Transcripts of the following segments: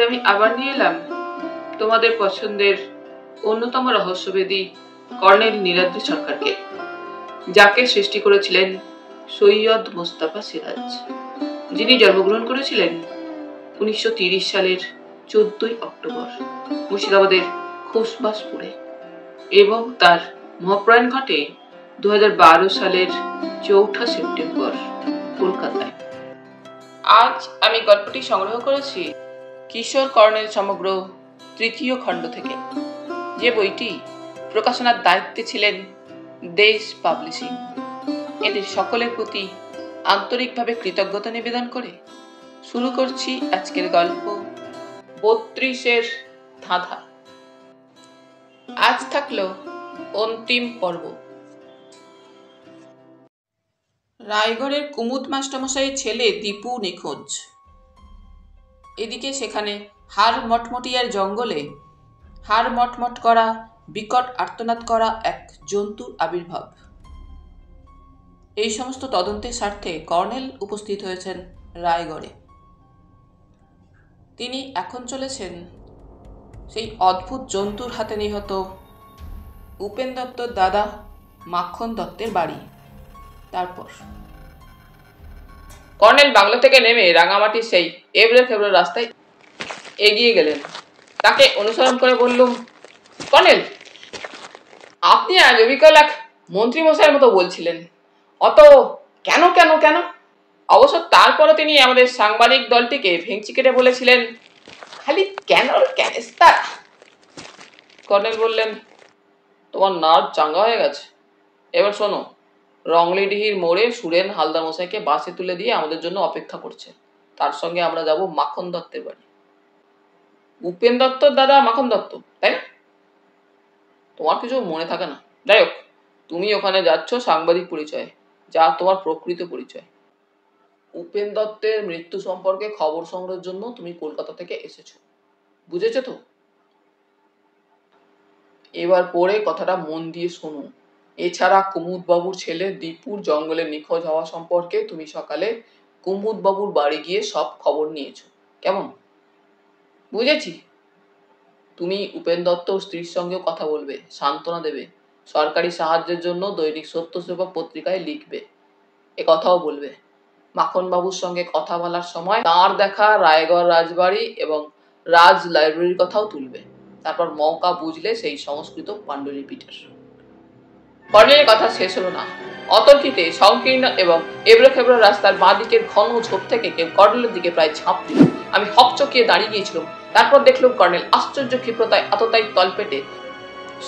আমি আবার নিয়ে এলাম তোমাদের পছন্দের অন্যতম রহস্যভেদী কর্নেল নীলাদ্রি সরকারকে, যাকে সৃষ্টি করেছিলেন সৈয়দ মোস্তফা সিরাজ, যিনি জন্মগ্রহণ করেছিলেন 1930 সালের 14ই অক্টোবর মুর্শিদাবাদের খোসবাসপুরে এবং তার মহাপ্রয়াণ ঘটে 2012 সালের 4 সেপ্টেম্বর কলকাতায়। আজ আমি গল্পটি সংগ্রহ করেছি কিশোর কর্নেল সমগ্র 3য় খণ্ড থেকে, যে বইটি প্রকাশনার দায়িত্বে ছিলেন দেশ পাবলিশিং। এদের সকলের প্রতি আন্তরিকভাবে কৃতজ্ঞতা নিবেদন করে শুরু করছি আজকের গল্প 32-এর ধাঁধা। আজ থাকলো অন্তিম পর্ব। রায়গড়ের কুমুদ মাস্টারমশাইয়ের ছেলে দীপু নিখোঁজ। এদিকে সেখানে হাড় মটমটিয়ার জঙ্গলে হাড় মটমট করা, বিকট আর্তনাদ করা এক জন্তুর আবির্ভাব। এই সমস্ত তদন্তের স্বার্থে কর্নেল উপস্থিত হয়েছেন রায়গড়ে। তিনি এখন চলেছেন সেই অদ্ভুত জন্তুর হাতে নিহত উপেন দত্তর দাদা মাখন দত্তের বাড়ি। তারপর কর্নেল বাংলা থেকে নেমে রাঙামাটির সেই এবড়ে খেবড়ে রাস্তায় এগিয়ে গেলেন। তাকে অনুসরণ করে বললুম, কর্নেল, আপনি আজ অবিকল এক মন্ত্রী মশাইয়ের মতো বলছিলেন, অত কেন কেন কেন? অবশ্য তারপরও তিনি আমাদের সাংবাদিক দলটিকে ভেঙচি কেটে বলেছিলেন, খালি কেন ক্যানেস্তা। কর্নেল বললেন, তোমার নার্ভ চাঙ্গা হয়ে গেছে। এবার শোনো, রংলিডিহির মোড়ে সুরেন হালদার মশাইকে বাসে তুলে দিয়ে আমাদের জন্য অপেক্ষা করছে। তার সঙ্গে আমরা যাব মাখন দত্তের বাড়ি। উপেন দত্তর দাদা মাখন দত্ত, তাই না? তোমার কিছু মনে থাকে না। যাই হোক, তুমি ওখানে যাচ্ছ সাংবাদিক পরিচয়ে, যা তোমার প্রকৃত পরিচয়। উপেন দত্তের মৃত্যু সম্পর্কে খবর সংগ্রহের জন্য তুমি কলকাতা থেকে এসেছো, বুঝেছো তো? এবার পরে কথাটা মন দিয়ে শোনো। এছাড়া কুমুদ বাবুর ছেলে দীপুর জঙ্গলে নিখোঁজ হওয়া সম্পর্কে তুমি সকালে কুমুদ বাবুর বাড়ি গিয়ে সব খবর নিয়েছো, কেমন? বুঝেছি। তুমি উপেন দত্ত স্ত্রীর সঙ্গেও কথা বলবে, সান্ত্বনা দেবে, সরকারি সাহায্যের জন্য দৈনিক সত্যসেবা পত্রিকায় লিখবে, এ কথাও বলবে। মাখন বাবুর সঙ্গে কথা বলার সময় তাঁর দেখা রায়গড় রাজবাড়ি এবং রাজ লাইব্রেরির কথাও তুলবে। তারপর মৌকা বুঝলে সেই সংস্কৃত পাণ্ডুলিপিটার। কর্নেলের কথা শেষ হলো না। অতর্কিতে সংকীর্ণ এবং এবড়ো খেবড়ো রাস্তার বাঁ দিকের ঘন ঝোপ থেকে কেউ কর্নেলের দিকে প্রায় ঝাঁপ দিল। আমি হকচকিয়ে দাঁড়িয়ে গিয়েছিলাম। তারপর দেখলাম কর্নেল আশ্চর্য ক্ষিপ্রতায় এতটাই তলপেটে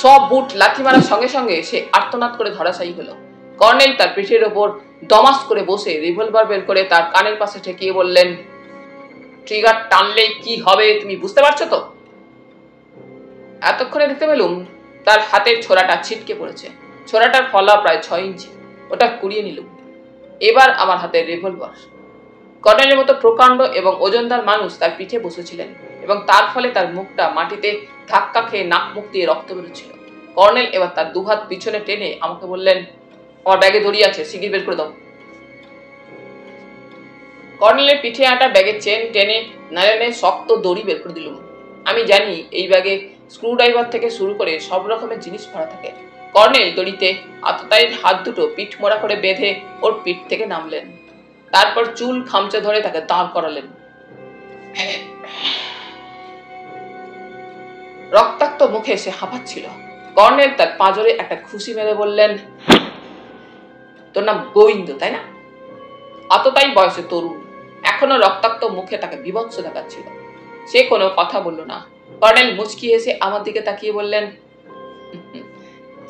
সব বুট লাথি মারার সঙ্গে সঙ্গে সে আর্তনাদ করে ধরাশায়ী হলো। কর্নেল তার পিঠের ওপর দমাস করে বসে রিভলভার বের করে তার কানের পাশে ঠেকিয়ে বললেন, ট্রিগার টানলে কি হবে তুমি বুঝতে পারছো তো? এতক্ষণে দেখতে পেলুম তার হাতের ছোরাটা ছিটকে পড়েছে। ছোরাটার ফলা প্রায় 6 ইঞ্চি। ওটা কুড়িয়ে নিলুম। এবার আমার হাতে রিভলভার। কর্নেলের মতো প্রকাণ্ড এবং ওজনদার মানুষ তার পিঠে বসেছিলেন এবং তার ফলে তার মুখটা মাটিতে ধাক্কা খেয়ে নাক মুখ দিয়ে রক্ত বেরোচ্ছিল। কর্নেল এবার তার দুহাত পিছনে টেনে আমাকে বললেন, আমার ব্যাগে দড়ি আছে, শিগগির বের করে দাও। কর্নেলের পিঠে আটা ব্যাগের চেন টেনে নারায়ণে শক্ত দড়ি বের করে দিলুম। আমি জানি এই ব্যাগে স্ক্রুড্রাইভার থেকে শুরু করে সব রকমের জিনিস ভরা থাকে। কর্নেল দড়িতে আততায়ীর হাত দুটো পিঠ মোড়া করে বেঁধে ওর পিঠ থেকে নামলেন। তারপর চুল খামচে ধরে তাকে দাঁড় করালেন। রক্তাক্ত মুখে সে হাঁপাচ্ছিল। কর্নেল তার পাঁজরে একটা খুশি মেরে বললেন, তোর নাম গোবিন্দ, তাই না? আততায়ী বয়সে তরুণ, এখনো রক্তাক্ত মুখে তাকে বিভৎস দেখাচ্ছিল। সে কোনো কথা বলল না। কর্নেল মুচকি এসে আমার দিকে তাকিয়ে বললেন,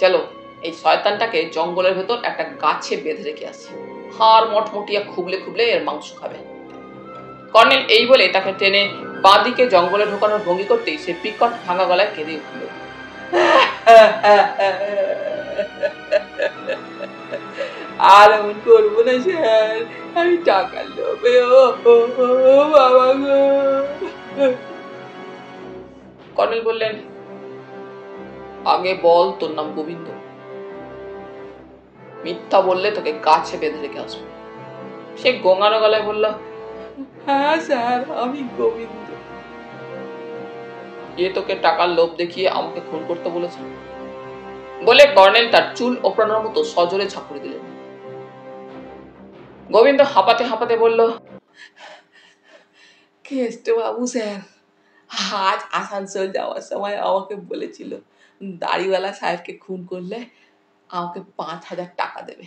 চলো এই শয়তানটাকে জঙ্গলের ভেতর একটা গাছে বেঁধে রেখে আসি, হাড় মটমটিয়া খুবলে খুবলে এর মাংস খাবে। কর্নেল এই বলে তাকে টেনে বাঁ দিকে জঙ্গলে ঢোকানোর ভঙ্গি করতেই সে বিকট ভাঙা গলায় কেঁদে উঠল। আর এমন করবো না স্যার, আমি টাকার লোভে, ও বাবা গো। কর্নেল বললেন, আগে বল তোর নাম গোবিন্দ। মিথ্যা বললে তোকে গাছে বেঁধে রেখে আসবো। সে গোঙানো গলায় বলল, হ্যাঁ স্যার, আমি গোবিন্দ। কে তোকে টাকার লোভ দেখিয়ে আমাকে খুন করতে বলেছে? বলে কর্নেল তার চুল ওপড়ানোর মতো সজোরে ঝাঁকুড়ে দিলেন। গোবিন্দ হাঁপাতে হাঁপাতে বলল, কেষ্টবাবু স্যার আজ আসানসোল যাওয়ার সময় আমাকে বলেছিল দাড়িওয়ালা সাহেবকে খুন করলে আমাকে 5,000 টাকা দেবে।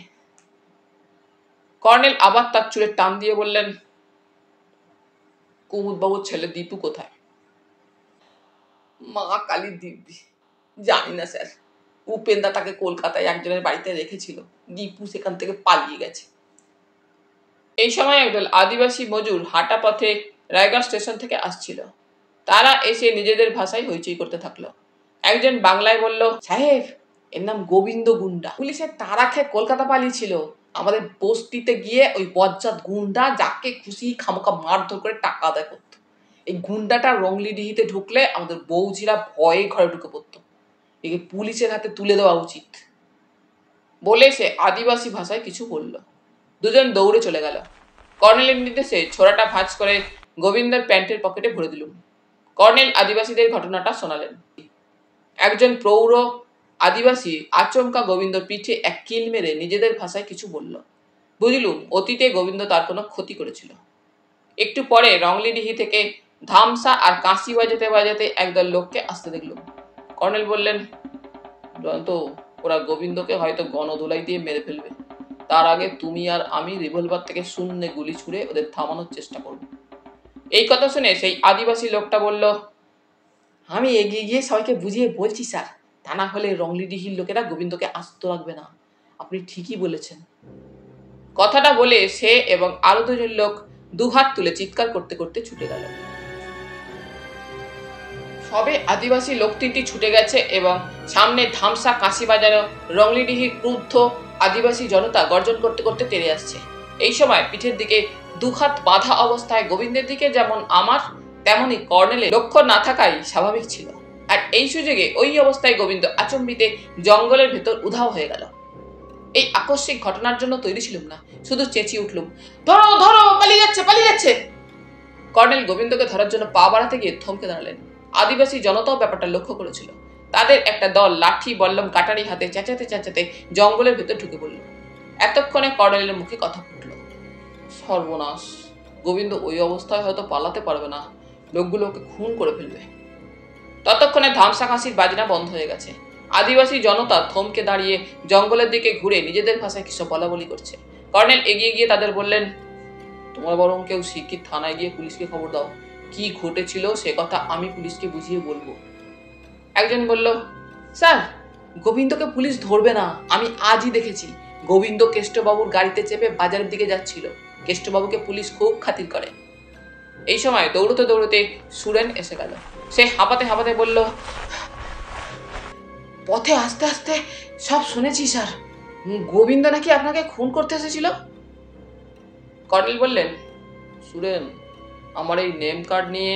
কর্নেল আবার তার চুলে টান দিয়ে বললেন, কুমুদবাবুর ছেলে দীপু কোথায়? মা কালী দিব্যি জানি না স্যার, উপেন্দা তাকে কলকাতায় একজনের বাড়িতে রেখেছিল, দীপু সেখান থেকে পালিয়ে গেছে। এই সময় একদল আদিবাসী মজুর হাঁটা পথে রায়গড় স্টেশন থেকে আসছিল। তারা এসে নিজেদের ভাষায় হইচই করতে থাকলো। একজন বাংলায় বলল, সাহেব এর নাম গোবিন্দ গুন্ডা, পুলিশের তাড়া খেয়ে কলকাতা পালিয়েছিল। আমাদের বস্তিতে গিয়ে ওই বজ্জাত গুন্ডা যাকে খুশি খামোকা মারধর করে টাকা আদায় করত। এই গুন্ডাটা রংলিডিহিতে ঢুকলে আমাদের বৌঝিরা ভয়ে ঘরে ঢুকে পড়তো। একে পুলিশের হাতে তুলে দেওয়া উচিত। বলে সে আদিবাসী ভাষায় কিছু বলল। দুজন দৌড়ে চলে গেল। কর্নেলের নির্দেশে ছোড়াটা ভাঁজ করে গোবিন্দের প্যান্টের পকেটে ভরে দিলুম। কর্নেল আদিবাসীদের ঘটনাটা শোনালেন। একজন প্রৌঢ় আদিবাসী আচমকা গোবিন্দর পিঠে এক কিল মেরে নিজেদের ভাষায় কিছু বলল। বুঝলুম অতীতে গোবিন্দ তার কোনো ক্ষতি করেছিল। একটু পরে রংলিডিহি থেকে ধামসা আর কাঁসি বাজাতে বাজাতে একদল লোককে আসতে দেখলুম। কর্নেল বললেন, জয়ন্ত, ওরা গোবিন্দকে হয়তো গণধোলাই দিয়ে মেরে ফেলবে। তার আগে তুমি আর আমি রিভলভার থেকে শূন্যে গুলি ছুড়ে ওদের থামানোর চেষ্টা করব। এই কথা শুনে সেই আদিবাসী লোকটা বলল, আমি এগিয়ে গিয়ে সবাইকে বুঝিয়ে বলছি স্যার, তা না হলে রংলিডিহির লোকেরা গোবিন্দকে আস্ত রাখবে না। আপনি ঠিকই বলেছেন। কথাটা বলে সে এবং আরো দুজন লোক দুহাত তুলে চিৎকার করতে করতে ছুটে গেল। সবে আদিবাসী লোক তিনটি ছুটে গেছে এবং সামনে ধামসা কাশি বাজানো রংলিডিহির ক্রুদ্ধ আদিবাসী জনতা গর্জন করতে করতে তেড়ে আসছে। এই সময় পিঠের দিকে দুহাত বাঁধা অবস্থায় গোবিন্দের দিকে যেমন আমার তেমনি কর্নেলের লক্ষ্য না থাকাই স্বাভাবিক ছিল। আর এই সুযোগে ওই অবস্থায় গোবিন্দ আচম্বিতে জঙ্গলের ভেতর উধাও হয়ে গেল। এই আকস্মিক ঘটনার জন্য তৈরি ছিলাম না, শুধু চেঁচিয়ে উঠলুম, ধরো ধরো, পালিয়ে যাচ্ছে পালিয়ে যাচ্ছে। কর্নেল গোবিন্দকে ধরার জন্য পা বাড়াতে গিয়ে থমকে দাঁড়ালেন। আদিবাসী জনতাও ব্যাপারটা লক্ষ্য করেছিল। তাদের একটা দল লাঠি বল্লম কাটারি হাতে চেঁচাতে চেঁচাতে জঙ্গলের ভেতর ঢুকে পড়ল। এতক্ষণে কর্নেলের মুখে কথা ফুটল, সর্বনাশ, গোবিন্দ ওই অবস্থায় হয়তো পালাতে পারবে না, লোকগুলোকে খুন করে ফেলবে। ততক্ষণে ধামসা কাশির বাজনা বন্ধ হয়ে গেছে। আদিবাসী জনতা থমকে দাঁড়িয়ে জঙ্গলের দিকে ঘুরে নিজেদের ভাষায় কিছু বলাবলি করছে। কর্নেল এগিয়ে গিয়ে তাদের বললেন, তোমরা বরং কেউ শিগগির থানায় গিয়ে পুলিশকে খবর দাও। কি ঘটেছিল সে কথা আমি পুলিশকে বুঝিয়ে বলবো। একজন বলল, স্যার, গোবিন্দকে পুলিশ ধরবে না, আমি আজই দেখেছি। গোবিন্দ কেষ্টবাবুর গাড়িতে চেপে বাজারের দিকে যাচ্ছিল। কেষ্টবাবুকে পুলিশ খুব খাতির করে। এই সময় দৌড়তে দৌড়তে সুরেন এসে গেল। সে হাঁপাতে হাঁপাতে বলল, পথে আস্তে আস্তে সব শুনেছি স্যার, গোবিন্দ নাকি আপনাকে খুন করতে এসেছিল। কর্নেল বললেন, সুরেন, আমার এই নেম কার্ড নিয়ে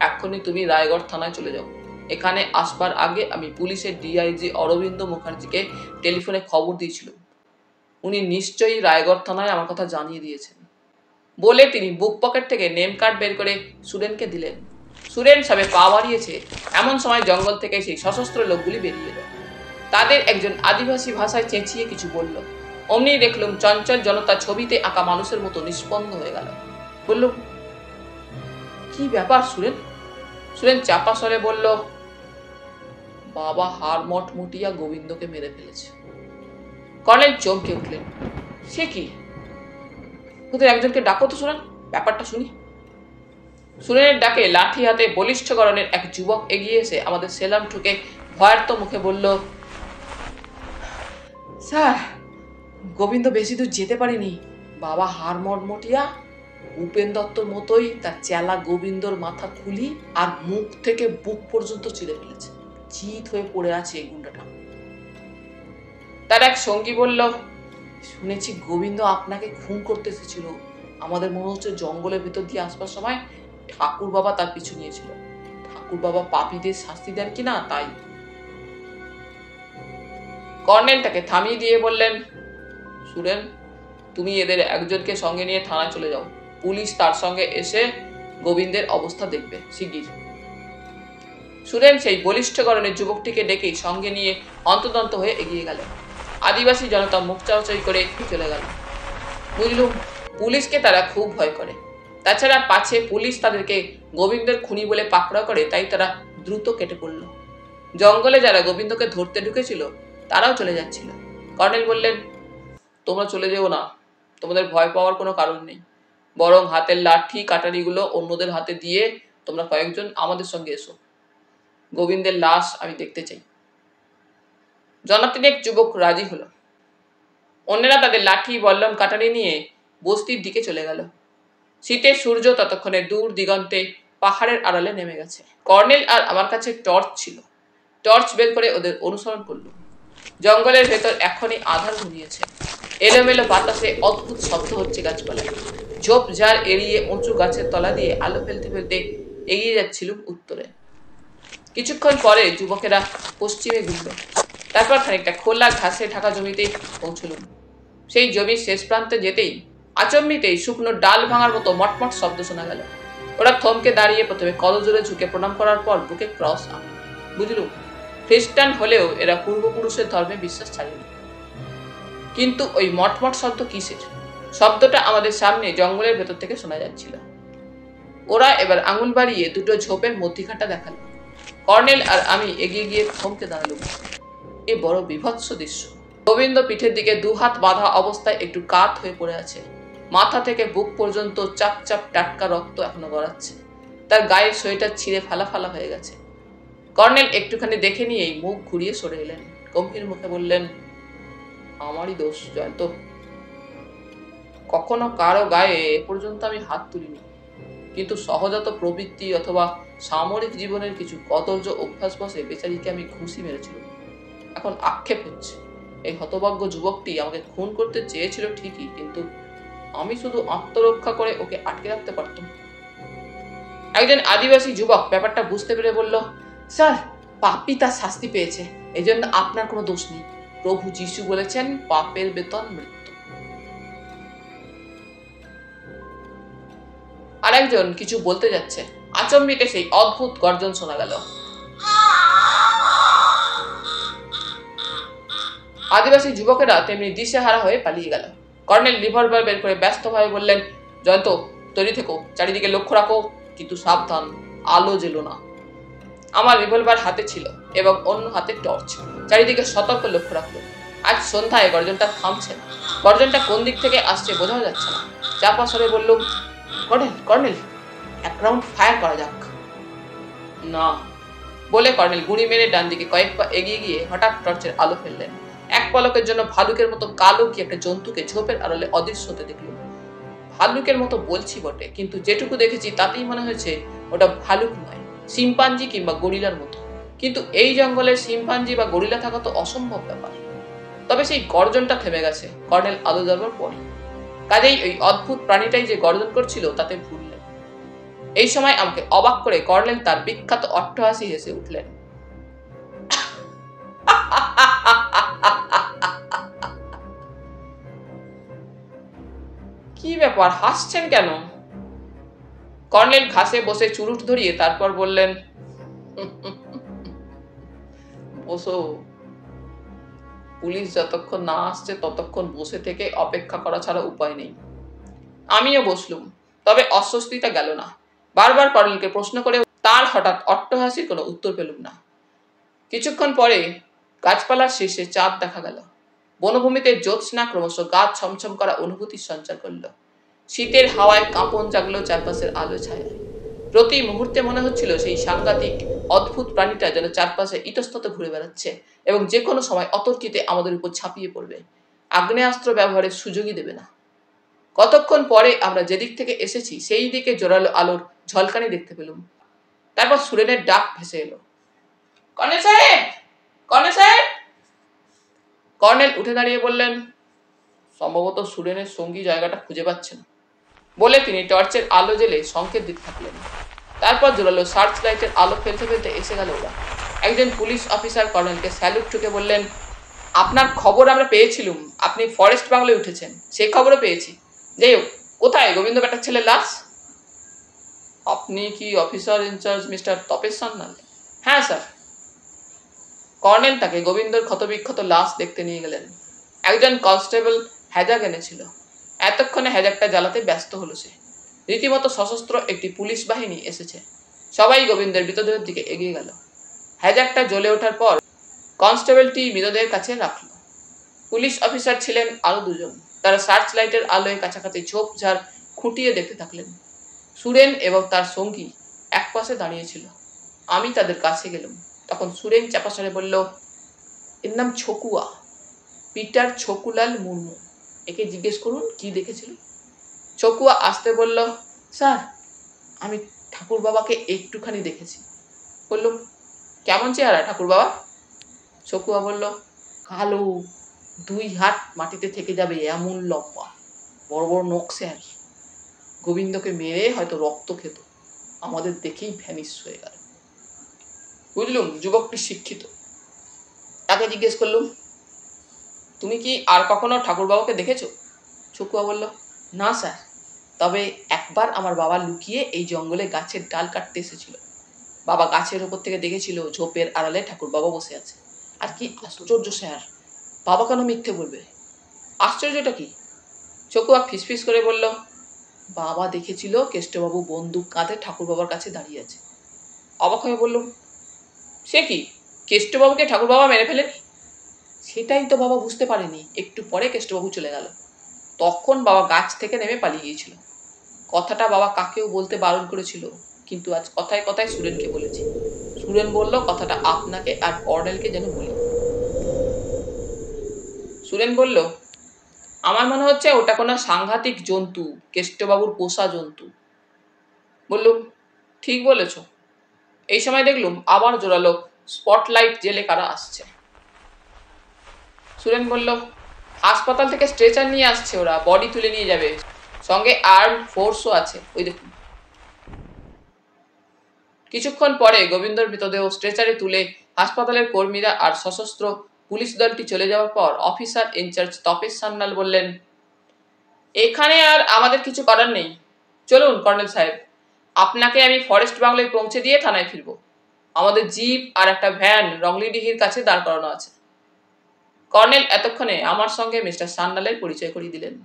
এক্ষুনি তুমি রায়গড় থানায় চলে যাও। এখানে আসবার আগে আমি পুলিশের ডিআইজি অরবিন্দ মুখার্জিকে টেলিফোনে খবর দিয়েছিলাম। উনি নিশ্চয়ই রায়গড় থানায় আমার কথা জানিয়ে দিয়েছেন। বলে তিনি বুক পকেট থেকে নেম কার্ড বের করে সুরেনকে দিলেন। সুরেন সবে পা বাড়িয়েছে, এমন সময় জঙ্গল থেকে সেই সশস্ত্র লোকগুলি বেরিয়ে এলো। তাদের একজন আদিবাসী ভাষায় চেঁচিয়ে কিছু বলল। অমনি দেখলুম চঞ্চল জনতা ছবিতে আঁকা মানুষের মতো নিষ্পন্দ হয়ে গেল। বললুম, কি ব্যাপার সুরেন? সুরেন চাপা স্বরে বলল, বাবা হাড়মট মুটিয়া গোবিন্দকে মেরে ফেলেছে। কর্নেল চমকে উঠলেন, সে কি? তোদের একজনকে ডাকো তো সুরেন, ব্যাপারটা শুনি। সুরেনের ডাকে লাঠি হাতে বলিষ্ঠ গড়নের এক যুবক এগিয়ে এসে আমাদের সেলাম ঠুকে ভয়ার্ত মুখে বলল, স্যার, গোবিন্দ বেশি দূর যেতে পারেনি। বাবা হাড়মট মটিয়া উপেন দত্তর মতোই তার চেলা গোবিন্দর মাথা খুলি আর মুখ থেকে বুক পর্যন্ত চিরে ফেলেছে। চিত হয়ে পড়ে আছে এই গুন্ডাটা। তার এক সঙ্গী বলল, শুনেছি গোবিন্দ আপনাকে খুন করতে এসেছিল। আমাদের মনে হচ্ছে জঙ্গলের ভিতর দিয়ে আসবার সময় ঠাকুর বাবা তার পিছু নিয়েছিল। ঠাকুর বাবা পাপীদের শাস্তি দেন কিনা তাই। কর্নেল তাকে থামিয়ে দিয়ে বললেন, সুরেন, তুমি এদের একজনকে সঙ্গে নিয়ে থানায় চলে যাও। পুলিশ তার সঙ্গে এসে গোবিন্দের অবস্থা দেখবে শিগগির। সুরেন সেই বলিষ্ঠ গড়নের যুবকটিকে ডেকেই সঙ্গে নিয়ে অন্তদন্ত হয়ে এগিয়ে গেল। আদিবাসী জনতা মুখ চাওয়াচাই করে চলে গেল। বুঝলুম, পুলিশকে তারা খুব ভয় করে। তাছাড়া পাছে পুলিশ তাদেরকে গোবিন্দের খুনি বলে পাকড়া করে, তাই তারা দ্রুত কেটে পড়ল। জঙ্গলে যারা গোবিন্দকে ধরতে ঢুকেছিল তারাও চলে যাচ্ছিল। কর্নেল বললেন, তোমরা চলে যেও না, তোমাদের ভয় পাওয়ার কোনো কারণ নেই, বরং হাতের লাঠি কাটারিগুলো অন্যদের হাতে দিয়ে তোমরা কয়েকজন আমাদের সঙ্গে এসো। গোবিন্দের লাশ আমি দেখতে চাই। জনাতিনেক যুবক রাজি হলো। অন্যরা তাদের লাঠি বল্লম কাটারি নিয়ে বস্তির দিকে চলে গেল। শীতের সূর্য ততক্ষণে দূর দিগন্তে পাহাড়ের আড়ালে নেমে গেছে। কর্নেল আর আমার কাছে টর্চ ছিল। টর্চ বের করে ওদের অনুসরণ করলুম। জঙ্গলের ভেতর এখনই আধার ঘনিয়েছে। এলোমেলো বাতাসে অদ্ভুত শব্দ হচ্ছে গাছপালায়। ঝোপঝাড় এড়িয়ে উঁচু গাছের তলা দিয়ে আলো ফেলতে ফেলতে এগিয়ে যাচ্ছিলুম উত্তরে। কিছুক্ষণ পরে যুবকেরা পশ্চিমে ঘুরল। তারপর খানিকটা খোলা ঘাসে ঢাকা জমিতে পৌঁছলুম। সেই জমির শেষ প্রান্তে যেতেই আচম্বিতেই শুকনো ডাল ভাঙার মতো মটমট শব্দ শোনা গেল। ওরা থমকে দাঁড়িয়ে প্রথমে কলজোরে ঝুঁকে প্রণাম করার পর বুকে ক্রস আনল। বুঝলুম, খ্রিস্টান হলেও এরা পূর্বপুরুষের ধর্মে বিশ্বাস ছাড়েনি। কিন্তু ওই মটমট শব্দ কিসের? শব্দটা আমাদের সামনে জঙ্গলের ভেতর থেকে শোনা যাচ্ছিল। ওরা এবার আঙুল বাড়িয়ে দুটো ঝোপের মধ্যিখানটা দেখালো। কর্নেল আর আমি এগিয়ে গিয়ে থমকে দাঁড়ালুম। এ বড় বিভৎস দৃশ্য। গোবিন্দ পিঠের দিকে দুহাত বাঁধা অবস্থায় একটু কাত হয়ে পড়ে আছে। মাথা থেকে বুক পর্যন্ত চাপ চাপ টাটকা রক্ত এখনো গড়াচ্ছে। তার গায়ের সোয়েটার ছিঁড়ে ফালা ফালা হয়ে গেছে। কর্নেল একটুখানি দেখে নিয়েই মুখ ঘুরিয়ে সরে এলেন। গম্ভীর মুখে বললেন, আমারই দোষ জয়ন্ত। কখনো কারো গায়ে এ পর্যন্ত আমি হাত তুলিনি, কিন্তু সহজাত প্রবৃত্তি অথবা সামরিক জীবনের কিছু কদর্য অভ্যাস বসে বেচারিকে আমি ঘুষি মেরেছিলাম। এখন আক্ষেপ হচ্ছে, এই হতভাগ্য যুবকটি আমাকে খুন করতে চেয়েছিল ঠিকই, কিন্তু আমি শুধু আত্মরক্ষা করে ওকে আটকে রাখতে পারতাম। একজন আদিবাসী যুবক ব্যাপারটা বুঝতে পেরে বলল, স্যার, পাপী তার শাস্তি পেয়েছে, এজন্য আপনার কোনো দোষ নেই। প্রভু যিশু বলেছেন, পাপের বেতন মৃত্যু। আর একজন কিছু বলতে যাচ্ছে, আচম্বিতে সেই অদ্ভুত গর্জন শোনা গেল। আদিবাসী যুবকেরা তেমনি দিশেহারা হয়ে পালিয়ে গেল। কর্নেল রিভলভার বের করে ব্যস্তভাবে বললেন, জয়ন্ত, তৈরি থেকো, চারিদিকে লক্ষ্য রাখো, কিন্তু সাবধান, আলো জেলো না। আমার রিভলভার হাতে ছিল এবং অন্য হাতে টর্চ। চারিদিকে সতর্ক লক্ষ্য রাখলো। আজ সন্ধ্যায় গর্জনটা থামছে না। গর্জনটা কোন দিক থেকে আসছে বোঝাও যাচ্ছে না। চাপা স্বরে বললুম, কর্নেল, এক রাউন্ড ফায়ার করা যাক। না, বলে কর্নেল গুঁড়ি মেরে ডান দিকে কয়েক পা এগিয়ে গিয়ে হঠাৎ টর্চের আলো ফেললেন। এক পলকের জন্য ভালুকের মতো কালো কি একটা জন্তুকে ঝোপের আড়ালে অদৃশ্য হতে দেখলুম। ভালুকের মতো বলছি বটে, কিন্তু যেটুকু দেখেছি তাতেই মনে হয়েছে ওটা ভালুক নয়, শিম্পাঞ্জি কিংবা গরিলার মতো। কিন্তু এই জঙ্গলে শিম্পাঞ্জি বা গরিলা থাকা তো অসম্ভব ব্যাপার। তবে সেই গর্জনটা থেমে গেছে কর্নেল আলো জ্বালবার পরই। কাজেই ওই অদ্ভুত প্রাণীটাই যে গর্জন করছিল তাতে ভুল নেই। এই সময় আমাকে অবাক করে কর্নেল তার বিখ্যাত অট্টহাসি হেসে উঠলেন। কি ব্যাপার, হাসছেন কেন? কর্নেল ঘাসে বসে চুরুট ধরিয়ে তারপর বললেন, বসো, পুলিশ যতক্ষণ না আসছে ততক্ষণ বসে থেকে অপেক্ষা করা ছাড়া উপায় নেই। আমিও বসলুম, তবে অস্বস্তিটা গেল না। বারবার কর্নেলকে প্রশ্ন করে তার হঠাৎ অট্টহাসির কোনো উত্তর পেলুম না। কিছুক্ষণ পরে গাছপালার শীর্ষে চাঁদ দেখা গেল। বনভূমিতে জ্যোৎস্না ক্রমশ গা ছমছম করা অনুভূতির সঞ্চার করল। শীতের হাওয়ায় কাঁপন জাগলো চারপাশের আলো ছায়া। প্রতি মুহূর্তে মনে হচ্ছিল সেই সাংঘাতিক অদ্ভুত প্রাণীটা যেন চারপাশে ইতস্তত ঘুরে বেড়াচ্ছে এবং যে কোনো সময় অতর্কিতে আমাদের উপর ঝাঁপিয়ে পড়বে। আগ্নেয়াস্ত্র ব্যবহারের সুযোগই দেবে না। কতক্ষণ পরে আমরা যেদিক থেকে এসেছি সেই দিকে জোরালো আলোর ঝলকানি দেখতে পেলুম। তারপর সুরেনের ডাক ভেসে এলো, কর্নেল সাহেব, কর্নেল সাহেব। কর্নেল উঠে দাঁড়িয়ে বললেন, সম্ভবত সুরেনের সঙ্গী জায়গাটা খুঁজে পাচ্ছেন, বলে তিনি টর্চের আলো জ্বেলে সংকেত দিতে থাকলেন। তারপর জোরালো সার্চ লাইটের আলো ফেলতে ফেলতে এসে গেল ওরা। একজন পুলিশ অফিসার কর্নেলকে স্যালুট ঠুকে বললেন, আপনার খবর আমরা পেয়েছিলুম, আপনি ফরেস্ট বাংলায় উঠেছেন, সেই খবরও পেয়েছি। যাই হোক, কোথায় গোবিন্দ বেটার ছেলে লাশ? আপনি কি officer in charge mister Topesh Sanyal? হ্যাঁ স্যার। কর্নেল তাকে গোবিন্দর ক্ষতবিক্ষত লাশ দেখতে নিয়ে গেলেন। একজন কনস্টেবল হ্যাজাক এনেছিল। এতক্ষণে হ্যাজাকটা জ্বালাতে ব্যস্ত হলো সে। রীতিমতো সশস্ত্র একটি পুলিশ বাহিনী এসেছে। সবাই গোবিন্দের মৃতদেহের দিকে এগিয়ে গেল। হ্যাজাকটা জ্বলে ওঠার পর কনস্টেবলটি মৃতদেহের কাছে রাখল। পুলিশ অফিসার ছিলেন আরো দুজন। তারা সার্চ লাইটের আলোয় কাছাকাছি ঝোপঝাড় খুঁটিয়ে দেখতে থাকলেন। সুরেন এবং তার সঙ্গী একপাশে দাঁড়িয়েছিল। আমি তাদের কাছে গেলাম। তখন সুরেন চাপাসরে বলল, এর নাম ছকুয়া, পিটার ছকুলাল মুর্মু। একে জিজ্ঞেস করুন কি দেখেছিল। ছকুয়া আসতে বলল, স্যার আমি ঠাকুর বাবাকে একটুখানি দেখেছি। বললুম, কেমন চেহারা ঠাকুর বাবা? ছকুয়া বলল, কালো, 2 হাত মাটিতে থেকে যাবে এমন লম্বা, বড় বড় নখ স্যার। গোবিন্দকে মেরে হয়তো রক্ত খেত, আমাদের দেখেই ভ্যানিশ হয়ে গেল। বুঝলুম যুবকটি শিক্ষিত। তাকে জিজ্ঞেস করলুম, তুমি কি আর কখনো ঠাকুরবাবাকে দেখেছো? ছকুয়া বলল, না স্যার, তবে একবার আমার বাবা লুকিয়ে এই জঙ্গলে গাছের ডাল কাটতে এসেছিল। বাবা গাছের উপর থেকে দেখেছিল ঝোপের আড়ালে ঠাকুরবাবা বসে আছে। আর কি আশ্চর্য স্যার, বাবা কেন মিথ্যে বলবে? আশ্চর্যটা কি? ছকুয়া ফিসফিস করে বলল, বাবা দেখেছিল কেষ্টবাবু বন্দুক কাঁধে ঠাকুরবাবার কাছে দাঁড়িয়ে আছে। অবাক হয়ে বললুম, সে কি, কেষ্টবাবুকে ঠাকুরবাবা মেরে ফেলেনি? সেটাই তো বাবা বুঝতে পারেনি। একটু পরে কেষ্টবাবু চলে গেল। তখন বাবা গাছ থেকে নেমে পালিয়ে গিয়েছিল। কথাটা বাবা কাকেও বলতে বারণ করেছিল, কিন্তু আজ কথায় কথায় সুরেনকে বলেছি। সুরেন বলল কথাটা আপনাকে আর কর্নেলকে যেন বলি। সুরেন বলল, আমার মনে হচ্ছে ওটা কোনো সাংঘাতিক জন্তু, কেষ্টবাবুর পোষা জন্তু। বললুম, ঠিক বলেছ। এই সময় দেখলুম আবার জোরালো স্পটলাইট জেলে কারা আসছে। সুরেন বলল, হাসপাতাল থেকে স্ট্রেচার নিয়ে আসছে ওরা, বডি তুলে নিয়ে যাবে, সঙ্গে আর্মড ফোর্সও আছে, ওই দেখুন। কিছুক্ষণ পরে গোবিন্দর মৃতদেহ স্ট্রেচারে তুলে হাসপাতালের কর্মীরা আর সশস্ত্র পুলিশ দলটি চলে যাওয়ার পর অফিসার ইনচার্জ তপেশ সান্যাল বললেন, এখানে আর আমাদের কিছু করার নেই। চলুন কর্নেল সাহেব, আপনাকে আমি ফরেস্ট বাংলায় পৌঁছে দিয়ে থানায় ফিরব। আমাদের জিপ আর একটা ভ্যান রংলিডিহির কাছে দাঁড় করানো আছে। কর্নেল এতক্ষণে আমার সঙ্গে মিস্টার সান্যালের পরিচয় করিয়ে দিলেন।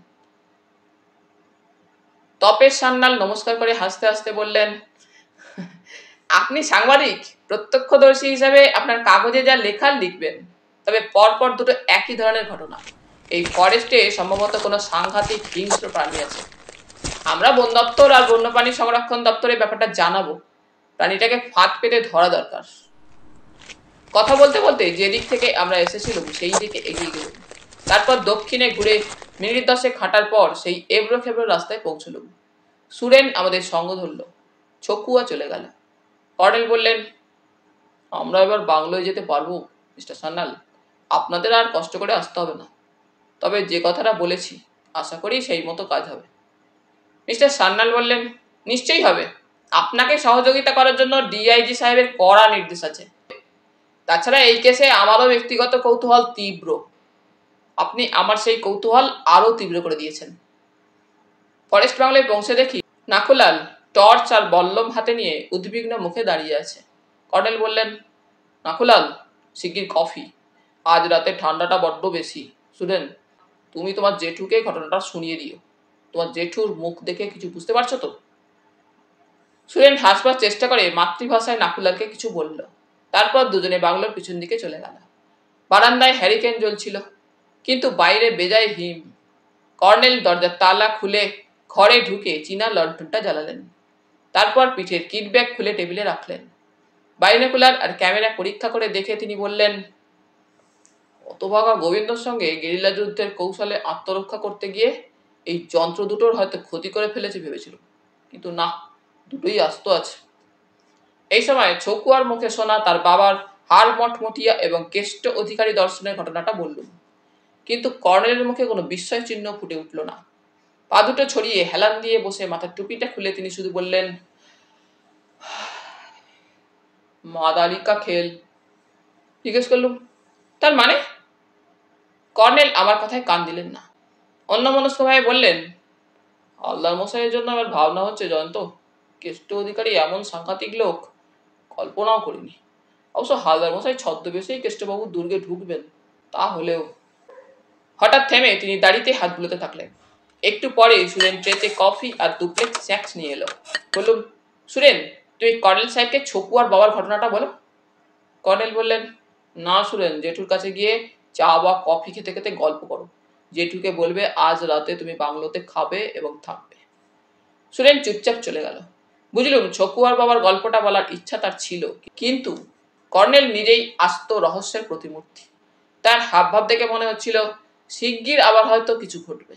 তপেশ সান্যাল নমস্কার করে হাসতে হাসতে বললেন, আপনি সাংবাদিক, প্রত্যক্ষদর্শী হিসাবে আপনার কাগজে যা লেখার লিখবেন, তবে পরপর দুটো একই ধরনের ঘটনা। এই ফরেস্টে সম্ভবত কোনো সাংঘাতিক হিংস্র প্রাণী আছে। আমরা বন দপ্তর আর বন্যপ্রাণী সংরক্ষণ দপ্তরের ব্যাপারটা জানাবো। প্রাণীটাকে ফাঁদ পেতে ধরা দরকার। কথা বলতে বলতে যে দিক থেকে আমরা এসেছিলাম সেই দিকে এগিয়ে গেলাম। তারপর দক্ষিণে ঘুরে মিনিট 10 হাঁটার পর সেই এবড়ো খেবড়ো রাস্তায় পৌঁছলুম। সুরেন আমাদের সঙ্গ ধরল। ছকুয়া চলে গেল। কর্নেল বললেন, আমরা এবার বাংলোয় যেতে পারবো মিস্টার সান্যাল, আপনাদের আর কষ্ট করে আসতে হবে না। তবে যে কথাটা বলেছি আশা করি সেই মতো কাজ হবে। মিস্টার সান্যাল বললেন, নিশ্চয়ই হবে। আপনাকে সহযোগিতা করার জন্য ডিআইজি সাহেবের কড়া নির্দেশ আছে। তাছাড়া এই কেসে আমারও ব্যক্তিগত কৌতূহল তীব্র। আপনি আমার সেই কৌতূহল আরো তীব্র করে দিয়েছেন। ফরেস্ট বাংলায় পৌঁছে দেখি নাকুলাল টর্চ আর বল্লম হাতে নিয়ে উদ্বিগ্ন মুখে দাঁড়িয়ে আছে। কর্নেল বললেন, নাকুলাল, শিগগির কফি, আজ রাতে ঠান্ডাটা বড্ড বেশি। সুরেন, তুমি তোমার জেঠুকে ঘটনাটা শুনিয়ে দিও। তোমার জেঠুর মুখ দেখে কিছু বুঝতে পারছো তো? সুরেন হাসবার চেষ্টা করে মাতৃভাষায় নাকুলালকে কিছু বলল। তারপর দুজনে বাংলোর পিছন দিকে চলে গেল। বারান্দায় হ্যারিকেন জ্বলছিল, কিন্তু বাইরে বেজায় হিম। কর্নেল দরজার তালা খুলে ঘরে ঢুকে চীনা লণ্ঠনটা জ্বালালেন। তারপর পিঠের কিট ব্যাগ খুলে টেবিলে রাখলেন। বাইনোকুলার আর ক্যামেরা পরীক্ষা করে দেখে তিনি বললেন, হতভাগা গোবিন্দর সঙ্গে গেরিলা যুদ্ধের কৌশলে আত্মরক্ষা করতে গিয়ে এই যন্ত্র দুটোর হয়তো ক্ষতি করে ফেলেছে ভেবেছিল, কিন্তু না, দুটোই আস্ত আছে। এই সময় ছকুয়ার মুখে শোনা তার বাবার হাড় মটমটিয়া এবং কেষ্ট অধিকারী দর্শনের ঘটনাটা বললুম, কিন্তু কর্নেলের মুখে কোনো বিস্ময় চিহ্ন ফুটে উঠল না। পা দুটো ছড়িয়ে হেলান দিয়ে বসে মাথার টুপিটা খুলে তিনি শুধু বললেন, মাদালিকা খেল। জিজ্ঞেস করলুম, তার মানে? কর্নেল আমার কথায় কান দিলেন না। অন্যমনস্কভাবে বললেন, হালদার মশাইয়ের জন্য আমার ভাবনা হচ্ছে জয়ন্ত। কেষ্ট অধিকারী এমন সাংঘাতিক লোক, কল্পনাও করিনি। অবশ্য হালদার মশাই ছদ্মবেশেই কেষ্টবাবু দুর্গে ঢুকবেন, তা হলেও। হঠাৎ থেমে তিনি দাড়িতে হাত বুলোতে থাকলেন। একটু পরে সুরেন ট্রেতে কফি আর 2 প্লেট স্ন্যাক্স নিয়ে এলো। বললুম, সুরেন, তুই কর্নেল সাহেবকে ছকু আর বাবার ঘটনাটা বলো। কর্নেল বললেন, না সুরেন, জেঠুর কাছে গিয়ে চা বা কফি খেতে খেতে গল্প করো। জেঠুকে বলবে আজ রাতে তুমি বাংলোতে খাবে এবং থাকবে। সুরেন চুপচাপ চলে গেল। বুঝলুম ছকু আর বাবার গল্পটা বলার ইচ্ছা তার ছিল, কিন্তু কর্নেল নিজেই আস্ত রহস্যের প্রতিমূর্তি। তার হাবভাব দেখে মনে হচ্ছিল শিগগির আবার হয়তো কিছু ঘটবে।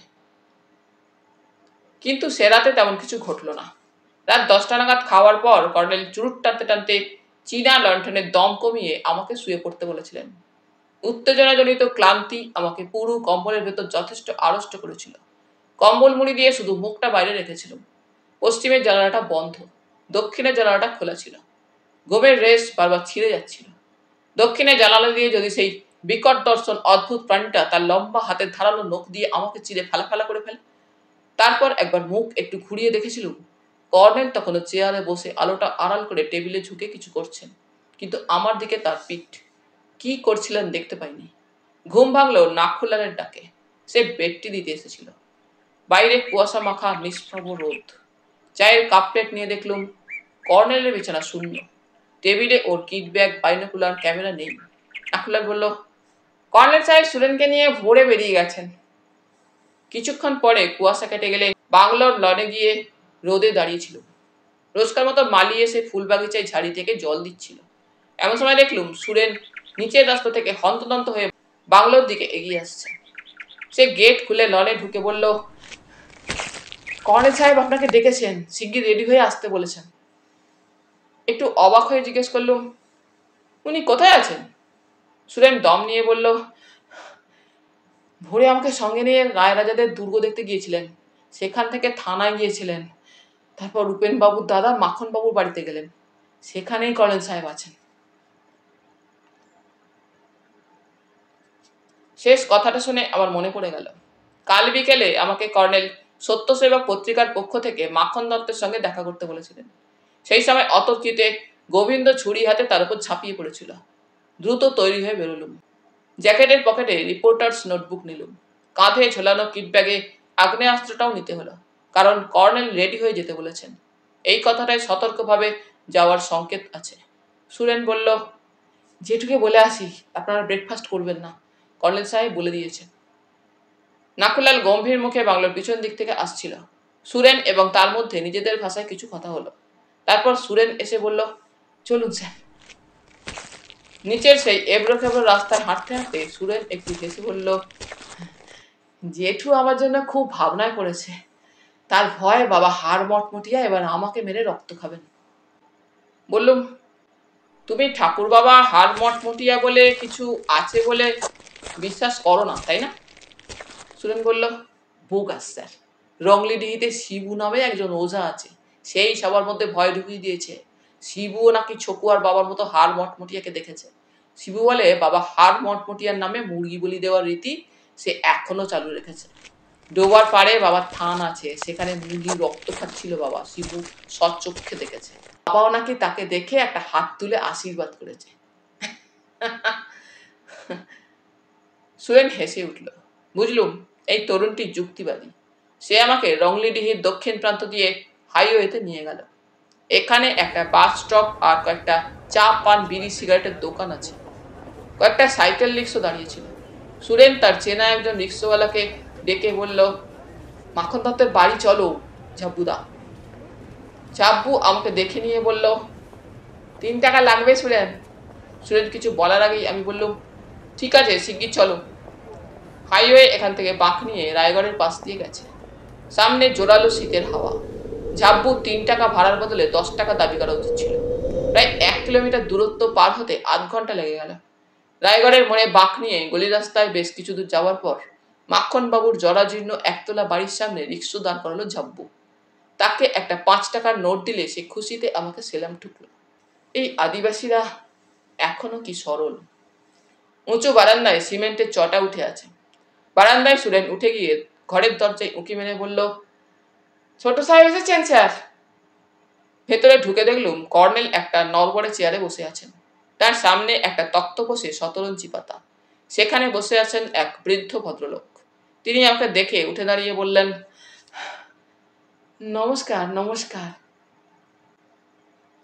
কিন্তু সে রাতে তেমন কিছু ঘটল না। রাত 10টা নাগাদ খাওয়ার পর কর্নেল চুরুট টানতে টানতে চীনা লণ্ঠনের দম কমিয়ে আমাকে শুয়ে পড়তে বলেছিলেন। উত্তেজনাজনিত ক্লান্তি আমাকে পুরো কম্বলের ভেতর যথেষ্ট আড়ষ্ট করেছিল। কম্বল মুড়ি দিয়ে শুধু মুখটা বাইরে রেখেছিলাম। পশ্চিমের জানালাটা বন্ধ, দক্ষিণের জানালাটা খোলা ছিল। ঘুমের রেশ বারবার ছিঁড়ে যাচ্ছিল। দক্ষিণের জানালা দিয়ে যদি সেই বিকট দর্শন অদ্ভুত প্রাণীটা তার লম্বা হাতের ধারালো নখ দিয়ে আমাকে চিরে ফালা করে ফেলে। তারপর একবার মুখ একটু ঘুরিয়ে দেখেছিলুম কর্নেল তখনও চেয়ারে বসে আলোটা আড়াল করে টেবিলে ঝুঁকে কিছু করছেন, কিন্তু আমার দিকে তার পিঠ। কি করছিলেন দেখতে পাইনি। ঘুম ভাঙলো নাক্ষুলালের ডাকে। সে বেডটি দিতে এসেছিল। বাইরে কুয়াশা মাখা নিষ্প্রভ রোদ। চায়ের কাপ প্লেট নিয়ে দেখলুম কর্নেলের বিছানা শূন্য। টেবিলে ওর কিট ব্যাগ, বাইনোকুলার, ক্যামেরা নেই। নাক্ষুলাল বলল, কর্নেল সাহেব সুরেনকে নিয়ে ভোরে বেরিয়ে গেছেন। কিছুক্ষণ পরে কুয়াশা কেটে গেলে বাংলোর লনে গিয়ে রোদে দাঁড়িয়েছিল। রোজকার মতো মালি এসে ফুল বাগিচায় ঝাড়ি থেকে জল দিচ্ছিল। এমন সময় দেখলুম সুরেন নিচের রাস্তা থেকে হন্তদন্ত হয়ে বাংলোর দিকে এগিয়ে আসছে। সে গেট খুলে লনে ঢুকে বলল, কর্নেল সাহেব আপনাকে ডেকেছেন, শিগগির রেডি হয়ে আসতে বলেছেন। একটু অবাক হয়ে জিজ্ঞেস করলুম, উনি কোথায় আছেন? সুরেন দম নিয়ে বলল, ভোরে আমাকে সঙ্গে নিয়ে রায়রাজাদের দুর্গ দেখতে গিয়েছিলেন, সেখান থেকে থানায় গিয়েছিলেন, তারপর রূপেন বাবুর দাদা মাখন বাবুর বাড়িতে গেলেন, সেখানেই কর্নেল সাহেব আছেন। শেষ কথাটা শুনে আমার মনে পড়ে গেল কাল বিকেলে আমাকে কর্নেল সত্যসেবক পত্রিকার পক্ষ থেকে মাখন দত্তের সঙ্গে দেখা করতে বলেছিলেন। সেই সময় অতর্কিতে গোবিন্দ ছুরি হাতে তার উপর ঝাঁপিয়ে পড়েছিল। দ্রুত তৈরি হয়ে বেরোলুম। জ্যাকেটের পকেটে রিপোর্টার্স নোটবুক নিলুম। কাঁধে ঝোলানো কিট ব্যাগে আগ্নেয়াস্ত্রটাও নিতে হলো, কারণ কর্নেল রেডি হয়ে যেতে বলেছেন। এই কথাটায় সতর্কভাবে যাওয়ার সংকেত আছে। সুরেন বলল, জেঠুকে বলে আসি আপনারা ব্রেকফাস্ট করবেন না, কর্নেল সাহেব বলে দিয়েছেন। নাকুলাল গম্ভীর মুখে বাংলোর পিছন দিক থেকে আসছিল। সুরেন এবং তার মধ্যে নিজেদের ভাষায় কিছু কথা হলো। তারপর সুরেন এসে বলল, চলুন স্যার। নিচের সেই এবড়ো খেবড়ো রাস্তায় হাঁটতে হাঁটতে সুরেন একটু হেসে বলল, জেঠু আমার জন্য খুব ভাবনায় পড়েছে। তার ভয় বাবা হাড় মটমটিয়া এবার আমাকে মেরে রক্ত খাবেন। বললুম, তুমি ঠাকুর বাবা হাড় মটমটিয়া বলে কিছু আছে বলে বিশ্বাস করো না, তাই না? সুরেন বলল, বোগাস স্যার, রংলিডিহিতে শিবু নামে একজন ওঝা আছে, সেই সবার মধ্যে ভয় ঢুকিয়ে দিয়েছে। শিবুও নাকি ছকু আর বাবার মতো হাড় মটমটিয়াকে দেখেছে। শিবু বলে বাবা হাড় মটমটিয়ার নামে মুরগি বলি দেওয়ার রীতি সে এখনো চালু রেখেছে। ডোবার পাড়ে বাবার থান আছে, সেখানে মুরগির রক্ত খাচ্ছিল বাবা, শিবু সচক্ষে দেখেছে। বাবাও নাকি তাকে দেখে একটা হাত তুলে আশীর্বাদ করেছে। সুরেন হেসে উঠল। বুঝলুম এই তরুণটি যুক্তিবাদী। সে আমাকে রংলিডিহির দক্ষিণ প্রান্ত দিয়ে হাইওয়েতে নিয়ে গেল। এখানে একটা বাস স্টপ আর কয়েকটা চা পান বিড়ি সিগারেটের দোকান আছে। কয়েকটা সাইকেল রিক্সা দাঁড়িয়েছিল। সুরেন তার চেনা একজন রিক্সাওয়ালাকে ডেকে বলল, মাখন দত্তের বাড়ি চলো ঝাব্বুদা। ঝাব্বু আমাকে দেখে নিয়ে বলল, 3 টাকা লাগবে সুরেন। সুরেন কিছু বলার আগেই আমি বললুম, ঠিক আছে, শিগগির চলো। হাইওয়ে এখান থেকে বাঁক নিয়ে রায়গড়ের পাশ দিয়ে গেছে। সামনে জোরালো শীতের হাওয়া। ঝাব্বু 3 টাকা ভাড়ার বদলে 10 টাকা দাবি করা উচিত ছিল। প্রায় 1 কিলোমিটার দূরত্ব পার হতে আধ ঘন্টা লেগে গেল। রায়গড়ের মোড়ে বাঁক নিয়ে গলি রাস্তায় বেশ কিছু দূর যাওয়ার পর মাখন বাবুর জরাজীর্ণ একতলা বাড়ির সামনে রিক্সা দাঁড় করালো ঝাব্বু। তাকে একটা 5 টাকার নোট দিলে সে খুশিতে আমাকে সেলাম ঠুকলো। এই আদিবাসীরা এখনো কি সরল। উঁচু বারান্দায় সিমেন্টের চটা উঠে আছে। বারান্দায় সুরেন উঠে গিয়ে ঘরের দরজায় উঁকি মেরে বলল, ছোট সাহেব এসেছেন স্যার। ভেতরে ঢুকে দেখলুম কর্নেল একটা নড়বড়ে চেয়ারে বসে আছেন। তার সামনে একটা তক্ত বসে শতরঞ্চি পাতা, সেখানে বসে আছেন এক বৃদ্ধ ভদ্রলোক। তিনি আমাকে দেখে উঠে দাঁড়িয়ে বললেন, নমস্কার নমস্কার।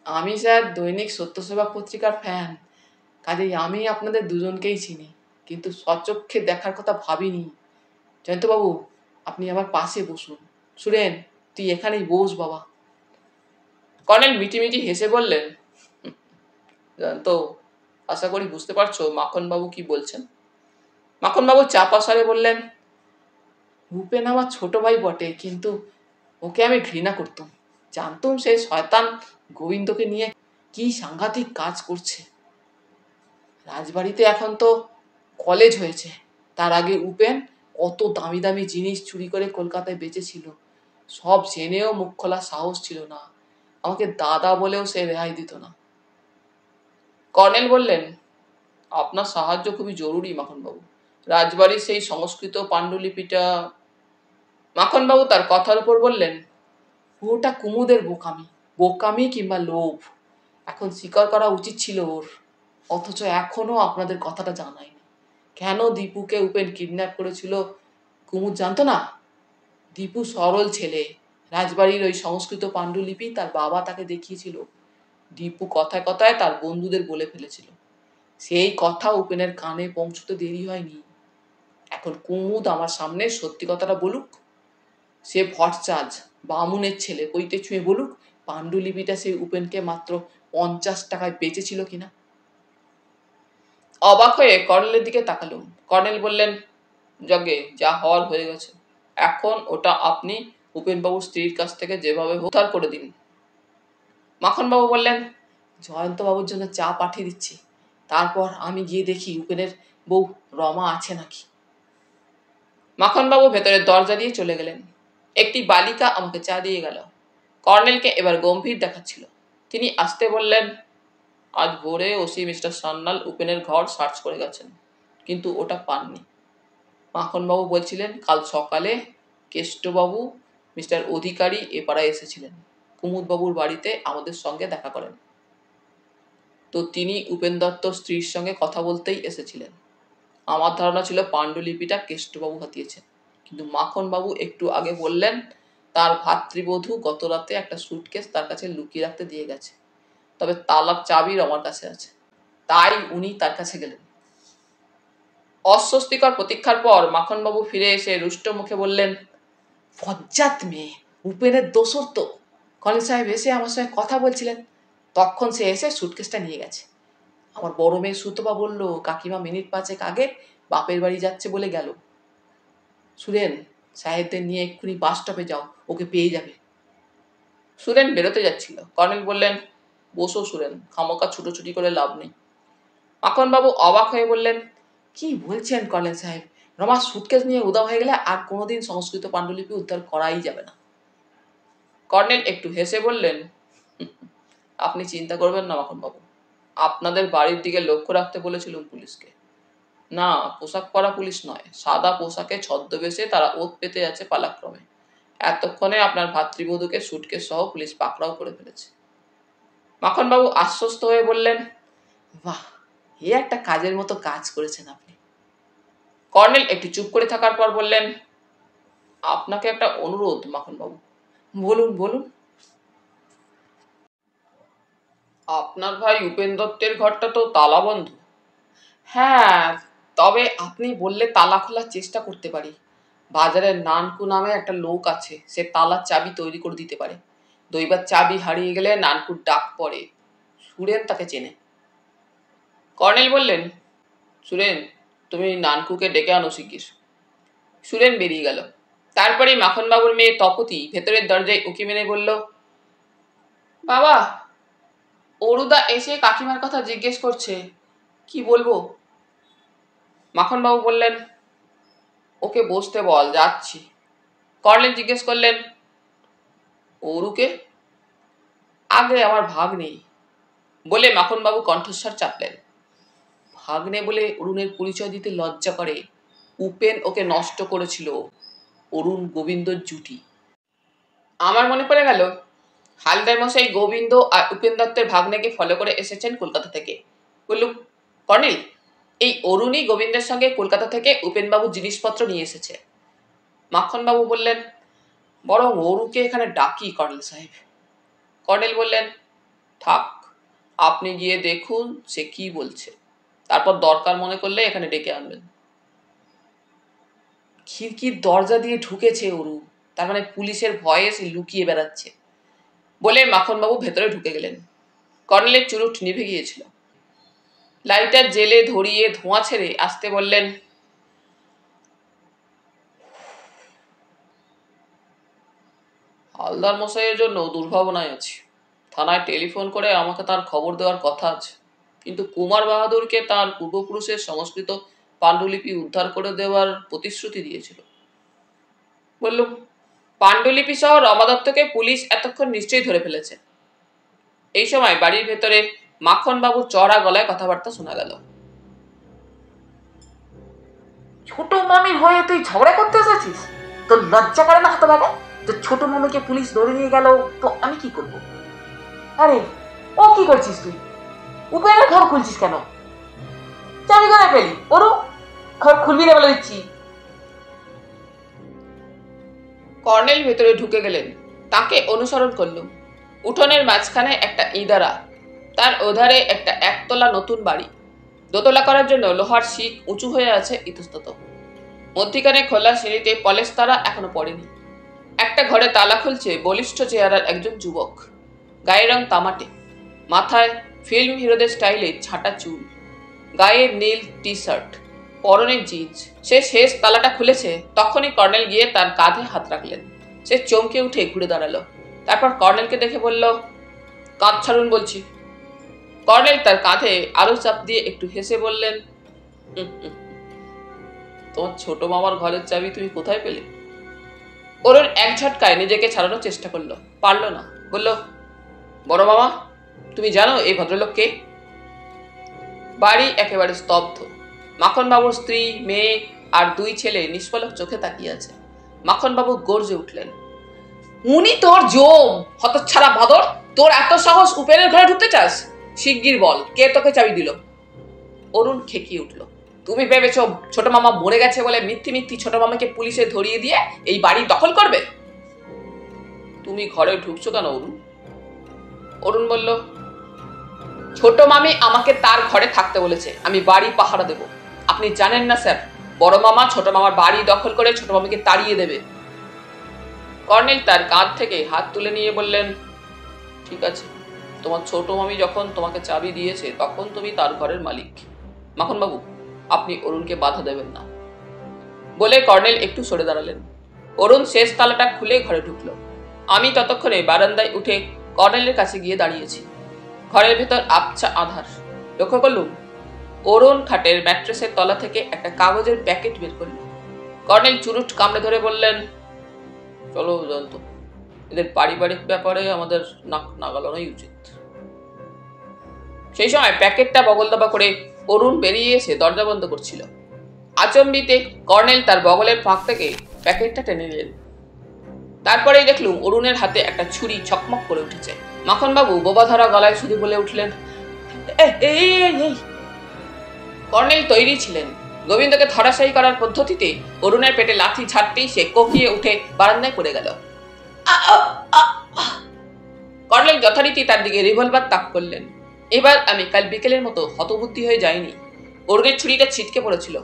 আমি স্যার দৈনিক সত্যসেবা পত্রিকার ফ্যান, কাজেই আমি আপনাদের দুজনকেই চিনি, কিন্তু সচক্ষে দেখার কথা ভাবিনি। জয়ন্তবাবু, আপনি আমার পাশে বসুন। সুরেন, তুই এখানেই বস বাবা। কর্নেল মিটিমিটি হেসে বললেন, জয়ন্ত, আশা করি বুঝতে পারছো মাখনবাবু কি বলছেন। মাখনবাবু চাপা স্বরে বললেন, ভূপেন আমার ছোট ভাই বটে, কিন্তু ওকে আমি ঘৃণা করতাম। জানতুম সেই শয়তান গোবিন্দকে নিয়ে কি সাংঘাতিক কাজ করছে। রাজবাড়িতে এখন তো কলেজ হয়েছে, তার আগে উপেন কত দামি দামি জিনিস চুরি করে কলকাতায় বেচেছিল, সব জেনেও মুখ খোলার সাহস ছিল না। আমাকে দাদা বলেও সে রেহাই দিত না। কর্নেল বললেন, আপনার সাহায্য খুবই জরুরি মাখনবাবু। রাজবাড়ির সেই সংস্কৃত পাণ্ডুলিপিটা। মাখনবাবু তার কথার উপর বললেন, ওটা কুমুদের বোকামি, বোকামি কিংবা লোভ। এখন স্বীকার করা উচিত ছিল ওর, অথচ এখনো আপনাদের কথাটা জানায়নি। কেন দীপুকে উপেন কিডন্যাপ করেছিল কুমুদ জানতো না? দীপু সরল ছেলে, রাজবাড়ির ওই সংস্কৃত পাণ্ডুলিপি তার বাবা তাকে দেখিয়েছিল। দীপু কথায় কথায় তার বন্ধুদের বলে ফেলেছিল। সেই কথা উপেনের কানে পৌঁছতে দেরি হয়নি। এখন কুমুদ আমার সামনে সত্যি কথাটা বলুক। সে ভট্টাচার্য বামুনের ছেলে, কইতে ছুঁয়ে বলুক পাণ্ডুলিপিটা সেই উপেনকে মাত্র 50 টাকায় বেচেছিল কিনা। অবাক হয়ে কর্নেলের দিকে তাকালুম। কর্নেল বললেন, যজ্ঞে যা হওয়ার হয়ে গেছে, এখন ওটা আপনি উপেনবাবুর স্ত্রীর কাছ থেকে যেভাবে উদ্ধার করে দিন। মাখনবাবু বললেন, জয়ন্তবাবুর জন্য চা পাঠিয়ে দিচ্ছি, তারপর আমি গিয়ে দেখি উপেনের বউ রমা আছে নাকি। মাখনবাবু ভেতরের দরজা দিয়ে চলে গেলেন। একটি বালিকা আমাকে চা দিয়ে গেল। কর্নেলকে এবার গম্ভীর দেখাচ্ছিল। তিনি আসতে বললেন, আজ ভোরে ওসি মিস্টার সান্যাল উপেনের ঘর সার্চ করে গেছেন, কিন্তু ওটা পাননি। মাখনবাবু বলছিলেন কাল সকালে কেষ্টবাবু মিস্টার অধিকারী এ পাড়ায় এসেছিলেন, কুমুদবাবুর বাড়িতে আমাদের সঙ্গে দেখা করেন। তো তিনি উপেন দত্তর স্ত্রীর সঙ্গে কথা বলতেই এসেছিলেন। আমার ধারণা ছিল পাণ্ডুলিপিটা কেষ্টবাবু হাতিয়েছেন, কিন্তু মাখনবাবু একটু আগে বললেন তার ভাতৃবধূ গত রাতে একটা সুটকেস তার কাছে লুকিয়ে রাখতে দিয়ে গেছে, তবে তালার চাবির আমার কাছে আছে। তাই উনি তার কাছে গেলেন। অস্বস্তিকর প্রতীক্ষার পর মাখনবাবু ফিরে এসে রুষ্ট মুখে বললেন, ফজ্জাত মেয়ে, উপেনের দোসর তো। কলেজ সাহেব এসে আমার সঙ্গে কথা বলছিলেন, তখন সে এসে সুটকেসটা নিয়ে গেছে। আমার বড় মেয়ে সুতপা বলল কাকিমা মিনিট 5 আগে বাপের বাড়ি যাচ্ছে বলে গেল। সুরেন, সাহেবদের নিয়ে এক্ষুনি বাস স্টপে যাও, ওকে পেয়ে যাবে। সুরেন বেরোতে যাচ্ছিল। কর্নেল বললেন, বসো সুরেন, খামোকা ছুটোছুটি করে লাভ নেই। মাখনবাবু অবাক হয়ে বললেন, কি বলছেন কর্নেল সাহেব, রমা সুটকেস নিয়ে উধাও হয়ে গেলে আর কোনোদিন সংস্কৃত পাণ্ডুলিপি উদ্ধার করাই যাবে না। কর্নেল একটু হেসে বললেন, আপনি চিন্তা করবেন না মাখনবাবু, আপনাদের বাড়ির দিকে লক্ষ্য রাখতে বলেছিলাম পুলিশকে। না, পোশাক পরা পুলিশ নয়, সাদা পোশাকে ছদ্মবেশে তারা ওত পেতে যাচ্ছে পালাক্রমে। এতক্ষণে আপনার ভাতৃবধূকে সুটকেস সহ পুলিশ পাকড়াও করে ফেলেছে। মাখনবাবু আশ্বস্ত হয়ে বললেন, বাহ, এ একটা কাজের মতো কাজ করেছেন আপনি। কর্নেল একটু চুপ করে থাকার পর বললেন, আপনাকে একটা অনুরোধ মাখনবাবু। বলুন বলুন। আপনার ভাই উপেন দত্তের ঘরটা তো তালা বন্ধ। হ্যাঁ, তবে আপনি বললে তালা খোলার চেষ্টা করতে পারি। বাজারের নানকু নামে একটা লোক আছে, সে তালার চাবি তৈরি করে দিতে পারে। দইবার চাবি হারিয়ে গেলে নানকুর ডাক পড়ে, সুরেন তাকে চেনে। কর্নেল বললেন, সুরেন, তুমি নানকুকে ডেকে আনো শিগগির। সুরেন বেরিয়ে গেল। তারপরে মাখনবাবুর মেয়ে তপতি ভেতরের দরজায় উঁকি মেরে বলল, বাবা, অরুদা এসে কাকিমার কথা জিজ্ঞেস করছে, কি বলবো? মাখনবাবু বললেন, ওকে বসতে বল, যাচ্ছি। কর্নেল জিজ্ঞেস করলেন, অরুকে? আগে আমার ভাগ্নে বলে মাখনবাবু কণ্ঠস্বর চাপলেন। ভাগ্নে বলে অরুণের পরিচয় দিতে লজ্জা করে। উপেন ওকে নষ্ট করেছিল, অরুণ গোবিন্দর জুটি। আমার মনে পড়ে গেল হালদার মশাই গোবিন্দ আর উপেন দত্তের ভাগ্নেকে ফলো করে এসেছেন কলকাতা থেকে। বললুম, কর্নেল, এই অরুণই গোবিন্দের সঙ্গে কলকাতা থেকে উপেনবাবুর জিনিসপত্র নিয়ে এসেছে। মাখনবাবু বললেন, বরং অরুকে এখানে ডাকি কর্নেল সাহেব। কর্নেল বললেন, থাক, আপনি গিয়ে দেখুন সে কি বলছে, তারপর দরকার মনে করলে এখানে ডেকে আনবেন। খিড়কির দরজা দিয়ে ঢুকেছে অরু, তার মানে পুলিশের ভয়ে সে লুকিয়ে বেড়াচ্ছে বলে মাখনবাবু ভেতরে ঢুকে গেলেন। কর্নেলের চুরুট নিভে গিয়েছিল। লাইটার জেলে ধরিয়ে ধোঁয়া ছেড়ে আসতে বললেন, হালদার মশাইয়ের জন্য দুর্ভাবনায় আছি। থানায় টেলিফোন করে আমাকে তার খবর দেওয়ার কথা আছে, কিন্তু কুমার বাহাদুরকে তার পূর্বপুরুষের সংস্কৃত পাণ্ডুলিপি উদ্ধার করে দেওয়ার প্রতিশ্রুতি দিয়েছিল। বললুম, পাণ্ডুলিপি সহ রমা দত্তকে পুলিশ এতক্ষণ নিশ্চয়ই ধরে ফেলেছে। এই সময় বাড়ির ভেতরে মাখনবাবুর চড়া গলায় কথাবার্তা শোনা গেল। ছোট মামির হয়ে তুই ঝগড়া করতে এসেছিস? তোর লজ্জা করে না হতভাগা? তো ছোট মামিকে পুলিশ ধরে নিয়ে গেল তো আমি কি করব? আরে ও কি করছিস তুই? উপেনের ঘর খুলছিস কেন? চাবি করে পেলি ওরু, ঘর খুলবি না বলে দিচ্ছি। কর্নেল ভেতরে ঢুকে গেলেন। তাকে অনুসরণ করলুম। উঠোনের মাঝখানে একটা ইঁদারা, তার ওধারে একটা একতলা নতুন বাড়ি। দোতলা করার জন্য লোহার শিক উঁচু হয়ে আছে ইতস্তত। মধ্যিখানে খোলা সিঁড়িতে পলেশ তারা এখনো পড়েনি। একটা ঘরে তালা খুলছে বলিষ্ঠ চেহারার একজন যুবক। গায়ের রং তামাটে, মাথায় ফিল্ম হিরোদের স্টাইলে ছাঁটা চুল, গায়ে নীল টি শার্ট, পরনে জিন্স। সে শেষ তালাটা খুলেছে, তখনই কর্নেল গিয়ে তার কাঁধে হাত রাখলেন। সে চমকে উঠে ঘুরে দাঁড়ালো। তারপর কর্নেলকে দেখে বলল, কাঁধ ছাড়ুন বলছি। কর্নেল তার কাঁধে আরো চাপ দিয়ে একটু হেসে বললেন, তোমার ছোট মামার ঘরের চাবি তুমি কোথায় পেলে? অরুণ এক ঝটকায় নিজেকে ছাড়ানোর চেষ্টা করলো, পারল না। বলল, বড় মামা, তুমি জানো এই ভদ্রলোক কে? বাড়ি একেবারে স্তব্ধ। মাখনবাবুর স্ত্রী, মেয়ে আর দুই ছেলে নিষ্পলক চোখে তাকিয়ে আছে। মাখনবাবু গর্জে উঠলেন, উনি তোর জম, হতচ্ছাড়া বাদর! তোর এত সাহস উপেনের ঘরে ঢুকতে চাস? শিগগির বল, কে তোকে চাবি দিল? অরুণ খেকিয়ে উঠল, তুমি ভেবেছ ছোট মামা মরে গেছে বলে মিথ্যি মিথ্যি ছোট মামাকে পুলিশে ধরিয়ে দিয়ে এই বাড়ি দখল করবে? তুমি ঘরে ঢুকছো কেন অরুণ? অরুণ বলল, ছোট মামি আমাকে তার ঘরে থাকতে বলেছে, আমি বাড়ি পাহারা দেব। আপনি জানেন না স্যার, বড় মামা ছোট মামার বাড়ি দখল করে ছোট মামিকে তাড়িয়ে দেবে। কর্নেল তার কাঁধ থেকে হাত তুলে নিয়ে বললেন, ঠিক আছে, তোমার ছোট মামি যখন তোমাকে চাবি দিয়েছে তখন তুমি তার ঘরের মালিক। মাখনবাবু, আপনি অরুণকে বাধা দেবেন না। বলে কর্নেল একটু সরে দাঁড়ালেন। অরুণ শেষ তালাটা খুলে ঘরে ঢুকল। আমি ততক্ষণে বারান্দায় উঠে কর্নেলের কাছে গিয়ে দাঁড়িয়েছি। ঘরের ভেতর আবছা আধার। লক্ষ্য করলুম অরুণ খাটের ম্যাট্রেসের তলা থেকে একটা কাগজের প্যাকেট বের করল। কর্নেল চুরুট কামড়ে ধরে বললেন, চলো জানতো, এদের পারিবারিক ব্যাপারে আমাদের নাক নাগালানোই উচিত। সেই সময় প্যাকেটটা বগলদাবা করে অরুণ বেরিয়ে এসে দরজা বন্ধ করছিল। আচম্বিতে কর্নেল তার বগলের ফাঁক থেকে প্যাকেটটা টেনে নিলেন। তারপরেই দেখলুম অরুণের হাতে একটা ছুরি ছকমক করে উঠেছে। মাখনবাবু বোবা ধরা গলায় শুধু বলে উঠলেন, এই। কর্নেল তৈরি ছিলেন। গোবিন্দকে ধরাশায়ী করার পদ্ধতিতে অরুণের পেটে লাথি ঝাড়তেই সে কোকিয়ে উঠে বারান্দায় পড়ে গেল। কর্নেল যথারীতি তার দিকে রিভলভার তাক করলেন। এবার আমি কাল বিকেলের মতো হতবুদ্ধি হয়ে যাইনি। অরুণের ছুরিটা ছিটকে পড়েছিল।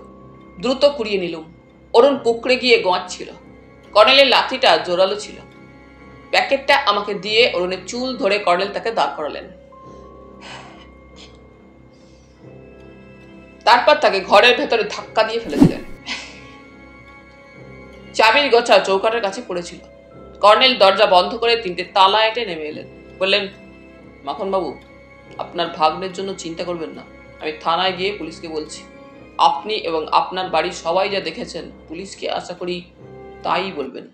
দ্রুত কুড়িয়ে নিলুম। অরুণ পুকড়ে গিয়ে গোয়াচ্ছিল। কর্নেলের লাথিটা জোরালো ছিল। প্যাকেটটা আমাকে দিয়ে অরুণের চুল ধরে কর্নেল তাকে দাঁড় করালেন। তারপর তাকে ঘরের ভেতরে ধাক্কা দিয়ে ফেলে দিলেন। চাবির গোছা চৌকাটের কাছে পড়েছিল। কর্নেল দরজা বন্ধ করে 3টে তালা এঁটে নেমে এলেন। বললেন, মাখনবাবু, আপনার ভাগ্নের জন্য চিন্তা করবেন না। আমি থানায় গিয়ে পুলিশকে বলছি। আপনি এবং আপনার বাড়ির সবাই যা দেখেছেন পুলিশকে আশা করি তাই বলবেন।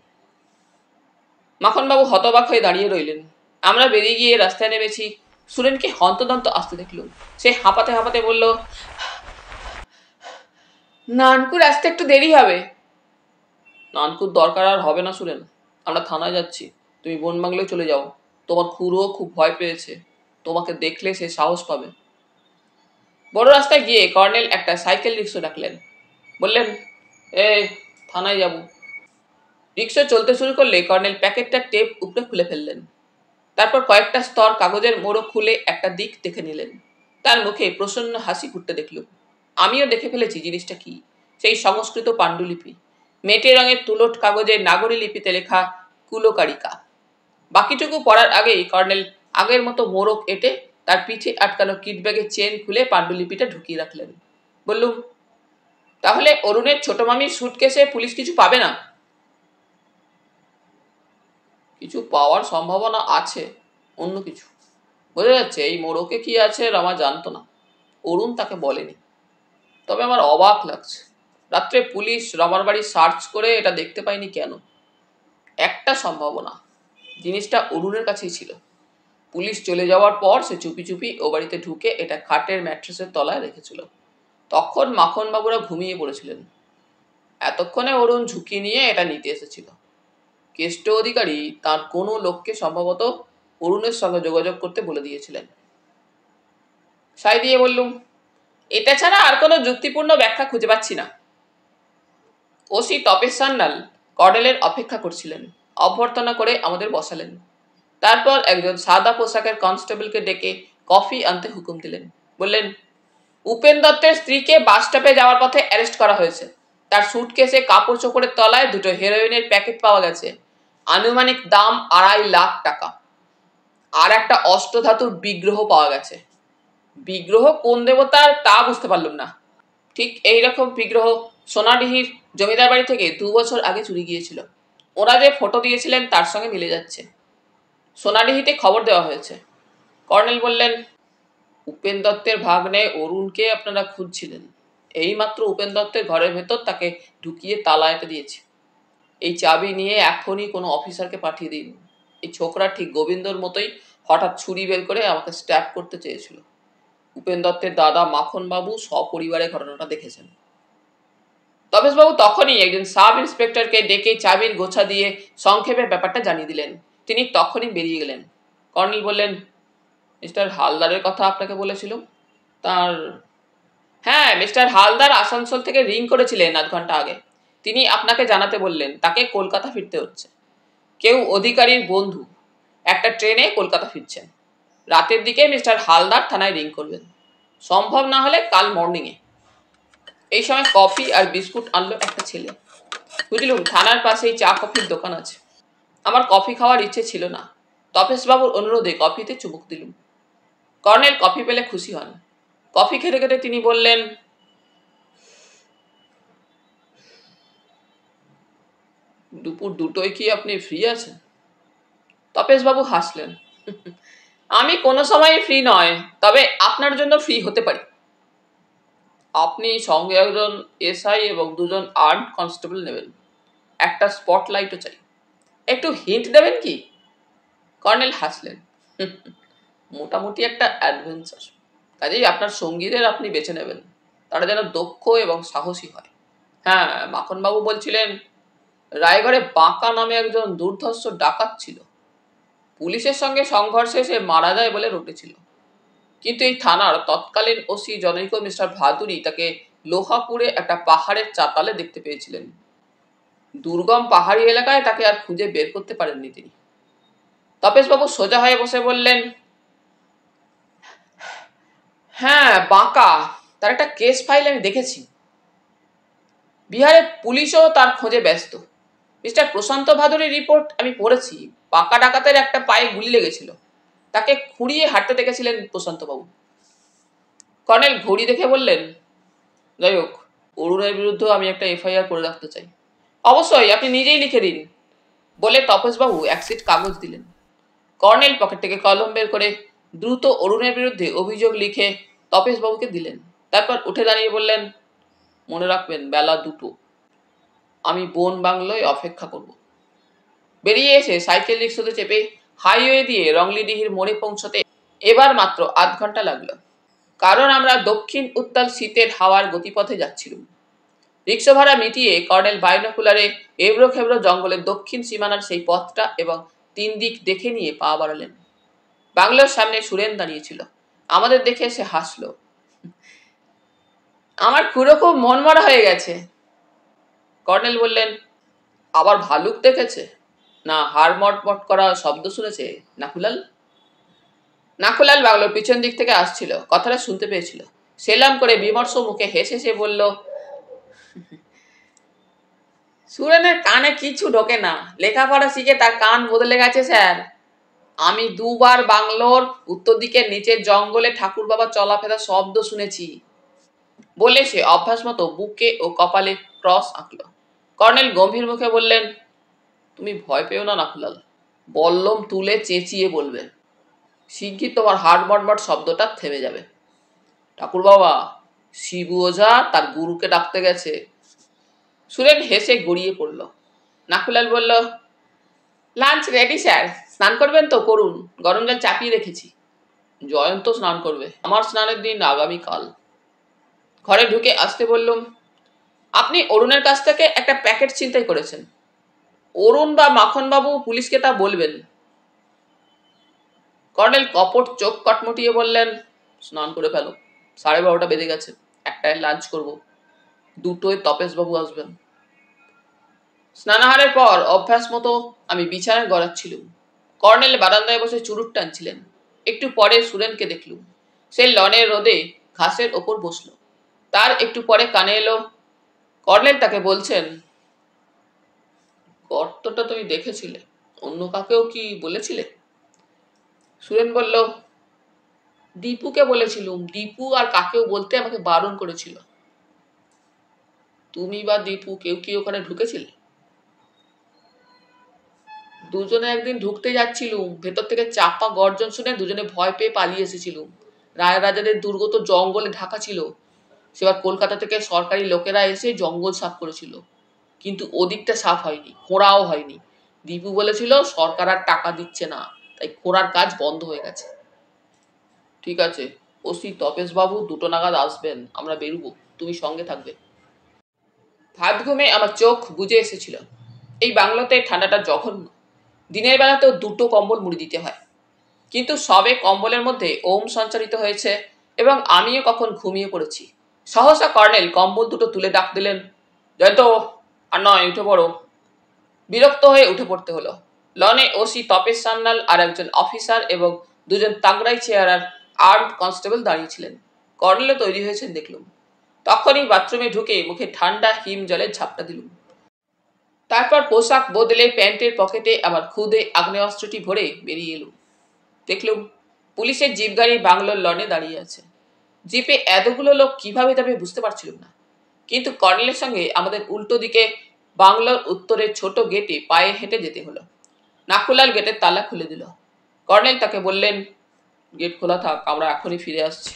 মাখনবাবু হতবাক হয়ে দাঁড়িয়ে রইলেন। আমরা বেরিয়ে গিয়ে রাস্তায় নেমেছি। সুরেনকে হন্তদন্ত আসতে দেখলুম। সে হাঁপাতে হাঁপাতে বলল, নানকুর আসতে একটু দেরি হবে। নানকুর দরকার আর হবে না সুরেন, আমরা থানায় যাচ্ছি। তুমি বন বাংলায় চলে যাও। তোমার খুড়ো খুব ভয় পেয়েছে, তোমাকে দেখলে সে সাহস পাবে। বড় রাস্তায় গিয়ে কর্নেল একটা সাইকেল রিক্সা ডাকলেন। বললেন, এই থানায় যাব। রিক্সা চলতে শুরু করলে কর্নেল প্যাকেটটা টেপ উপরে খুলে ফেললেন। তারপর কয়েকটা স্তর কাগজের মোড়ক খুলে একটা দিক দেখে নিলেন। তার মুখে প্রসন্ন হাসি ফুটতে দেখল। আমিও দেখে ফেলেছি জিনিসটা কি। সেই সংস্কৃত পাণ্ডুলিপি, মেটে রঙের তুলট কাগজে নাগরী লিপিতে লেখা কুলকারিকা। বাকিটুকু পড়ার আগেই কর্নেল আগের মতো মোড়ক এঁটে তার পিঠে আটকানো কিটব্যাগের চেন খুলে পাণ্ডুলিপিটা ঢুকিয়ে রাখলেন। বললুম, তাহলে অরুণের ছোট মামির সুটকেসে পুলিশ কিছু পাবে না? কিছু পাওয়ার সম্ভাবনা আছে, অন্য কিছু। বোঝা যাচ্ছে এই মোড়কে কি আছে রমা জানতো না, অরুণ তাকে বলেনি। তবে আমার অবাক লাগছে, রাত্রে পুলিশ রমার বাড়ি সার্চ করে এটা দেখতে পায়নি কেন? একটা সম্ভাবনা, জিনিসটা অরুণের কাছেই ছিল। পুলিশ চলে যাওয়ার পর সে চুপি চুপি ও বাড়িতে ঢুকে এটা খাটের ম্যাট্রেসের তলায় রেখেছিল। তখন মাখনবাবুরা ঘুমিয়ে পড়েছিলেন। এতক্ষণে অরুণ ঝুঁকি নিয়ে এটা নিতে এসেছিল। কেষ্ট অধিকারী তার কোনো লোককে সম্ভবত অরুণের সঙ্গে যোগাযোগ করতে বলে দিয়েছিলেন। সাই দিয়ে বললুম, এটা ছাড়া আর কোনো যুক্তিপূর্ণ ব্যাখ্যা খুঁজে পাচ্ছি না। ওসি তপেশ সান্যাল কর্নেলের অপেক্ষা করছিলেন। অভ্যর্থনা করে আমাদের বসালেন। তারপর একজন সাদা পোশাকের কনস্টেবলকে ডেকে কফি আনতে হুকুম দিলেন। বললেন, উপেন দত্তের স্ত্রীকে বাস স্টপে যাওয়ার পথে অ্যারেস্ট করা হয়েছে। তার সুটকেসে কাপড় চোপড়ের তলায় দুটো হেরোইনের প্যাকেট পাওয়া গেছে। আনুমানিক দাম 2.5 লাখ টাকা। আর একটা অষ্টধাতুর বিগ্রহ পাওয়া গেছে। বিগ্রহ কোন দেবতার তা বুঝতে পারলাম না। ঠিক এইরকম বিগ্রহ সোনাডিহির জমিদার বাড়ি থেকে 2 বছর আগে চুরি গিয়েছিল। ওরা যে ফটো দিয়েছিলেন তার সঙ্গে মিলে যাচ্ছে। সোনাডিহিতে খবর দেওয়া হয়েছে। কর্নেল বললেন, উপেন দত্তের ভাগ্নে অরুণকে আপনারা খুঁজছিলেন। এইমাত্র উপেন দত্তের ঘরের ভেতর তাকে ঢুকিয়ে তালা এঁটে দিয়েছে। এই চাবি নিয়ে এখনই কোনো অফিসারকে পাঠিয়ে দিন। এই ছোকরা ঠিক গোবিন্দর মতোই হঠাৎ ছুরি বের করে আমাকে স্ট্যাপ করতে চেয়েছিল। উপেন দত্তের দাদা মাখনবাবু সপরিবারে ঘটনাটা দেখেছেন। তপেশবাবু তখনই একজন সাব ইন্সপেক্টরকে ডেকে চাবির গোছা দিয়ে সংক্ষেপে ব্যাপারটা জানিয়ে দিলেন। তিনি তখনই বেরিয়ে গেলেন। কর্নেল বললেন, মিস্টার হালদারের কথা আপনাকে বলেছিল তার? হ্যাঁ, মিস্টার হালদার আসানসোল থেকে রিং করেছিলেন 8 ঘন্টা আগে। তিনি আপনাকে জানাতে বললেন তাকে কলকাতা ফিরতে হচ্ছে। কেউ অধিকারীর বন্ধু একটা ট্রেনে কলকাতা ফিরছেন। রাতের দিকে মিস্টার হালদার থানায় রিং করবেন, সম্ভব না হলে কাল মর্নিংয়ে। এই সময় কফি আর বিস্কুট আনলো একটা ছেলে। বুঝলুম থানার পাশেই চা কফির দোকান আছে। আমার কফি খাওয়ার ইচ্ছে ছিল না। তপেশবাবুর অনুরোধে কফিতে চুমুক দিলুম। কর্নেল কফি পেলে খুশি হন। কফি খেতে খেতে তিনি বললেন, দুপুর 2টোয় কি আপনি ফ্রি আছেন? তপেশবাবু হাসলেন। আমি কোনো সময় ফ্রি নয়, তবে আপনার জন্য ফ্রি হতে পারি। আপনি সঙ্গে একজন এসআই এবং 2 জন আর্মড কনস্টেবল নেবেন। একটা স্পটলাইটও চাই। একটু হিন্ট দেবেন কি? কর্নেল হাসলেন। মোটামুটি একটা অ্যাডভেঞ্চার। কাজেই আপনার সঙ্গীদের আপনি বেছে নেবেন, তারা যেন দক্ষ এবং সাহসী হয়। হ্যাঁ, মাখনবাবু বলছিলেন রায়গড়ে বাঁকা নামে একজন দুর্ধর্ষ ডাকাত ছিল। পুলিশের সঙ্গে সংঘর্ষে সে মারা যায় বলে রটেছিল। কিন্তু এই থানার তৎকালীন ওসি জনৈক মিস্টার ভাদুরী তাকে লোহাপুরে একটা পাহাড়ের চাতালে দেখতে পেয়েছিলেন। দুর্গম পাহাড়ি এলাকায় তাকে আর খুঁজে বের করতে পারেননি তিনি। তপেশবাবু সোজা হয়ে বসে বললেন, হ্যাঁ বাঁকা, তার একটা কেস ফাইল আমি দেখেছি। বিহারের পুলিশও তার খোঁজে ব্যস্ত। মিস্টার প্রশান্ত ভাদুরীর রিপোর্ট আমি পড়েছি। বাঁকা ডাকাতের একটা পায়ে গুলি লেগেছিল। তাকে খুঁড়িয়ে হাঁটতে দেখেছিলেন প্রশান্তবাবু। কর্নেল ঘড়ি দেখে বললেন, যাই হোক, অরুণের বিরুদ্ধেও আমি একটা এফআইআর করে রাখতে চাই। অবশ্যই, আপনি নিজেই লিখে দিন, বলে তপেশবাবু এক সিট কাগজ দিলেন। কর্নেল পকেট থেকে কলম বের করে দ্রুত অরুণের বিরুদ্ধে অভিযোগ লিখে তপেশবাবুকে দিলেন। তারপর উঠে দাঁড়িয়ে বললেন, মনে রাখবেন বেলা 2টো, আমি বন বাংলোয় অপেক্ষা করব। বেরিয়ে এসে সাইকেল রিক্সাতে চেপে হাইওয়ে দিয়ে রংলিডিহির মোড়ে পৌঁছতে এবার মাত্র 8 ঘন্টা লাগলো। কারণ আমরা দক্ষিণ উত্তাল শীতের হাওয়ার গতিপথে যাচ্ছিলাম। রিক্সা ভাড়া মিটিয়ে কর্নেল বাইনোকুলারে এবড়ো খেবড়ো জঙ্গলের দক্ষিণ সীমানার সেই পথটা এবং 3 দিক দেখে নিয়ে পা বাড়ালেন। বাংলোর সামনে সুরেন দাঁড়িয়েছিল। আমাদের দেখে সে হাসলো। আমার খুড়ো খুব মনমরা হয়ে গেছে। কর্নেল বললেন, আবার ভালুক দেখেছে না হাড় মটমট করা শব্দ শুনেছে নাকুলাল? নাকুলাল বাংলোর পিছন দিক থেকে আসছিল, কথাটা শুনতে পেয়েছিল। সেলাম করে বিমর্ষ মুখে হেসে সে বলল, সুরেনের কানে কিছু ঢোকে না, লেখাপড়া শিখে তার কান বদলে গেছে স্যার। আমি দুবার বাংলোর উত্তর দিকের নিচের জঙ্গলে ঠাকুর বাবা চলাফেরা শব্দ শুনেছি বলে সে অভ্যাস মতো বুকে ও কপালে ক্রস আঁকল। কর্নেল গম্ভীর মুখে বললেন, তুমি ভয় পেও না নাকুলাল, বল্লম তুলে চেঁচিয়ে বলবে, শিগগির তোমার হাড় মটমট শব্দটা থেমে যাবে। ঠাকুর বাবা, শিবু ওঝা তার গুরুকে ডাকতে গেছে। সুরেন হেসে গড়িয়ে পড়ল। নাকুলাল বলল, লাঞ্চ রেডি স্যার, স্নান করবেন তো করুন, গরম জল চাপিয়ে রেখেছি। জয়ন্ত স্নান করবে, আমার স্নানের দিন আগামীকাল। ঘরে ঢুকে আসতে বললুম, আপনি অরুণের কাছ থেকে একটা প্যাকেট ছিনতাই করেছেন। অরুণ বা মাখনবাবু পুলিশকে তা বলবেন। কর্নেল কপট চোখ কটমটিয়ে বললেন, স্নান করে ফেলো, 12:30 বেজে গেছে, একটায় লাঞ্চ করব, 2টোয় তপেশবাবু আসবেন। স্নানাহারের পর অভ্যাস মতো আমি বিছানায় গড়াচ্ছিলুম। কর্নেল বারান্দায় বসে চুরুট টানছিলেন। একটু পরে সুরেনকে দেখলুম। সে লনের রোদে ঘাসের ওপর বসল। তার একটু পরে কানে এলো, কর্নেল তাকে বলছেন, গর্তটা তুমি দেখেছিলে, অন্য কাকেও কি বলেছিলে? সুরেন বলল, দীপুকে বলেছিলুম, দীপু আর কাকেও বলতে আমাকে বারণ করেছিল। তুমি বা দীপু কেউ কি ওখানে ঢুকেছিলে? দুজনে একদিন ঢুকতে যাচ্ছিলুম, ভেতর থেকে চাপা গর্জন শুনে দুজনে ভয় পেয়ে পালিয়ে এসেছিলুম। রায় রাজাদের দুর্গ তো জঙ্গলে ঢাকা ছিল। সেবার কলকাতা থেকে সরকারি লোকেরা এসে জঙ্গল সাফ করেছিল, কিন্তু ওদিকটা সাফ হয়নি, খোঁড়াও হয়নি। দীপু বলেছিল সরকার আর টাকা দিচ্ছে না, তাই খোঁড়ার কাজ বন্ধ হয়ে গেছে। ঠিক আছে, ওসি তপেশবাবু 2টো নাগাদ আসবেন, আমরা বেরুবো, তুমি সঙ্গে থাকবে। ভাত ঘুমে আমার চোখ বুজে এসেছিল। এই বাংলোতে ঠান্ডাটা জঘন্য। দিনের বেলাতেও 2টো কম্বল মুড়ি দিতে হয়, কিন্তু সবে কম্বলের মধ্যে ওম সঞ্চারিত হয়েছে এবং আমিও কখন ঘুমিয়ে পড়েছি। সহসা কর্নেল কম্বল 2টো তুলে ডাক দিলেন, জয়ন্ত, আর নয়, উঠে পড়ো। বিরক্ত হয়ে উঠে পড়তে হলো। লনে ওসি তপেশ সান্যাল আর একজন অফিসার এবং 2জন তাগড়াই চেহারার আর্মড কনস্টেবল দাঁড়িয়েছিলেন। কর্নেলও তৈরি হয়েছেন দেখলুম। তখনই বাথরুমে ঢুকে মুখে ঠান্ডা হিম জলের ঝাপটা দিলুম। তারপর পোশাক বদলে প্যান্টের পকেটে আমার খুদে আগ্নেয়াস্ত্রটি ভরে বেরিয়ে এলুম। দেখলুম পুলিশের জিপ গাড়ি বাংলোর লনে দাঁড়িয়ে আছে। জিপে এতগুলো লোক কিভাবে যাবে বুঝতে পারছিলাম না, কিন্তু কর্নেলের সঙ্গে আমাদের উল্টো দিকে বাংলোর উত্তরের ছোট গেটে পায়ে হেঁটে যেতে হলো। নাকুলাল গেটের তালা খুলে দিল। কর্নেল তাকে বললেন, গেট খোলা থাক, আমরা এখনই ফিরে আসছি।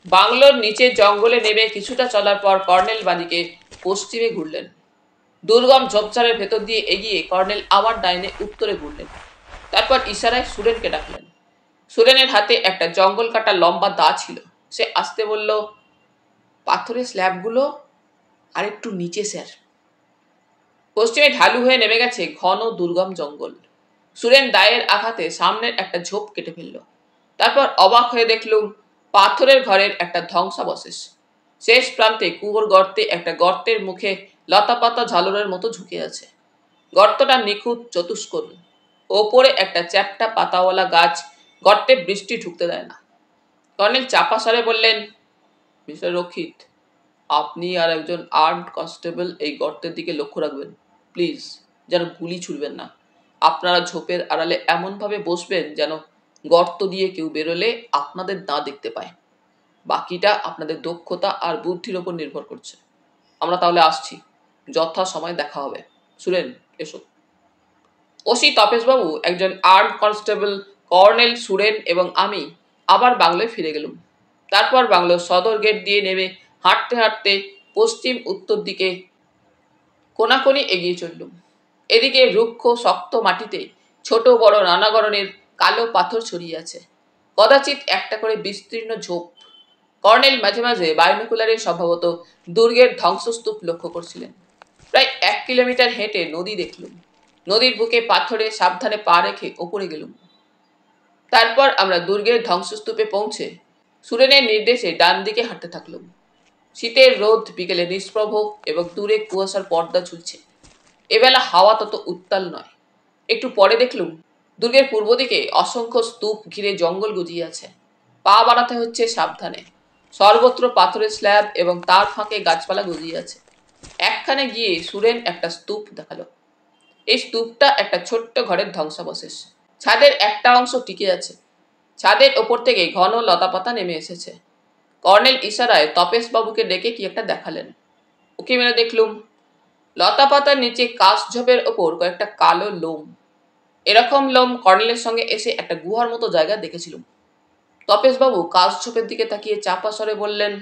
বাংলোর নিচে জঙ্গলে নেমে কিছুটা চলার পর কর্নেল বাদিকে পশ্চিমে ঘুরলেন। দুর্গম ঝোপঝাড়ের ভেতর দিয়ে এগিয়ে কর্নেল আবার ডাইনে উত্তরে ঘুরলেন। তারপর ইশারায় সুরেনকে ডাকলেন। সুরেনের হাতে একটা জঙ্গল কাটা লম্বা দা ছিল। সে আসতে বলল, পাথরের স্ল্যাবগুলো আর একটু নিচে স্যার। পশ্চিমে ঢালু হয়ে নেমে গেছে ঘন দুর্গম জঙ্গল। সুরেন দায়ের আঘাতে সামনের একটা ঝোপ কেটে ফেলল। তারপর অবাক হয়ে দেখলুম পাথরের ঘরের একটা ধ্বংসাবশেষ। শেষ প্রান্তে কুয়োর গর্তে একটা গর্তের মুখে লতাপাতা ঝালরের মতো ঝুঁকে আছে। গর্তটা নিখুঁত চতুষ্কোণ। ওপরে একটা চ্যাপ্টা পাতাওয়ালা গাছ গর্তে বৃষ্টি ঢুকতে দেয় না। কর্নেল চাপা স্বরে বললেন, মিস্টার রক্ষিত, আপনি আর একজন আর্মড কনস্টেবল এই গর্তের দিকে লক্ষ্য রাখবেন। প্লিজ, যেন গুলি ছুড়বেন না। আপনারা ঝোপের আড়ালে এমনভাবে বসবেন যেন গর্ত দিয়ে কেউ বেরোলে আপনাদের না দেখতে পায়। বাকিটা আপনাদের দক্ষতা আর বুদ্ধির ওপর নির্ভর করছে। আমরা তাহলে আসছি, যথা সময় দেখা হবে। সুরেন, এসো। ওসি তপেশবাবু, একজন আর্মড কনস্টেবল, কর্নেল, সুরেন এবং আমি আবার বাংলোয় ফিরে গেলুম। তারপর বাংলোর সদর গেট দিয়ে নেমে হাঁটতে হাঁটতে পশ্চিম উত্তর দিকে কোনাকুনি এগিয়ে চললুম। এদিকে রুক্ষ শক্ত মাটিতে ছোট বড় নানা ধরনের কালো পাথর ছড়িয়ে আছে, কদাচিৎ একটা করে বিস্তীর্ণ ঝোপ। কর্নেল মাঝে মাঝে বাইনোকুলারে সম্ভবত দুর্গের ধ্বংসস্তূপ লক্ষ্য করছিলেন। প্রায় 1 কিলোমিটার হেঁটে নদী দেখলুম। নদীর বুকে পাথরে সাবধানে পা রেখে ওপরে গেলুম। তারপর আমরা দুর্গের ধ্বংসস্তূপে পৌঁছে সুরেনের নির্দেশে ডান দিকে হাঁটতে থাকলুম। শীতের রোদ বিকেলে নিষ্প্রভ এবং দূরে কুয়াশার পর্দা ঝুলছে। এবেলা হাওয়া তত উত্তাল নয়। একটু পরে দেখলুম দুর্গের পূর্ব দিকে অসংখ্য স্তূপ ঘিরে জঙ্গল গজিয়ে আছে। পা বাড়াতে হচ্ছে সাবধানে। সর্বত্র পাথরের স্ল্যাব এবং তার ফাঁকে গাছপালা গজিয়ে আছে। একখানে গিয়ে সুরেন একটা স্তূপ দেখালো। এই স্তূপটা একটা ছোট্ট ঘরের ধ্বংসাবশেষ। ছাদের একটা অংশ টিকে আছে। ছাদের ওপর থেকে ঘন লতাপাতা নেমে এসেছে। কর্নেল ইশারায় তপেশ বাবুকে ডেকে কি একটা দেখালেন। উকি মেরে দেখলুম লতাপাতার নিচে কাশঝোপের ওপর কয়েকটা কালো লোম। এরকম লোম কর্নেলের সঙ্গে এসে একটা গুহার মতো জায়গা দেখেছিলুম। তপেশ বাবু কাশঝোপের দিকে তাকিয়ে চাপা স্বরে বললেন,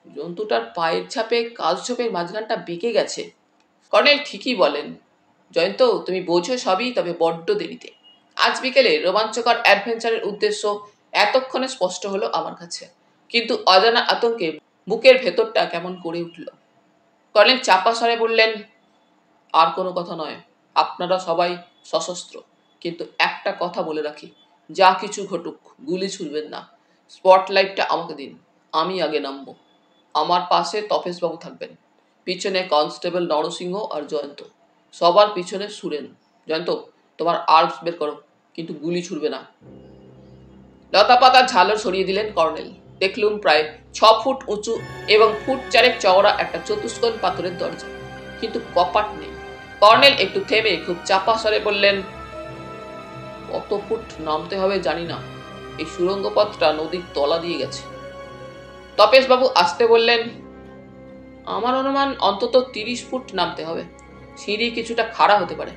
জন্তুটার পায়ের ছাপে কাশঝোপের মাঝখানটা বেঁকে গেছে। কর্নেল ঠিকই বলেন। জয়ন্ত, তুমি বোঝো সবই, তবে বড্ড দেরিতে। আজ বিকেলে রোমাঞ্চকর অ্যাডভেঞ্চারের উদ্দেশ্য এতক্ষণে স্পষ্ট হলো আমার কাছে, কিন্তু অজানা আতঙ্কে বুকের ভেতরটা কেমন করে উঠল। কর্নেল চাপা স্বরে বললেন, আর কোনো কথা নয়, আপনারা সবাই সশস্ত্র, কিন্তু একটা কথা বলে রাখি, যা কিছু ঘটুক গুলি ছুড়বেন না। স্পটলাইটটা আমাকে দিন, আমি আগে নামবো। আমার পাশে তপেশবাবু থাকবেন, পিছনে কনস্টেবল নরসিংহ আর জয়ন্ত, সবার পিছনে সুরেন। জয়ন্ত, তোমার আর্মস বের করো, কিন্তু গুলি ছুড়বে না। লতাপাতার ঝালর সরিয়ে দিলেন কর্নেল। দেখলুম প্রায় 6 ফুট উঁচু এবং ফুট 4 চওড়া একটা চতুষ্কোণ পাথরের দরজা, কিন্তু কপাট নেই। কর্নেল একটু থেমে খুব চাপা স্বরে বললেন, কত ফুট নামতে হবে জানি না, এই সুড়ঙ্গ পথটা নদীর তলা দিয়ে গেছে। তপেশবাবু আসতে বললেন, আমার অনুমান অন্তত 30 ফুট নামতে হবে। সিঁড়ি কিছুটা খাড়া হতে পারে।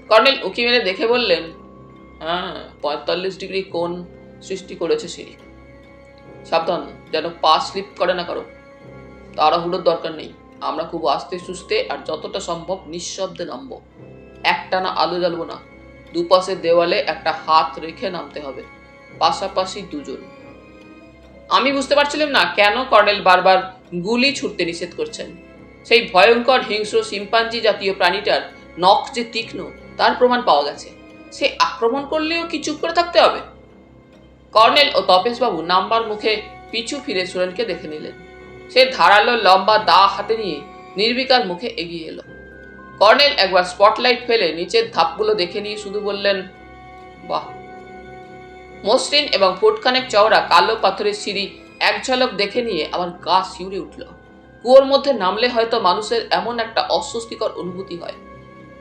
কর্নেল উকি মেরে দেখে বললেন, হ্যাঁ, 45 ডিগ্রি কোণ সৃষ্টি করেছে সিঁড়ি। সাবধান যেন পা স্লিপ করে না কারো। তাড়াহুড়োর দরকার নেই, আমরা খুব আস্তে সুস্তে আর যতটা সম্ভব নিঃশব্দে নামবো। একটানা আলো জ্বালবো না। দুপাশের দেওয়ালে একটা হাত রেখে নামতে হবে, পাশাপাশি দুজন। আমি বুঝতে পারছিলাম না কেন কর্নেল বারবার গুলি ছুটতে নিষেধ করছেন। সেই ভয়ঙ্কর হিংস্র শিম্পাঞ্জি জাতীয় প্রাণীটার নখ যে তীক্ষ্ণ তার প্রমাণ পাওয়া গেছে। সে আক্রমণ করলেও কি চুপ করে থাকতে হবে? কর্নেল ও তপেশবাবু নামবার মুখে পিছু ফিরে সুরেনকে দেখে নিলেন। সে ধারালো লম্বা দা হাতে নিয়ে নির্বিকার মুখে এগিয়ে এলো। কর্নেল একবার স্পটলাইট ফেলে নিচের ধাপগুলো দেখে নিয়ে শুধু বললেন, বাহ। মসৃণ এবং ফুটখানেক চওড়া কালো পাথরের সিঁড়ি এক ঝলক দেখে নিয়ে আমার গা শিউরে উঠল। কুয়োর মধ্যে নামলে হয়তো মানুষের এমন একটা অস্বস্তিকর অনুভূতি হয়।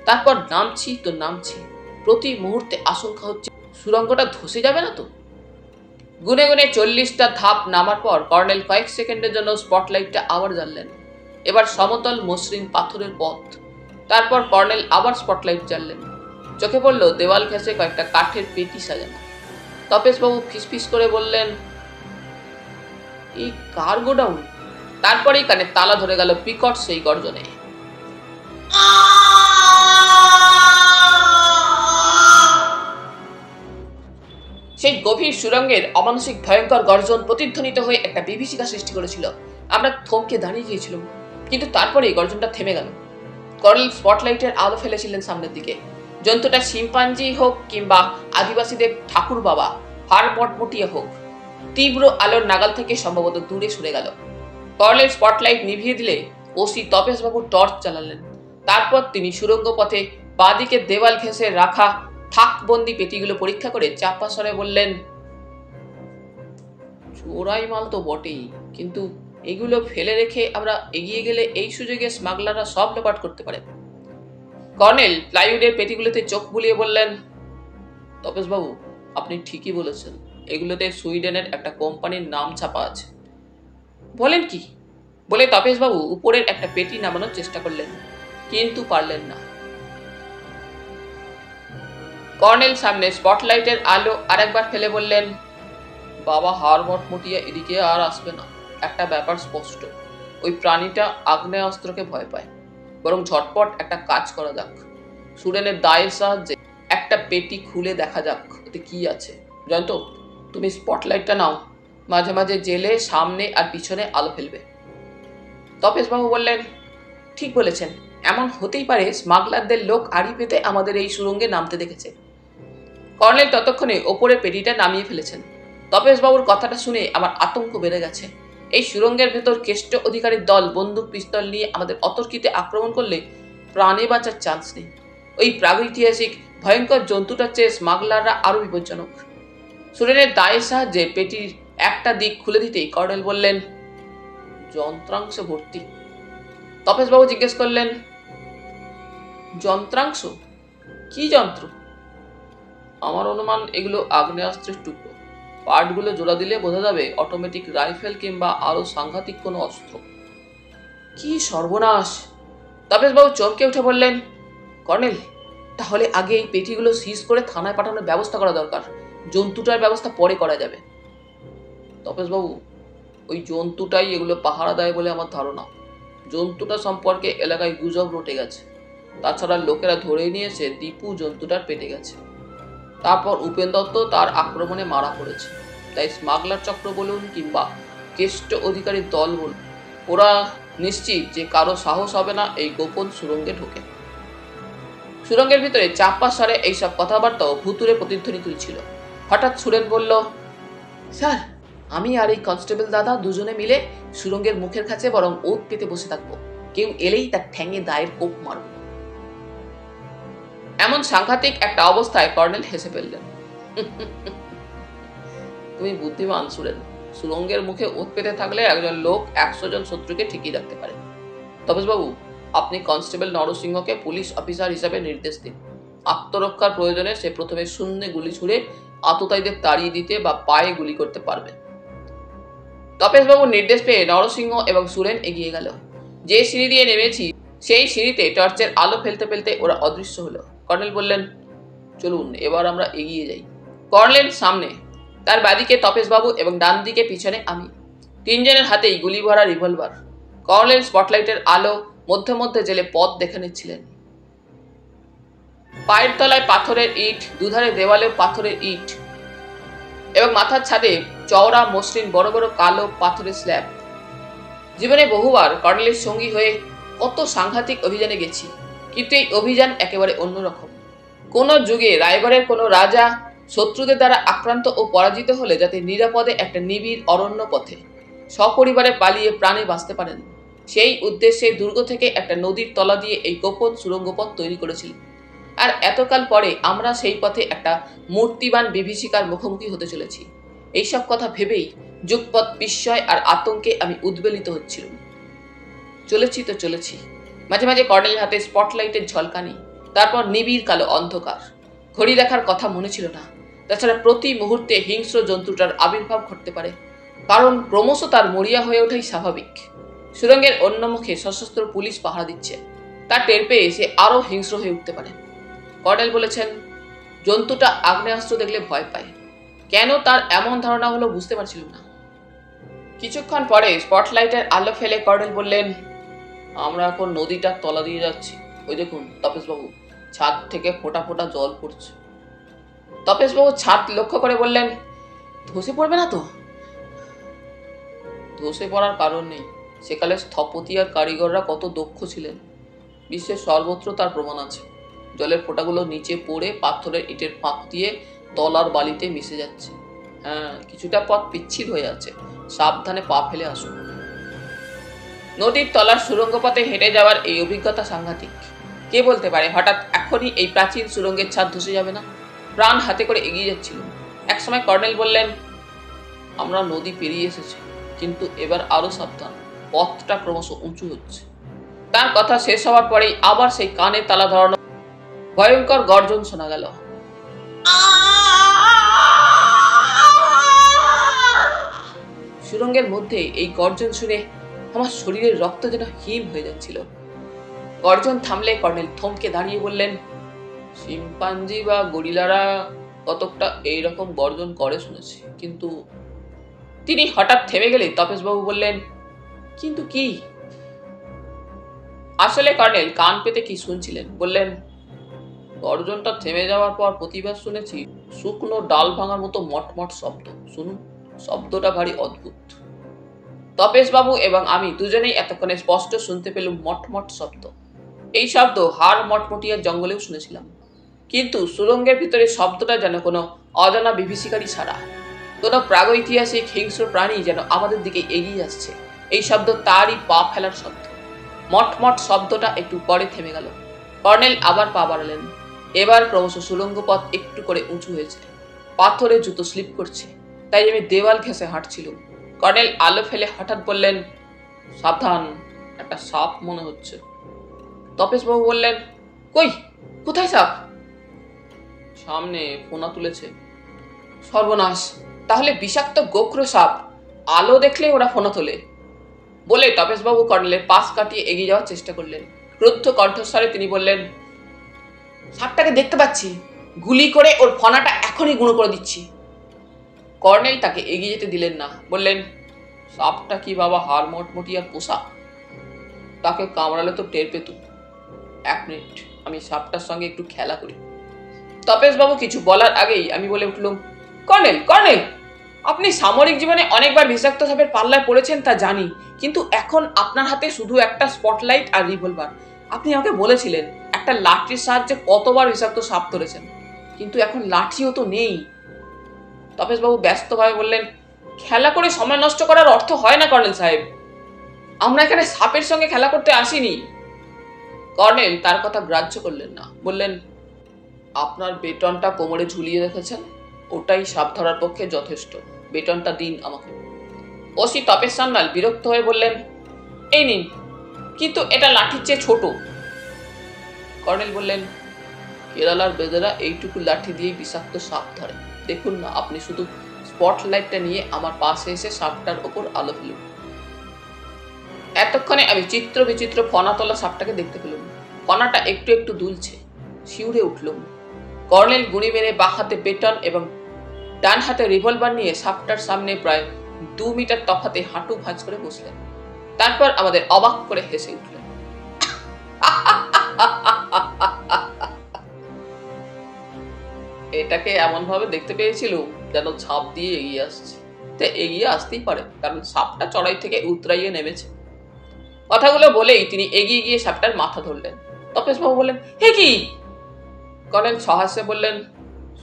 তারপর নামছি তো নামছি, প্রতি মুহূর্তে আশঙ্কা হচ্ছে সুড়ঙ্গটা ধসে যাবে না তো। গুনে গুনে 40টা ধাপ নামার পর কর্নেল কয়েক সেকেন্ডের জন্য স্পটলাইটটা আবার জ্বাললেন। এবার সমতল মসৃণ পাথরের পথ। তারপর কর্নেল আবার স্পটলাইট জ্বাললেন। চোখে পড়ল দেওয়াল ঘেঁষে কয়েকটা কাঠের পেটি সাজানো। তপেশবাবু ফিসফিস করে বললেন, এই কার গোডাউন? তারপরেই কানে তালা ধরে গেল বিকট সেই গর্জনে। সেই গভীর সুড়ঙ্গের অমানসিক ভয়ঙ্কর গর্জন প্রতিধ্বনিত হয়ে একটা বিভীষিকা সৃষ্টি করেছিল। আমরা থমকে দাঁড়িয়ে গিয়েছিলাম, কিন্তু তারপরে গর্জনটা থেমে গেল। কর্নেল স্পটলাইটের আলো ফেলেছিলেন সামনের দিকে। জন্তুটা শিম্পাঞ্জি হোক কিংবা আদিবাসীদের ঠাকুর বাবা হাড় মটমটিয়ে হোক, তীব্র আলোর নাগাল থেকে সম্ভবত দূরে সরে গেল। কর্নেল স্পটলাইট নিভিয়ে দিলে ওসি তপেশবাবু টর্চ চালালেন। তারপর তিনি সুড়ঙ্গ পথে বাঁদিকে দেওয়াল ঘেঁষে রাখা থাকবন্দি পেটিগুলো পরীক্ষা করে চাপা স্বরে বললেন, চোরাই মাল তো বটেই, কিন্তু এগুলো ফেলে রেখে আমরা এগিয়ে গেলে এই সুযোগে স্মাগলাররা সব লোপাট করতে পারে। কর্নেল প্লাইউডের পেটিগুলোতে চোখ বুলিয়ে বললেন, তপেশবাবু, আপনি ঠিকই বলেছেন, এগুলোতে সুইডেনের একটা কোম্পানির নাম ছাপা আছে। বলেন কি? বলে তপেশবাবু উপরের একটা পেটি নামানোর চেষ্টা করলেন, কিন্তু পারলেন না। কর্নেল সামনে স্পটলাইটের আলো আরেকবার ফেলে বললেন, বাবা হাড় মটমটিয়া এদিকে আর আসবে না। একটা ব্যাপার স্পষ্ট, ওই প্রাণীটা আগ্নেয়াস্ত্রকে ভয় পায়। বরং ঝটপট একটা কাজ করা যাক, সুরেনের দায়ের সাহায্যে একটা পেটি খুলে দেখা যাক ওতে কি আছে। জয়ন্ত, তুমি স্পটলাইটটা নাও, মাঝে মাঝে জেলে সামনে আর পিছনে আলো ফেলবে। তপেশবাবু বললেন, ঠিক বলেছেন, এমন হতেই পারে স্মাগলারদের লোক আড়ি পেতে আমাদের এই সুড়ঙ্গে নামতে দেখেছে। কর্নেল ততক্ষণে ওপরে পেটিটা নামিয়ে ফেলেছেন। তপেশবাবুর কথাটা শুনে আমার আতঙ্ক বেড়ে গেছে। এই সুরঙ্গের ভেতর কেষ্ট অধিকারীর দল বন্দুক পিস্তল নিয়ে আমাদের অতর্কিতে আক্রমণ করলে প্রাণে বাঁচার চান্স নেই। ওই প্রাগৈতিহাসিক ভয়ঙ্কর জন্তুটার চেয়ে স্মাগলাররা আরো বিপজ্জনক। সুরেনের দায়ের সাহায্যে পেটির একটা দিক খুলে দিতেই কর্নেল বললেন, যন্ত্রাংশ ভর্তি। তপেশবাবু জিজ্ঞেস করলেন, যন্ত্রাংশ? কি যন্ত্র? আমার অনুমান এগুলো আগ্নেয়াস্ত্রের টুকরো। পার্টগুলো জোড়া দিলে বোঝা যাবে অটোমেটিক রাইফেল কিংবা আরো সাংঘাতিক কোনো অস্ত্র। কি সর্বনাশ! তপেশবাবু চমকে উঠে বললেন, কর্নেল, তাহলে আগে এই পেটিগুলো সিজ করে থানায় পাঠানোর ব্যবস্থা করা দরকার। জন্তুটার ব্যবস্থা পরে করা যাবে। তপেশবাবু, ওই জন্তুটাই এগুলো পাহারা দেয় বলে আমার ধারণা। জন্তুটা সম্পর্কে এলাকায় গুজব রটে গেছে। তাছাড়া লোকেরা ধরে নিয়েছে দীপু জন্তুটার পেটে গেছে। তারপর উপেন দত্ত তার আক্রমণে মারা পড়েছে। তাই স্মাগলার চক্র বলুন কিংবা কেষ্ট অধিকারীর দল বলুন, ওরা নিশ্চিত যে কারো সাহস হবে না এই গোপন সুরঙ্গে ঢোকে। সুরঙ্গের ভিতরে চাপা স্বরে এইসব কথাবার্তাও ভুতুরে প্রতিধ্বনি তুলছিল। হঠাৎ সুরেন বলল, স্যার, আমি আর এই কনস্টেবল দাদা দুজনে মিলে সুরঙ্গের মুখের কাছে বরং ওত পেতে বসে থাকবো। কেউ এলেই তার ঠ্যাঙে দায়ের কোপ মারব। এমন সাংঘাতিক একটা অবস্থায় কর্নেল হেসে ফেললেন। তুমি বুদ্ধিমান সুরেন। সুরঙ্গের মুখে ওত পেতে থাকলে একজন লোক 100 জন শত্রুকে ঠিকই রাখতে পারে। তপেশবাবু, আপনি কনস্টেবল নরসিংহকে পুলিশ অফিসার হিসাবে নির্দেশ দিন। আত্মরক্ষার প্রয়োজনে সে প্রথমে শূন্যে গুলি ছুড়ে আততায়ীদের তাড়িয়ে দিতে বা পায়ে গুলি করতে পারবে। তপেশবাবুর নির্দেশ পেয়ে নরসিংহ এবং সুরেন এগিয়ে গেল। যে সিঁড়ি দিয়ে নেমেছি সেই সিঁড়িতে টর্চের আলো ফেলতে ফেলতে ওরা অদৃশ্য হলো। কর্নেল বললেন, চলুন এবার আমরা এগিয়ে যাই। কর্নেল সামনে, তার বাদিকে তপেশবাবু এবং ডান দিকে পিছনে আমি। তিনজনের হাতেই গুলি ভরা রিভলভার। কর্নেল স্পটলাইটের আলো মধ্যে মধ্যে জেলে পথ দেখে নিচ্ছিলেন। পায়ের তলায় পাথরের ইট, দুধারে দেওয়ালেও পাথরের ইট এবং মাথার ছাদে চওড়া মসৃণ বড় বড় কালো পাথরের স্ল্যাব। জীবনে বহুবার কর্নেলের সঙ্গী হয়ে কত সাংঘাতিক অভিযানে গেছি, কিন্তু এই অভিযান একেবারে অন্যরকম। কোন যুগে রায়গড়ের কোনো রাজা শত্রুদের দ্বারা আক্রান্ত ও পরাজিত হলে যাতে নিরাপদে একটা নিবিড় অরণ্য পথে সপরিবারে পালিয়ে প্রাণে বাঁচতে পারেন, সেই উদ্দেশ্যে দুর্গ থেকে একটা নদীর তলা দিয়ে এই গোপন সুড়ঙ্গ পথ তৈরি করেছিলেন। আর এতকাল পরে আমরা সেই পথে একটা মূর্তিবান বিভীষিকার মুখোমুখি হতে চলেছি। এইসব কথা ভেবেই যুগপৎ বিস্ময় আর আতঙ্কে আমি উদ্বেলিত হচ্ছিলাম। চলেছি তো চলেছি। মাঝে মাঝে কর্নেলের হাতে স্পটলাইটের ঝলকানি, তারপর নিবিড় কালো অন্ধকার। ঘড়ি দেখার কথা মনে ছিল না। তাছাড়া প্রতি মুহূর্তে হিংস্র জন্তুটার আবির্ভাব ঘটতে পারে, কারণ ক্রমশ তার মরিয়া হয়ে ওঠাই স্বাভাবিক। সুরঙ্গের অন্য মুখে সশস্ত্র পুলিশ পাহারা দিচ্ছে। তার টের পেয়ে সে আরো হিংস্র হয়ে উঠতে পারে। কর্নেল বলেছেন, জন্তুটা আগ্নেয়াস্ত্র দেখলে ভয় পায়। কেন তার এমন ধারণা হলো বুঝতে পারছিলাম না। কিছুক্ষণ পরে স্পটলাইটের আলো ফেলে কর্নেল বললেন, আমরা এখন নদীটার তলা দিয়ে যাচ্ছি। ওই দেখুন তপেশবাবু, ছাদ থেকে ফোঁটা ফোঁটা জল পড়ছে। তপেশবাবু ছাদ লক্ষ্য করে বললেন, ধসে পড়বে না তো? ধসে পড়ার কারণ নেই। সেকালে স্থপতি আর কারিগররা কত দক্ষ ছিলেন, বিশ্বের সর্বত্র তার প্রমাণ আছে। জলের ফোঁটাগুলো নিচে পড়ে পাথরের ইটের ফাঁক দিয়ে তলার বালিতে মিশে যাচ্ছে। হ্যাঁ, কিছুটা পথ পিচ্ছিল হয়ে আছে, সাবধানে পা ফেলে আসুন। নদীর তলার সুড়ঙ্গ পথে হেঁটে যাওয়ার এই অভিজ্ঞতা সাংঘাতিক। কে বলতে পারে হঠাৎ এখনই এই প্রাচীন সুড়ঙ্গের ছাদ ধসে যাবে না। প্রাণ হাতে করে এগিয়ে যাচ্ছিল। একসময় কর্নেল বললেন, আমরা নদী পেরিয়ে এসেছি, কিন্তু এবার আরো সাবধান, পথটা ক্রমশ উঁচু হচ্ছে। তার কথা শেষ হওয়ার পরেই আবার সেই কানে তালা ধরানো ভয়ঙ্কর গর্জন শোনা গেল। সুড়ঙ্গের মধ্যে এই গর্জন শুনে আমার শরীরের রক্ত যেন হিম হয়ে যাচ্ছিল। গর্জন থামলে কর্নেল থমকে দাঁড়িয়ে বললেন, শিম্পাঞ্জি বা গরিলারা কতকটা এইরকম গর্জন করে শুনেছি, কিন্তু। তিনি হঠাৎ থেমে গেলে তপেশবাবু বললেন, কিন্তু কি? আসলে কর্নেল কান পেতে কি শুনছিলেন। বললেন, গর্জনটা থেমে যাওয়ার পর প্রতিবার শুনেছি শুকনো ডাল ভাঙার মতো মটমট শব্দ। শুনুন, শব্দটা ভারী অদ্ভুত। তপেশবাবু এবং আমি দুজনেই এতক্ষণে স্পষ্ট শুনতে পেলুম মটমট শব্দ। এই শব্দ হাড় মটমটিয়ার জঙ্গলেও শুনেছিলাম, কিন্তু সুড়ঙ্গের ভিতরে শব্দটা যেন কোনো অজানা বিভীষিকারই ছাড়া। কোনো প্রাগৈতিহাসিক হিংস্র প্রাণী যেন আমাদের দিকে এগিয়ে আসছে। এই শব্দ তারই পা ফেলার শব্দ। মটমট শব্দটা একটু পরে থেমে গেল। কর্নেল আবার পা বাড়ালেন। এবার ক্রমশ সুড়ঙ্গ পথ একটু করে উঁচু হয়েছে। পাথরে জুতো স্লিপ করছে, তাই আমি দেওয়াল ঘেঁষে হাঁটছিলাম। কর্নেল আলো ফেলে হঠাৎ বললেন, সাবধান, একটা সাপ মনে হচ্ছে। তপেশবাবু বললেন, কই, কোথায় সাপ? সামনে ফোনা তুলেছে। সর্বনাশ, তাহলে বিষাক্ত গোখরো সাপ। আলো দেখলে ওরা ফোনা তোলে। বলে তপেশবাবু কর্নেলের পাশ কাটিয়ে এগিয়ে যাওয়ার চেষ্টা করলেন। ক্রুদ্ধ কণ্ঠস্বরে তিনি বললেন, সাপটাকে দেখতে পাচ্ছি, গুলি করে ওর ফনাটা এখনই গুঁড়ো করে দিচ্ছি। কর্নেল তাকে এগিয়ে যেতে দিলেন না। বললেন, সাপটা কি বাবা হাড় মটমটিয়ার পোষা? তাকে কামড়ালে তো টের পেতুম। 1 মিনিট, আমি সাপটার সঙ্গে একটু খেলা করি। তপেশবাবু কিছু বলার আগেই আমি বলে উঠলুম, কর্নেল, কর্নেল, আপনি সামরিক জীবনে অনেকবার বিষাক্ত সাপের পাল্লায় পড়েছেন তা জানি, কিন্তু এখন আপনার হাতে শুধু একটা স্পটলাইট আর রিভলভার। আপনি আমাকে বলেছিলেন একটা লাঠির সাহায্যে কতবার বিষাক্ত সাপ ধরেছেন, কিন্তু এখন লাঠিও তো নেই। তপেশবাবু ব্যস্তভাবে বললেন, খেলা করে সময় নষ্ট করার অর্থ হয় না কর্নেল সাহেব। আমরা এখানে সাপের সঙ্গে খেলা করতে আসিনি। কর্নেল তার কথা গ্রাহ্য করলেন না। বললেন, আপনার বেটনটা কোমরে ঝুলিয়ে রেখেছেন, ওটাই সাপ ধরার পক্ষে যথেষ্ট। বেটনটা দিন আমাকে। ওসি তপেশ সান্যাল বিরক্ত হয়ে বললেন, এই নিন, কিন্তু এটা লাঠির চেয়ে ছোট। কর্নেল বললেন, কেরালার বেদেরা এইটুকু লাঠি দিয়েই বিষাক্ত সাপ ধরে। দেখুন না, আপনি শুধু স্পটলাইটটা নিয়ে আমার পাশে এসে সাপটার ওপর আলো ফেলুন। এতক্ষণে আমি চিত্র বিচিত্র ফনা তোলা সাপটাকে দেখতে পেলাম। ফনাটা একটু একটু দুলছে। শিউরে উঠলুম। কর্নেল গুঁড়ি মেরে বাঁ হাতে বেটন এবং ডান হাতে রিভলভার নিয়ে সাপটার সামনে প্রায় 2 মিটার তফাতে হাঁটু ভাঁজ করে বসলেন। তারপর আমাদের অবাক করে হেসে উঠলেন। এটাকে এমন ভাবে দেখতে পেয়েছিল যেন ঝাঁপ দিয়ে এগিয়ে আসছে। তে এগিয়ে আসতেই পারে, কারণ সাপটা চড়াই থেকে উতরাইয়ে নেমেছে। কথাগুলো বলেই তিনি এগিয়ে গিয়ে সাপটার মাথা ধরলেন। তপেশবাবু বললেন, হে কি? কর্নেল সহাস্যে বললেন,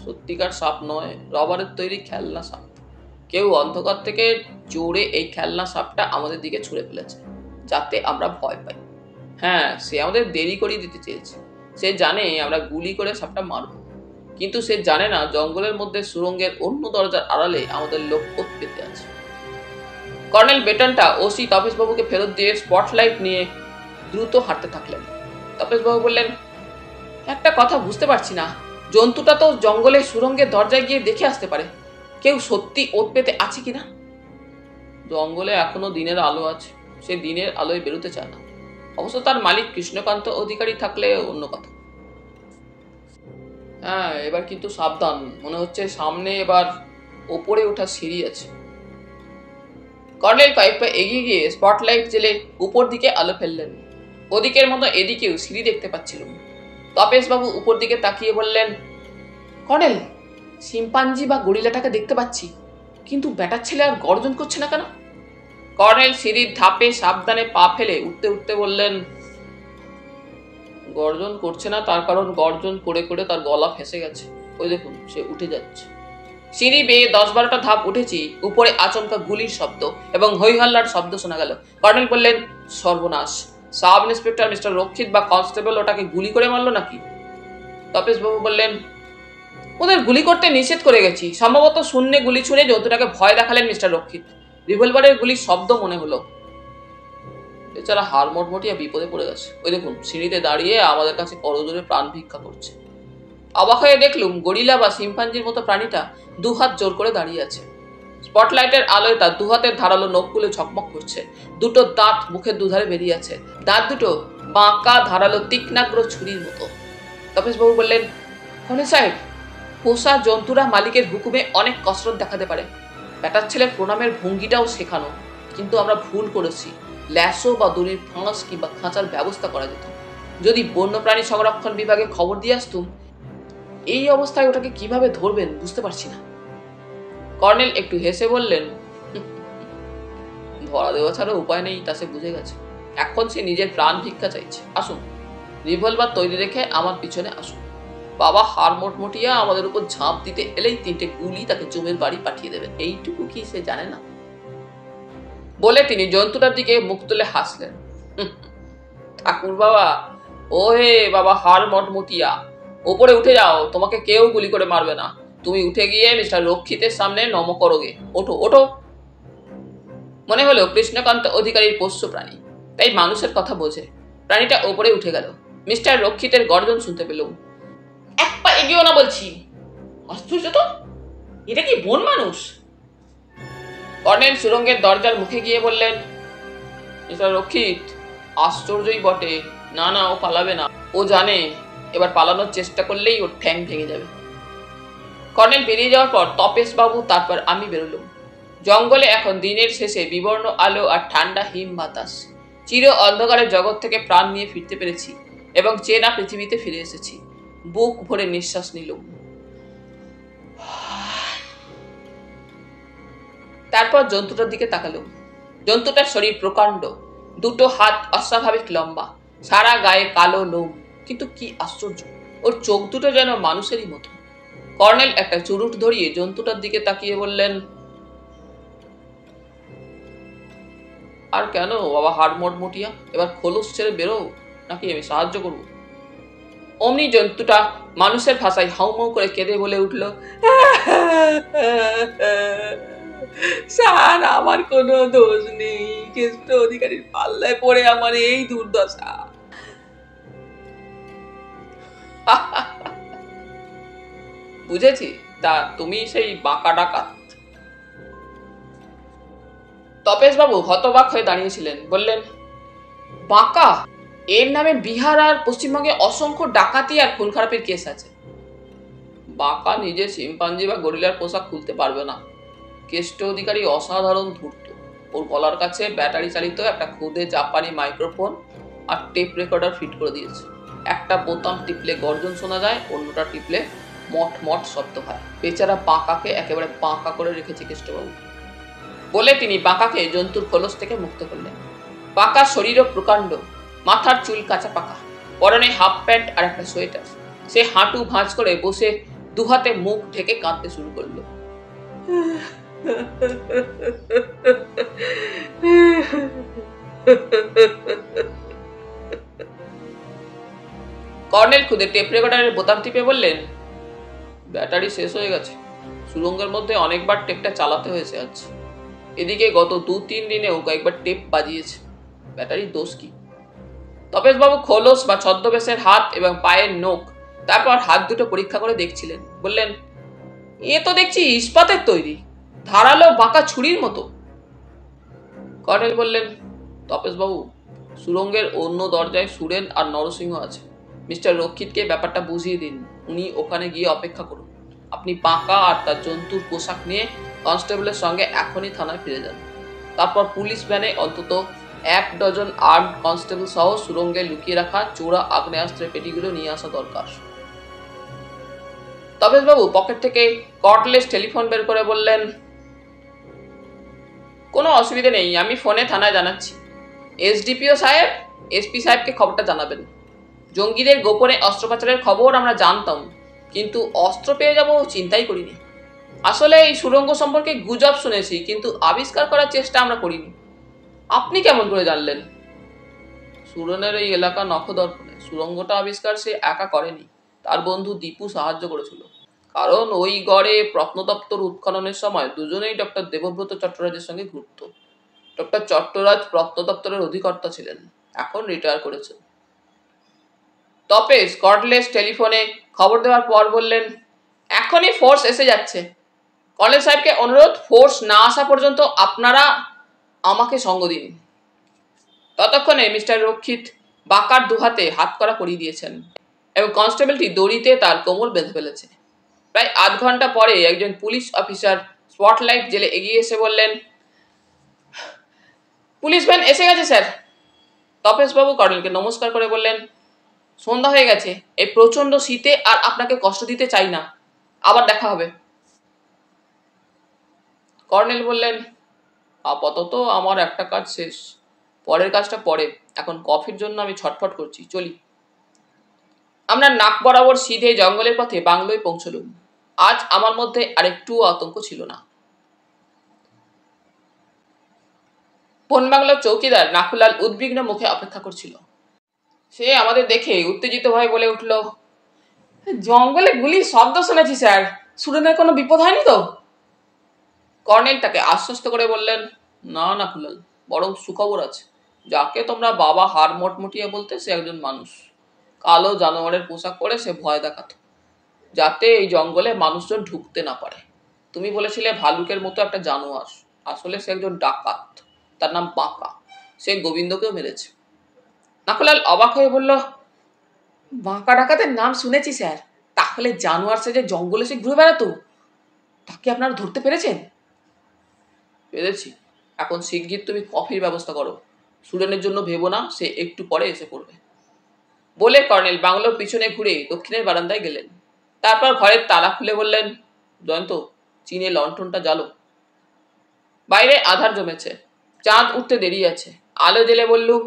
সত্যিকার সাপ নয়, রবারের তৈরি খেলনা সাপ। কেউ অন্ধকার থেকে জোরে এই খেলনা সাপটা আমাদের দিকে ছুঁড়ে ফেলেছে, যাতে আমরা ভয় পাই। হ্যাঁ, সে আমাদের দেরি করিয়ে দিতে চেয়েছে। সে জানে আমরা গুলি করে সাপটা মারব, কিন্তু সে জানে না জঙ্গলের মধ্যে সুড়ঙ্গের অন্য দরজার আড়ালে আমাদের লোক ওত পেতে আছে। কর্নেল বেটনটা ওসি তপেশবাবুকে ফেরত দিয়ে স্পটলাইট নিয়ে দ্রুত হাঁটতে থাকলেন। তপেশবাবু বললেন, একটা কথা বুঝতে পারছি না, জন্তুটা তো জঙ্গলের সুড়ঙ্গের দরজায় গিয়ে দেখে আসতে পারে। কেউ সত্যি ওত পেতে আছে কিনা? জঙ্গলে এখনো দিনের আলো আছে, সে দিনের আলোয় বেরোতে চায় না। অবশ্য তার মালিক কৃষ্ণকান্ত অধিকারী থাকলে অন্য কথা। হ্যাঁ, এবার কিন্তু সাবধান, মনে হচ্ছে সামনে এবার ওপরে ওঠা সিঁড়ি আছে। কর্নেল কয়েক পা এগিয়ে গিয়ে স্পটলাইট জেলে উপর দিকে আলো ফেললেন। ওদিকের মতো এদিকেও সিঁড়ি দেখতে পাচ্ছিলাম। তপেশবাবু উপর দিকে তাকিয়ে বললেন, কর্নেল, শিম্পাঞ্জি বা গরিলাটাকে দেখতে পাচ্ছি, কিন্তু ব্যাটার ছেলে আর গর্জন করছে না কেন? কর্নেল সিঁড়ির ধাপে সাবধানে পা ফেলে উঠতে উঠতে বললেন, গর্জন করছে না তার কারণ গর্জন করে করে তার গলা ফেঁসে গেছে। ওই দেখুন, সে উঠে যাচ্ছে। সিঁড়ি বেয়ে 10-12টা ধাপ উঠেছি, উপরে আচমকা গুলির শব্দ এবং হৈহল্লার শব্দ শোনা গেল। কর্নেল বললেন, সর্বনাশ, সাব ইন্সপেক্টর মিস্টার রক্ষিত বা কনস্টেবল ওটাকে গুলি করে মারলো নাকি? তপেশবাবু বললেন, ওদের গুলি করতে নিষেধ করে গেছি। সম্ভবত শূন্যে গুলি ছুঁড়ে জন্তুটাকে ভয় দেখালেন মিস্টার রক্ষিত। রিভলভারের গুলির শব্দ মনে হলো। বেচারা হাড় মটমটিয়া বিপদে পড়ে গেছে। ওই দেখুন, সিঁড়িতে দাঁড়িয়ে আমাদের কাছে করজোরে প্রাণ ভিক্ষা করছে। অবাক হয়ে দেখলুম গরিলা বা শিম্পাঞ্জির মতো প্রাণীটা 2 হাত জোর করে দাঁড়িয়ে আছে। স্পটলাইটের আলোয় তার 2 হাতের ধারালো নখগুলো ঝকমক করছে। 2টো দাঁত মুখের দুধারে বেরিয়ে আছে। দাঁত দুটো বাঁকা ধারালো তীক্ষ্ণাগ্র ছুরির মতো। তপেশবাবু বললেন, কর্নেল সাহেব, পোষা জন্তুরা মালিকের হুকুমে অনেক কসরত দেখাতে পারে। ব্যাটার ছেলের প্রণামের ভঙ্গিটাও শেখানো, কিন্তু আমরা ভুল করেছি। ল্যাসো বা দড়ির ফাঁস কিংবা খাঁচার ব্যবস্থা করা যেত। যদি বন্যপ্রাণী সংরক্ষণ বিভাগে খবর দিয়ে আসতুম। এই অবস্থায় ওটাকে কিভাবে ধরবেন বুঝতে পারছি না। কর্নেল একটু হেসে বললেন, ধরা দেওয়া ছাড়া উপায় নেই, তা সে বুঝে গেছে। এখন সে নিজের প্রাণ ভিক্ষা চাইছে। আসুন, রিভলভার তৈরি রেখে আমার পিছনে আসুন। বাবা হাড়মোটমোটিয়া আমাদের উপর ঝাঁপ দিতে এলেই 3টে গুলি তাকে জমের বাড়ি পাঠিয়ে দেবেন, এইটুকু কি সে জানে না? বলে তিনি জন্তুটার দিকে মুখ তুলে হাসলেন। ঠাকুর বাবা, ও হে বাবা হাড়মোটমোটিয়া, ওপরে উঠে যাও, তোমাকে কেউ গুলি করে মারবে না। তুমি উঠে গিয়ে মিস্টার রক্ষিতের সামনে নম করোগে। ওঠো ওঠো। মনে হলো কৃষ্ণকান্ত অধিকারীর পোষ্য প্রাণী, তাই মানুষের কথা বোঝে। প্রাণীটা ওপরে উঠে গেল। মিস্টার রক্ষিতের গর্জন শুনতে পেল। এক পা এগিয়েও না বলছি। আশ্চর্য তো, এটা কি বন মানুষ? কর্নেল সুরঙ্গের দরজার মুখে গিয়ে বললেন, মিস্টার রক্ষিত, আশ্চর্যই বটে। না না, ও পালাবে না। ও জানে এবার পালানোর চেষ্টা করলেই ওর ঠ্যাং ভেঙে যাবে। কর্নেল বেরিয়ে যাওয়ার পর তপেশ বাবু, তারপর আমি বেরোলাম। জঙ্গলে এখন দিনের শেষে বিবর্ণ আলো আর ঠান্ডা হিম বাতাস। চির অন্ধকারের জগৎ থেকে প্রাণ নিয়ে ফিরতে পেরেছি এবং চেনা পৃথিবীতে ফিরে এসেছি। বুক ভরে নিঃশ্বাস নিলাম। তারপর জন্তুটার দিকে তাকালাম। জন্তুটার শরীর প্রকাণ্ড, দুটো হাত অস্বাভাবিক লম্বা, সারা গায়ে কালো লোম। কিন্তু কি আশ্চর্য, ওর চোখ দুটো যেন মানুষেরই মতো। কর্নেল একটা চুরুট ধরিয়ে জন্তুটার দিকে তাকিয়ে বললেন, আর কেন বাবা হাড়মোটমোটিয়া, এবার খোলস ছেড়ে বেরো, নাকি আমি সাহায্য করব? অমনি জন্তুটা মানুষের ভাষায় হাউমাউ করে কেঁদে বলে উঠল, স্যার, আমার কোনো দোষ নেই, কেষ্ট অধিকারীর পাল্লায় পড়ে আমার এই দুর্দশা। বুঝেছি, তা তুমি সেই বাঁকা ডাকাত। তপেশ বাবু হতবাক হয়ে দাঁড়িয়েছিলেন। বললেন, বাঁকা? এর নামে বিহার আর পশ্চিমবঙ্গে অসংখ্য ডাকাতি আর খুন খারাপের কেস আছে। বাঁকা নিজে শিম্পাঞ্জি বা গরিলার পোশাক খুলতে পারবে না। কেষ্ট অধিকারী অসাধারণ ধূর্ত। ওর গলার কাছে ব্যাটারি চালিত একটা খুদে জাপানি মাইক্রোফোন আর টেপ রেকর্ডার ফিট করে দিয়েছে। একটা বোতাম টিপলে গর্জন শোনা যায়, অন্যটা টিপলে মট মট শব্দ হয়। বেচারা বাঁকাকে একেবারে বাঁকা করে রেখেছে কেষ্টবাবু। বলে তিনি বাঁকাকে জন্তুর খোলস থেকে মুক্ত করলেন। বাঁকার শরীরও প্রকাণ্ড, মাথার চুল কাঁচা পাকা, পরনে হাফ প্যান্ট আর একটা সোয়েটার। সে হাঁটু ভাঁজ করে বসে দুহাতে মুখ ঢেকে কাঁদতে শুরু করলো। কর্নেল খুদে টেপ রেকর্ডারের বোতাম টিপে বললেন, ব্যাটারি শেষ হয়ে গেছে। সুরঙ্গের মধ্যে অনেকবার টেপটা চালাতে হয়েছে আজ। এদিকে গত 2-3 দিনেও কয়েকবার টেপ বাজিয়েছে। ব্যাটারির দোষ কি? তপেশ বাবু খোলস বা ছদ্মবেশের হাত এবং পায়ের নখ, তারপর হাত দুটো পরীক্ষা করে দেখছিলেন। বললেন, এ তো দেখছি ইস্পাতের তৈরি, ধারালো বাঁকা ছুরির মতো। কর্নেল বললেন, তপেশ বাবু, সুরঙ্গের অন্য দরজায় সুরেন আর নরসিংহ আছে। মিস্টার রক্ষিতকে ব্যাপারটা বুঝিয়ে দিন। উনি ওখানে গিয়ে অপেক্ষা করুন। আপনি বাঁকা আর তার জন্তুর পোশাক নিয়ে কনস্টেবলের সঙ্গে এখনই থানায় ফিরে যান। তারপর পুলিশ ভ্যানে অন্তত 1 ডজন আর্মড কনস্টেবল সহ সুরঙ্গে লুকিয়ে রাখা চোরা আগ্নেয়াস্ত্রের পেটিগুলো নিয়ে আসা দরকার। তপেশ বাবু পকেট থেকে কর্ডলেস টেলিফোন বের করে বললেন, কোনো অসুবিধা নেই, আমি ফোনে থানায় জানাচ্ছি। এসডিপিও সাহেব, এসপি সাহেবকে খবরটা জানাবেন। জঙ্গিদের গোপনে অস্ত্র পাচারের খবর আমরা জানতাম, কিন্তু অস্ত্র পেয়ে যাব চিন্তাই করিনি। আসলে এই সুড়ঙ্গ সম্পর্কে গুজব শুনেছি, কিন্তু আবিষ্কার করার চেষ্টা আমরা করিনি। আপনি কেমন করে জানলেন? সুরনের এই এলাকা নখদর্পণে। সুড়ঙ্গটা আবিষ্কার সে একা করেনি, তার বন্ধু দীপু সাহায্য করেছিল। কারণ ওই গড়ে প্রত্নদপ্তর উৎখননের সময় দুজনেই ডক্টর দেবব্রত চট্টরাজের সঙ্গে ঘুরত। ডক্টর চট্টরাজ প্রত্নদপ্তরের অধিকর্তা ছিলেন, এখন রিটায়ার করেছেন। তপেশ কর্ডলেস টেলিফোনে খবর দেওয়ার পর বললেন, এখনই ফোর্স এসে যাচ্ছে। কর্নেল সাহেবকে অনুরোধ, ফোর্স না আসা পর্যন্ত আপনারা আমাকে সঙ্গ দিন। ততক্ষণে মিস্টার রক্ষিত বাঁকার দুহাতে হাত করা পরিয়ে দিয়েছেন এবং কনস্টেবলটি দড়িতে তার কোমর বেঁধে ফেলেছে। প্রায় আধ ঘন্টা পরে একজন পুলিশ অফিসার স্পটলাইট জেলে এগিয়ে এসে বললেন, পুলিশ ভ্যান এসে গেছে স্যার। তপেশবাবু কর্নেলকে নমস্কার করে বললেন, সন্ধ্যা হয়ে গেছে, এই প্রচন্ড শীতে আর আপনাকে কষ্ট দিতে চাই না, আবার দেখা হবে। কর্নেল বললেন, আপাতত আমার একটা কাজ শেষ, পরের কাজটা পরে, এখন কফির জন্য আমি ছটফট করছি, চলি। আমরা নাক বরাবর সিধে জঙ্গলের পথে বাংলোয় পৌঁছলুম। আজ আমার মধ্যে আরেকটু আতঙ্ক ছিল না। বনবাংলার চৌকিদার নাকুলাল উদ্বিগ্ন মুখে অপেক্ষা করছিল। সে আমাদের দেখে উত্তেজিত হয়ে বলে উঠল, জঙ্গলে গুলির শব্দ শুনেছি স্যার, সুরেনের কোনো বিপদ হয়নি তো? কর্নেল তাকে আশ্বস্ত করে বললেন, না নাকুলাল, বরং সুখবর আছে। যাকে তোমরা বাবা হাড় মটমটিয়ে বলতে, সে একজন মানুষ। কালো জানোয়ারের পোশাক পরে সে ভয় দেখাতো, যাতে এই জঙ্গলে মানুষজন ঢুকতে না পারে। তুমি বলেছিলে ভালুকের মতো একটা জানোয়ার, আসলে সে একজন ডাকাত। তার নাম বাঁকা। সে গোবিন্দকেও মেরেছে। নাকুলাল অবাক হয়ে বলল, বাঁকা ডাকাতের নাম শুনেছি স্যার, তাহলে জানোয়ার সে যে জঙ্গলে সে ঘুরে বেড়াতো, তাকে আপনারা ধরতে পেরেছেন? পেরেছি। এখন শিগগির তুমি কফির ব্যবস্থা করো। সুরেনের জন্য ভেবো না, সে একটু পরে এসে পড়বে। বলে কর্নেল বাংলোর পিছনে ঘুরে দক্ষিণের বারান্দায় গেলেন। তারপর ঘরের তালা খুলে বললেন, জয়ন্ত, চিনে লণ্ঠনটা জ্বালো। বাইরে আধার জমেছে, চাঁদ উঠতে দেরি আছে। আলো জেলে বললুম,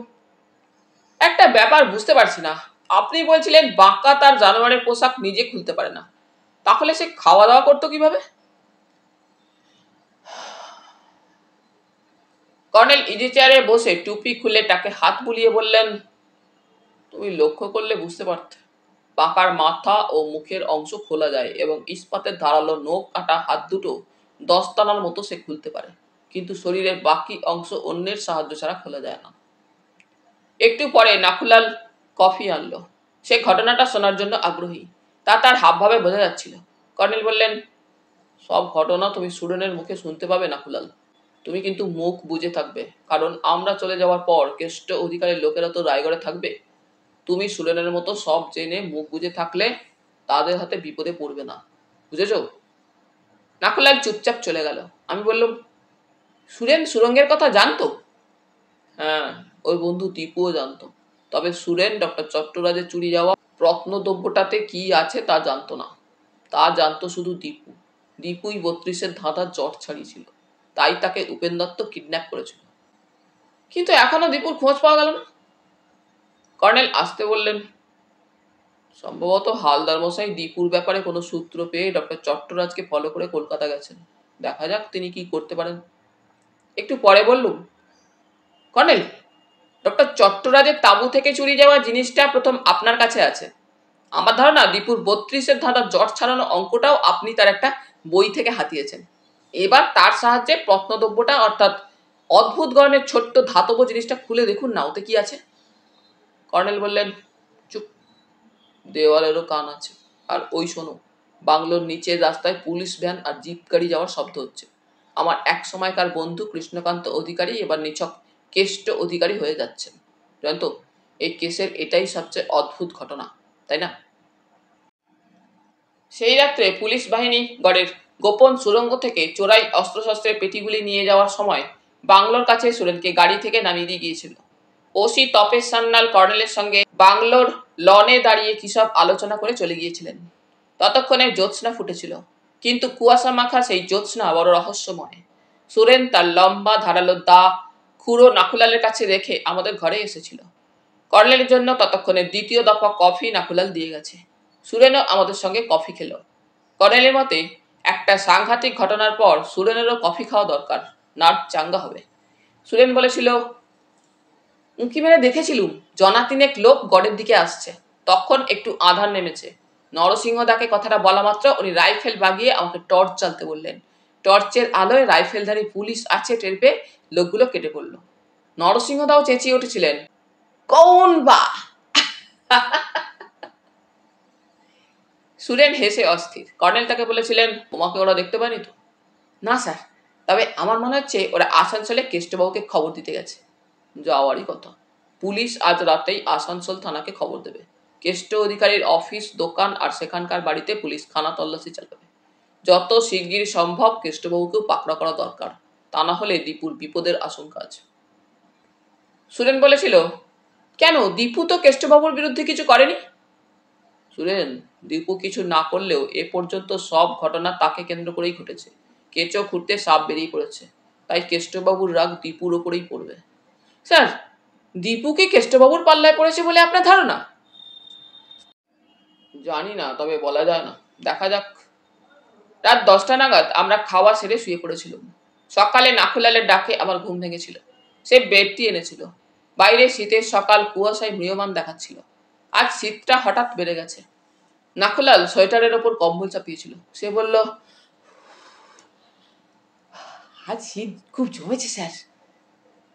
একটা ব্যাপার বুঝতে পারছি না। আপনি বলছিলেন বাঁকা তার জানোয়ারের পোশাক নিজে খুলতে পারে না, তাহলে সে খাওয়া দাওয়া করতো কিভাবে? কর্নেল ইজি চেয়ারে বসে টুপি খুলে তাকে হাত বুলিয়ে বললেন, তুমি লক্ষ্য করলে বুঝতে পারতে। বাঁকার মাথা ও মুখের অংশ খোলা যায় এবং ইস্পাতের ধারালো নখ কাটা হাত দুটো দস্তানার মতো সে খুলতে পারে, কিন্তু শরীরের বাকি অংশ অন্যের সাহায্য ছাড়া খোলা যায় না। একটু পরে নাকুলাল কফি আনলো। সে ঘটনাটা শোনার জন্য আগ্রহী, তা তার হাবভাবে বোঝা যাচ্ছিল। কর্নেল বললেন, সব ঘটনা তুমি সুরেনের মুখে শুনতে পাবে নাকুলাল। তুমি কিন্তু মুখ বুঝে থাকবে, কারণ আমরা চলে যাওয়ার পর কেষ্ট অধিকারের লোকেরা তো রায়গড়ে থাকবে। তুমি সুরেনের মতো সব জেনে মুখ বুঝে থাকলে তাদের হাতে বিপদে পড়বে না, বুঝেছ? নাকুলাল চুপচাপ চলে গেল। আমি বললাম, সুরেন সুরঙ্গের কথা জানতো? হ্যাঁ, ওই বন্ধু দীপুও জানতো। তবে সুরেন ডক্টর চট্টরাজের চুরি যাওয়া রত্নদ্রব্যটাতে কি আছে তা জানতো না। তা জানতো শুধু দীপু। দীপুই ৩২-এর ধাঁধার জট ছাড়িয়েছিল, তাই তাকে উপেন দত্ত কিডন্যাপ করেছিল। কিন্তু এখনো দীপুর খোঁজ পাওয়া গেল না। কর্নেল আসতে বললেন, সম্ভবত হালদার মশাই দীপুর ব্যাপারে কোনো সূত্র পেয়ে ডক্টর চট্টরাজকে ফলো করে কলকাতা গেছেন। দেখা যাক তিনি কি করতে পারেন। একটু পরে বললুম, কর্নেল, ডক্টর চট্টরাজের তাঁবু থেকে চুরি যাওয়া জিনিসটা প্রথম আপনার কাছে আছে। আমার ধারণা দীপুর ৩২-এর ধাঁধার জট ছাড়ানো অঙ্কটাও আপনি তার একটা বই থেকে হাতিয়েছেন। এবার তার সাহায্যে প্রত্নদ্রব্যটা অর্থাৎ অদ্ভুত গণের ছোট্ট ধাতব জিনিসটা খুলে দেখুন না, ওতে কি আছে। কর্নেল বললেন, চুপ, দেওয়ালেরও কান আছে। আর ওই শোনো, বাংলোর নিচের রাস্তায় পুলিশ ভ্যান আর জিপ গাড়ি যাওয়ার শব্দ হচ্ছে। আমার এক সময়কার বন্ধু কৃষ্ণকান্ত অধিকারী এবার নিছক কেষ্ট অধিকারী হয়ে যাচ্ছেন। জয়ন্ত, এই কেসের এটাই সবচেয়ে অদ্ভুত ঘটনা, তাই না? সেই রাত্রে পুলিশ বাহিনী গড়ের গোপন সুড়ঙ্গ থেকে চোরাই অস্ত্রশস্ত্রের পেটিগুলি নিয়ে যাওয়ার সময় বাংলোর কাছে সুরেনকে গাড়ি থেকে নামিয়ে দিয়ে গিয়েছিল। ওসি তপেশ সান্যাল কর্নেলের সঙ্গে বাংলোর লনে দাঁড়িয়ে কিসব আলোচনা করে চলে গিয়েছিলেন। ততক্ষণে জ্যোৎস্না ফুটেছিল, কিন্তু কুয়াশা মাখা সেই জ্যোৎস্না বড় রহস্যময়। সুরেন তার লম্বা ধারালো দা খুঁড়ো নাকুলালের কাছে রেখে আমাদের ঘরে এসেছিল। কর্নেলের জন্য ততক্ষণে দ্বিতীয় দফা কফি নাকুলাল দিয়ে গেছে। সুরেনও আমাদের সঙ্গে কফি খেল। কর্নেলের মতে একটা সাংঘাতিক ঘটনার পর সুরেনেরও কফি খাওয়া দরকার, নার্ভ চাঙ্গা হবে। সুরেন বলেছিল, উঁকি মেরে দেখেছিলুম জনা তিনেক লোক গড়ের দিকে আসছে। তখন একটু আঁধার নেমেছে। নরসিংহদাকে কথাটা বলা মাত্র উনি রাইফেল বাগিয়ে আমাকে টর্চ জ্বালতে বললেন। টর্চের আলোয় রাইফেলধারী পুলিশ আছে টের পেয়ে লোকগুলো কেটে পড়ল। নরসিংহদাও চেঁচিয়ে উঠেছিলেন, কৌন বা? সুরেন হেসে অস্থির। কর্নেল তাকে বলেছিলেন, তোমাকে ওরা দেখতে পায়নি তো? না স্যার, তবে আমার মনে হচ্ছে ওরা আসানসোলে কেষ্টবাবুকে খবর দিতে গেছে। যাওয়ারই কথা। পুলিশ আজ রাতেই আসানসোল থানাকে খবর দেবে। কেষ্ট অধিকারীর অফিস, দোকান আর সেখানকার বাড়িতে পুলিশ খানা তল্লাশি চালাবে। যত শিগগির সম্ভব কেষ্টবাবুকেও পাকড়া করা দরকার, তা না হলে দীপুর বিপদের আশঙ্কা আছে। সুরেন বলেছিল, কেন, দীপু তো কেষ্টবাবুর বিরুদ্ধে কিছু করেনি। সুরেন, দীপু কিছু না করলেও এ পর্যন্ত সব ঘটনা তাকে কেন্দ্র করেই ঘটেছে। কেঁচো খুঁড়তে সাপ বেরিয়ে পড়েছে, তাই কেষ্টবাবুর রাগ দীপুর ওপরেই পড়বে। স্যার, দীপু কি কেষ্টবাবুর পাল্লায় পড়েছে বলে আপনার ধারণা? জানি না, তবে বলা যায় না, দেখা যাক। রাত 10টা নাগাদ আমরা খাওয়া সেরে শুয়ে পড়েছিলাম। সকালে নাখুলালের ডাকে আমার ঘুম ভেঙেছিল। সে বেডটি এনেছিল। বাইরে শীতের সকাল কুয়াশায় ম্রিয়মান দেখাচ্ছিল। আজ শীতটা হঠাৎ বেড়ে গেছে। নাখুলাল সোয়েটারের ওপর কম্বল চাপিয়েছিল। সে বলল, আজ শীত খুব জমেছে স্যার।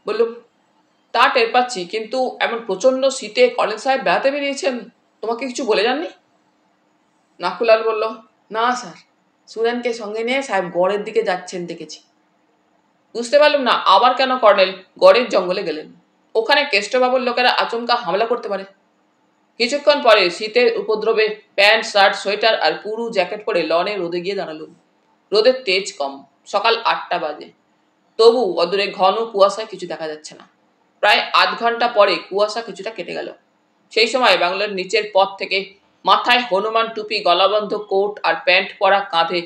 বললুম, তা টের পাচ্ছি, কিন্তু এমন প্রচন্ড শীতে কর্নেল সাহেব বেড়াতে বেরিয়েছেন, তোমাকে কিছু বলে যাননি? নাখুলাল বলল, না স্যার, সুরেনকে সঙ্গে নিয়ে সাহেব গড়ের দিকে যাচ্ছেন দেখেছি। বুঝতে পারলাম না আবার কেন কর্নেল গড়ের জঙ্গলে গেলেন। ওখানে কেষ্টবাবুর লোকেরা আচমকা হামলা করতে পারে। কিছুক্ষণ পরে শীতের উপদ্রবে প্যান্ট, শার্ট, সোয়েটার আর পুরু জ্যাকেট পরে লনে রোদে গিয়ে দাঁড়ালুম। রোদের তেজ কম, সকাল 8টা বাজে। তবু অদূরে ঘন কুয়াশায় কিছু দেখা যাচ্ছে না। প্রায় আধ ঘন্টা পরে কুয়াশা কিছুটা কেটে গেল। সেই সময় বাংলোর নিচের পথ থেকে মাথায় হনুমান টুপি, গলাবন্ধ কোট আর প্যান্ট পরা, কাঁধে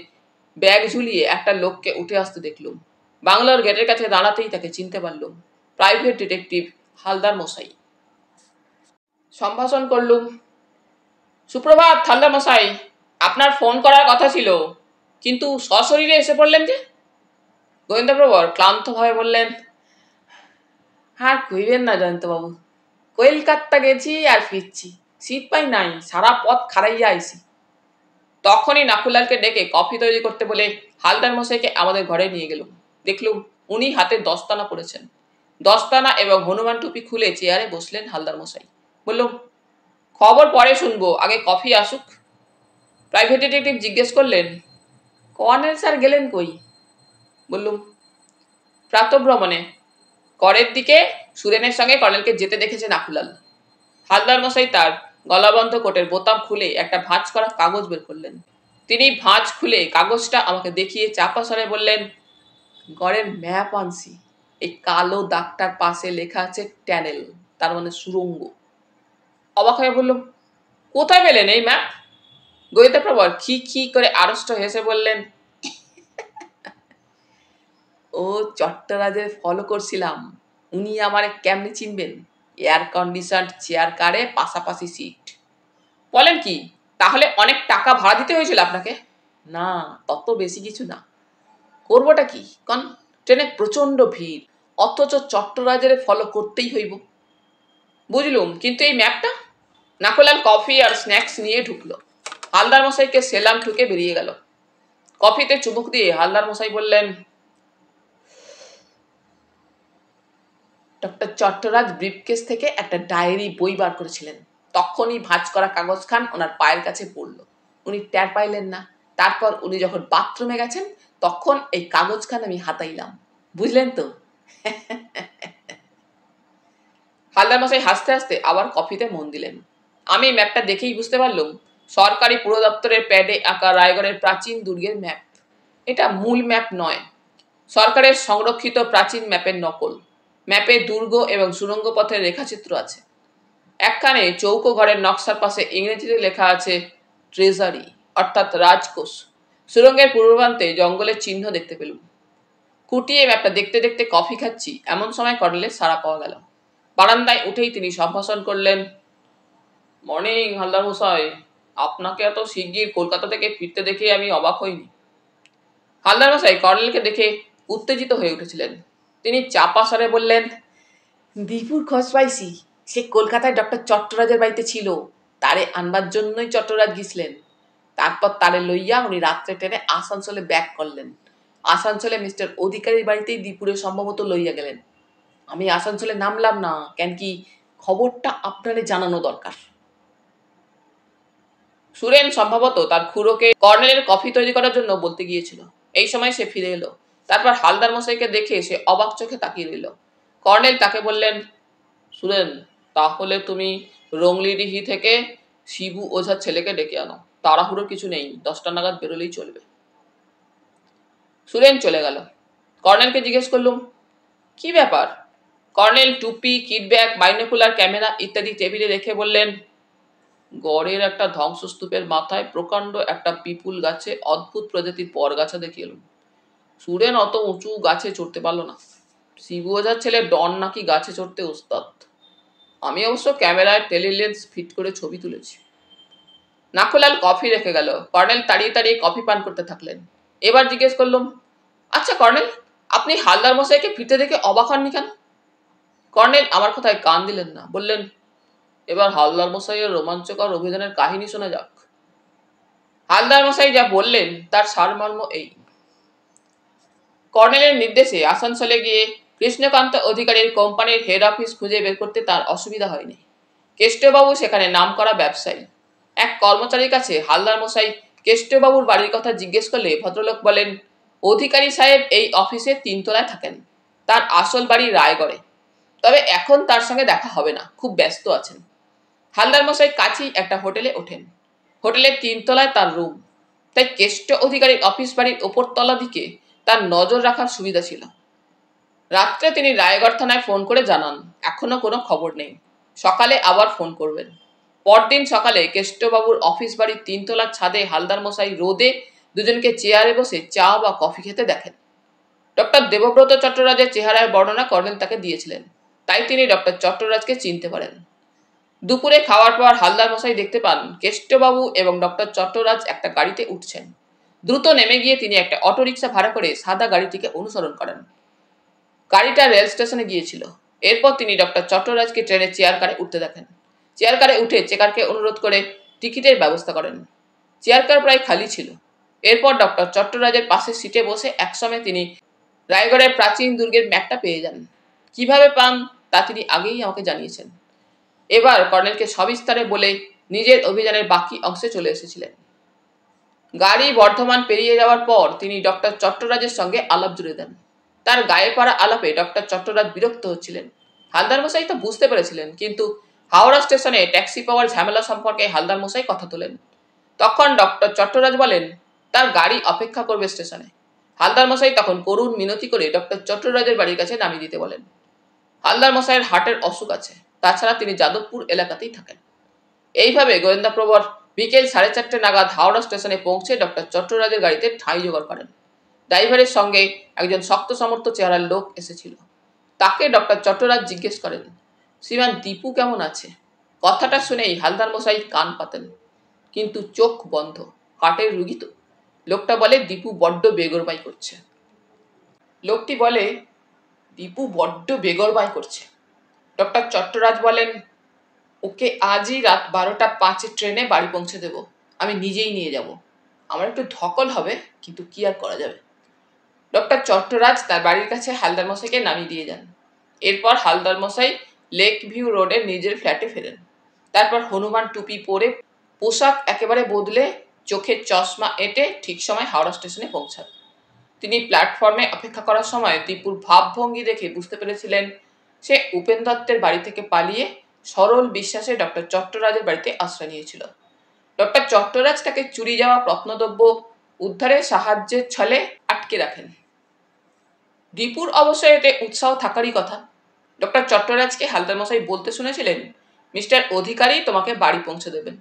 ব্যাগ ঝুলিয়ে একটা লোককে উঠে আসতে দেখলুম। বাংলোর গেটের কাছে দাঁড়াতেই তাকে চিনতে পারলুম। প্রাইভেট ডিটেকটিভ হালদার মশাই। সম্ভাষণ করলুম, সুপ্রভাত হালদার মশাই, আপনার ফোন করার কথা ছিল, কিন্তু সশরীরে এসে পড়লেন যে? গোয়েন্দাপ্রবর ক্লান্তভাবে বললেন, আর কইবেন না জয়ন্তবাবু, কলকাতা গেছি আর ফিরছি, সিট পাই নাই, সারা পথ খাড়াইয়া আইছি। তখনই নাকুলালকে ডেকে কফি তৈরি করতে বলে হালদার মশাইকে আমাদের ঘরে নিয়ে গেলুম। দেখলুম উনি হাতে দস্তানা পড়েছেন। দস্তানা এবং হনুমান টুপি খুলে চেয়ারে বসলেন হালদার মশাই। বললুম, খবর পরে শুনবো, আগে কফি আসুক। প্রাইভেট ডিটেকটিভ জিজ্ঞেস করলেন, কর্নেল স্যার গেলেন কই? বললুম, প্রাতঃভ্রমণে। করের দিকে সুরেনের সঙ্গে কর্নেলকে যেতে দেখেছে নাকুলাল। হালদার মশাই তার গলাবন্ধ কোটের বোতাম খুলে একটা ভাঁজ করা কাগজ বের করলেন। তিনি ভাঁজ খুলে কাগজটা আমাকে দেখিয়ে চাপা স্বরে বললেন, গড়ের ম্যাপ আনছি। এই কালো দাগটার পাশে লেখা আছে ট্যানেল, তার মানে সুড়ঙ্গ। অবাক হয়ে বললাম, কোথায় পেলেন এই ম্যাপ? গোয়েন্দাপ্রবর খি খি করে আড়ষ্ট হেসে বললেন, ও চট্টরাজের ফলো করছিলাম, উনি আমার কেমনে চিনবেন? এয়ার কন্ডিশন চেয়ার কারে, পাশাপাশি সিট। বলেন কি, তাহলে অনেক টাকা ভাড়া দিতে হয়েছিল আপনাকে? না, তত বেশি কিছু না। করবোটা কি, কারণ ট্রেনে প্রচন্ড ভিড়, অথচ চট্টরাজের ফলো করতেই হইব। বুঝলুম, কিন্তু এই ম্যাপটা? নাকুলাল কফি আর স্ন্যাক্স নিয়ে ঢুকলো। হালদার মশাইকে সেলাম ঠুকে বেরিয়ে গেল। কফিতে চুমুক দিয়ে হালদার মশাই বললেন, ডক্টর চট্টরাজ ব্রিফকেস থেকে একটা ডায়েরি বই বার করেছিলেন। তখনই ভাঁজ করা কাগজ খান ওনার পায়ের কাছে পড়ল। উনি টের পাইলেন না। তারপর উনি যখন বাথরুমে গেছেন, তখন এই কাগজ খান আমি হাতাইলাম। বুঝলেন তো? হালদার মশাই হাসতে হাসতে আবার কফিতে মন দিলেন। আমি ম্যাপটা দেখেই বুঝতে পারলাম সরকারি পুর দপ্তরের প্যাডে আঁকা রায়গড়ের প্রাচীন দুর্গের ম্যাপ। এটা মূল ম্যাপ নয়, সরকারের সংরক্ষিত প্রাচীন ম্যাপের নকল। ম্যাপে দুর্গ এবং সুড়ঙ্গ পথের রেখাচিত্র আছে। একখানে চৌকো ঘরের নকশার পাশে ইংরেজিতে লেখা আছে ট্রেজারি, অর্থাৎ রাজকোষ। সুড়ঙ্গের পূর্বপ্রান্তে জঙ্গলের চিহ্ন দেখতে পেলুম। খুঁটিয়ে ম্যাপটা দেখতে দেখতে কফি খাচ্ছি, এমন সময় কর্নেলের সাড়া পাওয়া গেল। বারান্দায় উঠেই তিনি সম্ভাষণ করলেন, মর্নিং হালদার মশাই, আপনাকে এত শিগগির কলকাতা থেকে ফিরতে দেখে আমি অবাক হইনি। হালদার মশাই কর্নেলকে দেখে উত্তেজিত হয়ে উঠেছিলেন। তিনি চাপা স্বরে বললেন, দীপুর খোঁজ পাইছি, সে কলকাতায় ডক্টর চট্টরাজের বাড়িতে ছিল, তারে আনবার জন্যই চট্টরাজ গিয়েছিলেন। তারপর তারে লইয়া উনি রাত্রে ট্রেনে আসানসোলে ব্যাক করলেন। আসানসোলে মিস্টার অধিকারীর বাড়িতেই দীপুরে সম্ভবত লইয়া গেলেন। আমি আসানসোলে নামলাম না, কেন কি খবরটা আপনারে জানানো দরকার। সুরেন সম্ভবত তার খুড়োকে কর্নেলের কফি তৈরি করার জন্য বলতে গিয়েছিল। এই সময় সে ফিরে এলো। তারপর হালদার মশাইকে দেখে সে অবাক চোখে তাকিয়ে রইল। কর্নেল তাকে বললেন, সুরেন, তাহলে তুমি রংলিডিহি থেকে শিবু ওঝার ছেলেকে ডেকে আনো। তাড়াহুড়োর কিছু নেই, 10টা নাগাদ বেরোলেই চলবে। সুরেন চলে গেল। কর্নেলকে জিজ্ঞেস করলুম, কি ব্যাপার? কর্নেল টুপি, কিটব্যাগ, বাইনোকুলার, ক্যামেরা ইত্যাদি টেবিলে রেখে বললেন, গড়ের একটা ধ্বংসস্তূপের মাথায় প্রকাণ্ড একটা পিপুল গাছে অদ্ভুত প্রজাতির পরগাছা দেখে এলুম। সুরেন অত উঁচু গাছে চড়তে পারল না। শিবু ওঝার ছেলে ডন নাকি গাছে চড়তে ওস্তাদ। আমি অবশ্য ক্যামেরায় টেলিলেন্স ফিট করে ছবি তুলেছি। নাখোলাল কফি রেখে গেল। কর্নেল তাড়িয়ে তাড়িয়ে কফি পান করতে থাকলেন। এবার জিজ্ঞেস করলাম, আচ্ছা কর্নেল, আপনি হালদার মশাইকে ফিরতে দেখে অবাক হননি কেন? কর্নেল আমার কথায় কান দিলেন না, বললেন, এবার হালদার মশাইয়ের রোমাঞ্চকর অভিযানের কাহিনী শোনা যাক। হালদার মশাই যা বললেন তার সারমর্ম এই। কর্নেলের নির্দেশে আসানসোলে গিয়ে কৃষ্ণকান্ত অধিকারীর কোম্পানির হেড অফিস খুঁজে বের করতে তার অসুবিধা হয়নি। কেষ্টবাবু সেখানে নামকরা ব্যবসায়ী। এক কর্মচারীর কাছে হালদার মশাই কেষ্টবাবুর বাড়ির কথা জিজ্ঞেস করলে ভদ্রলোক বলেন, অধিকারী সাহেব এই অফিসের 3 তলায় থাকেন। তার আসল বাড়ি রায়গড়ে। তবে এখন তার সঙ্গে দেখা হবে না, খুব ব্যস্ত আছেন। হালদার মশাই কাছেই একটা হোটেলে ওঠেন। হোটেলের 3 তলায় তার রুম। তাই কেষ্ট অধিকারীর অফিস বাড়ির ওপর তলা দিকে তার নজর রাখার সুবিধা ছিল। রাত্রে তিনি রায়গড় থানায় ফোন করে জানান, এখনো কোনো খবর নেই, সকালে আবার ফোন করবেন। পরদিন সকালে কেষ্টবাবুর অফিস বাড়ির 3 তলার ছাদে হালদার মশাই রোদে দুজনকে চেয়ারে বসে চা বা কফি খেতে দেখেন। ডক্টর দেবব্রত চট্টরাজের চেহারার বর্ণনা কর্নেল তাকে দিয়েছিলেন, তাই তিনি ডক্টর চট্টরাজকে চিনতে পারেন। দুপুরে খাওয়ার পর হালদার মশাই দেখতে পান কেষ্টবাবু এবং ডক্টর চট্টরাজ একটা গাড়িতে উঠছেন। দ্রুত নেমে গিয়ে তিনি একটা অটোরিকশা ভাড়া করে সাদা গাড়িটিকে অনুসরণ করেন। গাড়িটা রেল স্টেশনে গিয়েছিল। এরপর তিনি ডক্টর চট্টরাজকে ট্রেনের চেয়ার কারে উঠতে দেখেন। চেয়ার কারে উঠে চেকারকে অনুরোধ করে টিকিটের ব্যবস্থা করেন। চেয়ার কার প্রায় খালি ছিল। এরপর ডক্টর চট্টরাজের পাশের সিটে বসে একসময় তিনি রায়গড়ের প্রাচীন দুর্গের ম্যাপটা পেয়ে যান। কিভাবে পান তা তিনি আগেই আমাকে জানিয়েছেন। এবার কর্নেলকে সবিস্তারে বলে নিজের অভিযানের বাকি অংশে চলে এসেছিলেন। গাড়ি বর্ধমান পেরিয়ে যাওয়ার পর তিনি ডক্টর চট্টরাজের সঙ্গে আলাপ জুড়ে দেন। তার গায়ে পড়া আলাপে ডক্টর চট্টরাজ বিরক্ত হচ্ছিলেন। হালদার মশাই তো বুঝতে পেরেছিলেন, কিন্তু হাওড়া স্টেশনে ট্যাক্সি পাওয়ার ঝামেলা সম্পর্কে হালদার মশাই কথা তোলেন। তখন ডক্টর চট্টরাজ বলেন, তার গাড়ি অপেক্ষা করবে স্টেশনে। হালদার মশাই তখন করুণ মিনতি করে ডক্টর চট্টরাজের বাড়ির কাছে নামিয়ে দিতে বলেন। হালদার মশাইয়ের হার্টের অসুখ আছে, তাছাড়া তিনি যাদবপুর এলাকাতেই থাকেন। এইভাবে গোয়েন্দা প্রবর বিকেল 4:30 নাগাদ হাওড়া স্টেশনে পৌঁছে ডক্টর চট্টরাজের গাড়িতে ঠাঁই জোগাড় করেন। ড্রাইভারের সঙ্গে একজন শক্ত সমর্থ চেহারার লোক এসেছিল। তাকে ডক্টর চট্টরাজ জিজ্ঞেস করেন, শ্রীমান দীপু কেমন আছে? কথাটা শুনেই হালদার মশাই কান পাতেন, কিন্তু চোখ বন্ধ। হার্টের রুগী তো। লোকটা বলে, দীপু বড্ড বেগরবাই করছে। লোকটি বলে, দীপু বড্ড বেগরবাই করছে। ডক্টর চট্টরাজ বলেন, ওকে আজই রাত 12:05 ট্রেনে বাড়ি পৌঁছে দেব। আমি নিজেই নিয়ে যাব। আমার একটু ধকল হবে, কিন্তু কি আর করা যাবে। ডক্টর চট্টরাজ তার বাড়ির কাছে হালদার মশাইকে নামিয়ে দিয়ে যান। এরপর হালদার মশাই লেক ভিউ রোডের নিজের ফ্ল্যাটে ফেরেন। তারপর হনুমান টুপি পরে পোশাক একেবারে বদলে চোখে চশমা এঁটে ঠিক সময় হাওড়া স্টেশনে পৌঁছান। তিনি প্ল্যাটফর্মে অপেক্ষা করার সময় দীপুর ভাবভঙ্গি দেখে বুঝতে পেরেছিলেন সে উপেন দত্তের বাড়ি থেকে পালিয়ে সরল বিশ্বাসে ডক্টর চট্টরাজের বাড়িতে আশ্রয় নিয়েছিল। ডক্টর চট্টরাজ তাকে চুরি যাওয়া প্রত্নদ্রব্য উদ্ধারে সাহায্যের ছলে আটকে রাখেন। দীপুর অবশ্যই এতে উৎসাহ থাকারই কথা। ডক্টর চট্টরাজকে হালদার মশাই বলতে শুনেছিলেন, মিস্টার অধিকারী তোমাকে বাড়ি পৌঁছে দেবেন।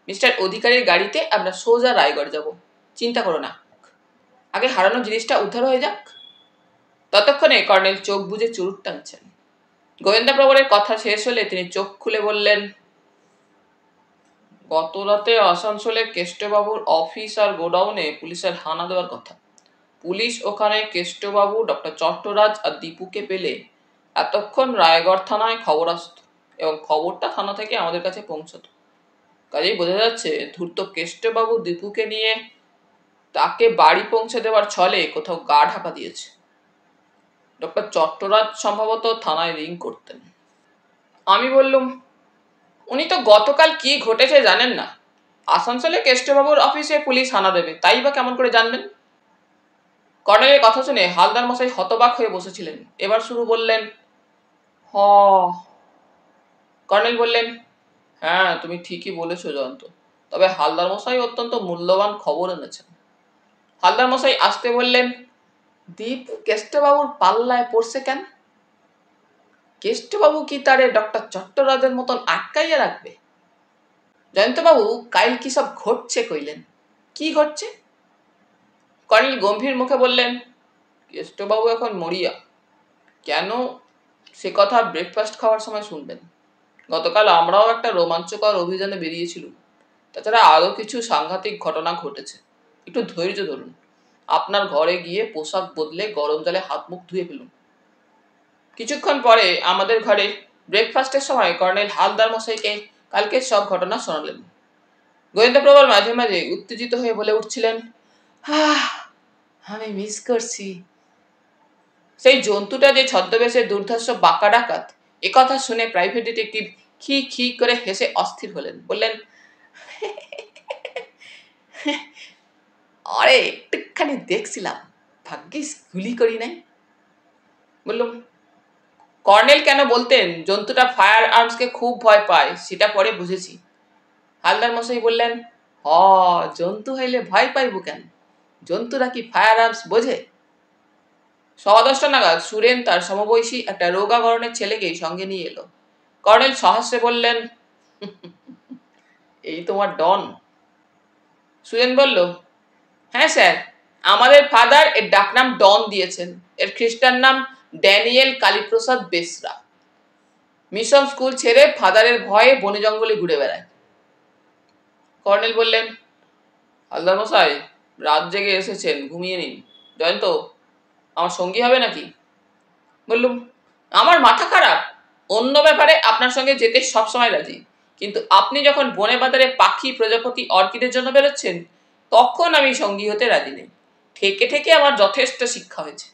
মিস্টার অধিকারীর গাড়িতে আমরা সোজা রায়গড় যাব। চিন্তা করো না, আগে হারানো জিনিসটা উদ্ধার হয়ে যাক। ততক্ষণে কর্নেল চোখ বুজে চুরুট টানছেন। গোয়েন্দা প্রবরের কথা শেষ হলে তিনি চোখ খুলে বললেন, গত রাতে আসানসোলে কেষ্টবাবুর অফিস আর গোডাউনে পুলিশের হানা দেওয়ার কথা। পুলিশ ওখানে কেষ্টবাবু, ডক্টর চট্টরাজ আর দীপুকে পেলে এতক্ষণ রায়গড় থানায় খবর আসত এবং খবরটা থানা থেকে আমাদের কাছে পৌঁছত। কাজেই বোঝা যাচ্ছে ধূর্ত কেষ্টবাবু দীপুকে নিয়ে তাকে বাড়ি পৌঁছে দেওয়ার ছলে কোথাও গা ঢাকা দিয়েছে। ডক্টর চট্টরাজ সম্ভবত থানায় রিং করতেন। আমি বললুম, উনি তো গতকাল কি ঘটেছে জানেন না। আসানসোলে কেষ্টবাবুর অফিসে পুলিশ হানা দেবে, তাই বা কেমন করে জানবেন? কর্নেলের কথা শুনে হালদার মশাই হতবাক হয়ে বসেছিলেন। এবার শুরু বললেন, হ। কর্নেল বললেন, হ্যাঁ তুমি ঠিকই বলেছো জয়ন্ত, তবে হালদার মশাই অত্যন্ত মূল্যবান খবর এনেছেন। হালদার মশাই আসতে বললেন, দীপু কেষ্টবাবুর পাল্লায় পড়ছে কেন? কেষ্টবাবু কি তারে ডক্টর চট্টরাজের মতন আটকাইয়া রাখবে? জয়ন্তবাবু, কাইল কি সব ঘটছে কইলেন? কি ঘটছে? কর্নেল গম্ভীর মুখে বললেন, কেষ্টবাবু এখন মরিয়া। কেন সে কথা ব্রেকফাস্ট খাওয়ার সময় শুনবেন। গতকাল আমরাও একটা রোমাঞ্চকর অভিযানে বেরিয়েছিলাম। তাছাড়া আরও কিছু সাংঘাতিক ঘটনা ঘটেছে। একটু ধৈর্য ধরুন। আপনার ঘরে গিয়ে পোশাক বদলে গরম জলে হাত মুখ ধুয়ে ফেলুন। কিছুক্ষণ পরে আমাদের ঘরে ব্রেকফাস্টের সময় কর্নেল হালদার মশাইকে কালকের সব ঘটনা শোনালেন। গোয়েন্দাপ্রবর মাঝে মাঝে উত্তেজিত হয়ে বলে উঠছিলেন, আমি মিস করছি সেই জন্তুটা যে ছদ্মবেশে দুর্ধর্ষ বাঁকা ডাকাত। একথা শুনে প্রাইভেট ডিটেকটিভ খি খি করে হেসে অস্থির হলেন। বললেন, আরে একটুখানি দেখছিলাম, ভাগ্যিস গুলি করি নাই। বললাম, কর্নেল কেন বলতেন জন্তুটা ফায়ার আর্মসকে খুব ভয় পায়, সেটা পরে বুঝেছি। হালদার মশাই বললেন, জন্তু হইলে ভয় পাইব কেন? জন্তুরা কি ফায়ার আর্মস বোঝে? 10:15 নাগাদ সুরেন তার সমবয়সী একটা রোগা গরনের ছেলেকে সঙ্গে নিয়ে এলো। কর্নেল সহাস্যে বললেন, এই তোমার ডন? সুরেন বলল, হ্যাঁ স্যার, আমাদের ফাদার এর ডাকনাম ডন দিয়েছেন। এর খ্রিস্টান নাম Daniel Kaliprasad Besra. Mission school ছেড়ে ফাদারের ভয়ে বনে জঙ্গলে ঘুরে বেড়ায়। কর্নেল বললেন, হালদার মশাই, রাত জেগে এসেছেন, ঘুমিয়ে নিন। জয়ন্ত, আমার সঙ্গী হবে নাকি? বললুম, আমার মাথা খারাপ। অন্য ব্যাপারে আপনার সঙ্গে যেতে সবসময় রাজি, কিন্তু আপনি যখন বনে বাজারে পাখি, প্রজাপতি, অর্কিডের জন্য বেরোচ্ছেন, তখন আমি সঙ্গী হতে রাজি নেই। ঠেকে ঠেকে আমার যথেষ্ট শিক্ষা হয়েছে।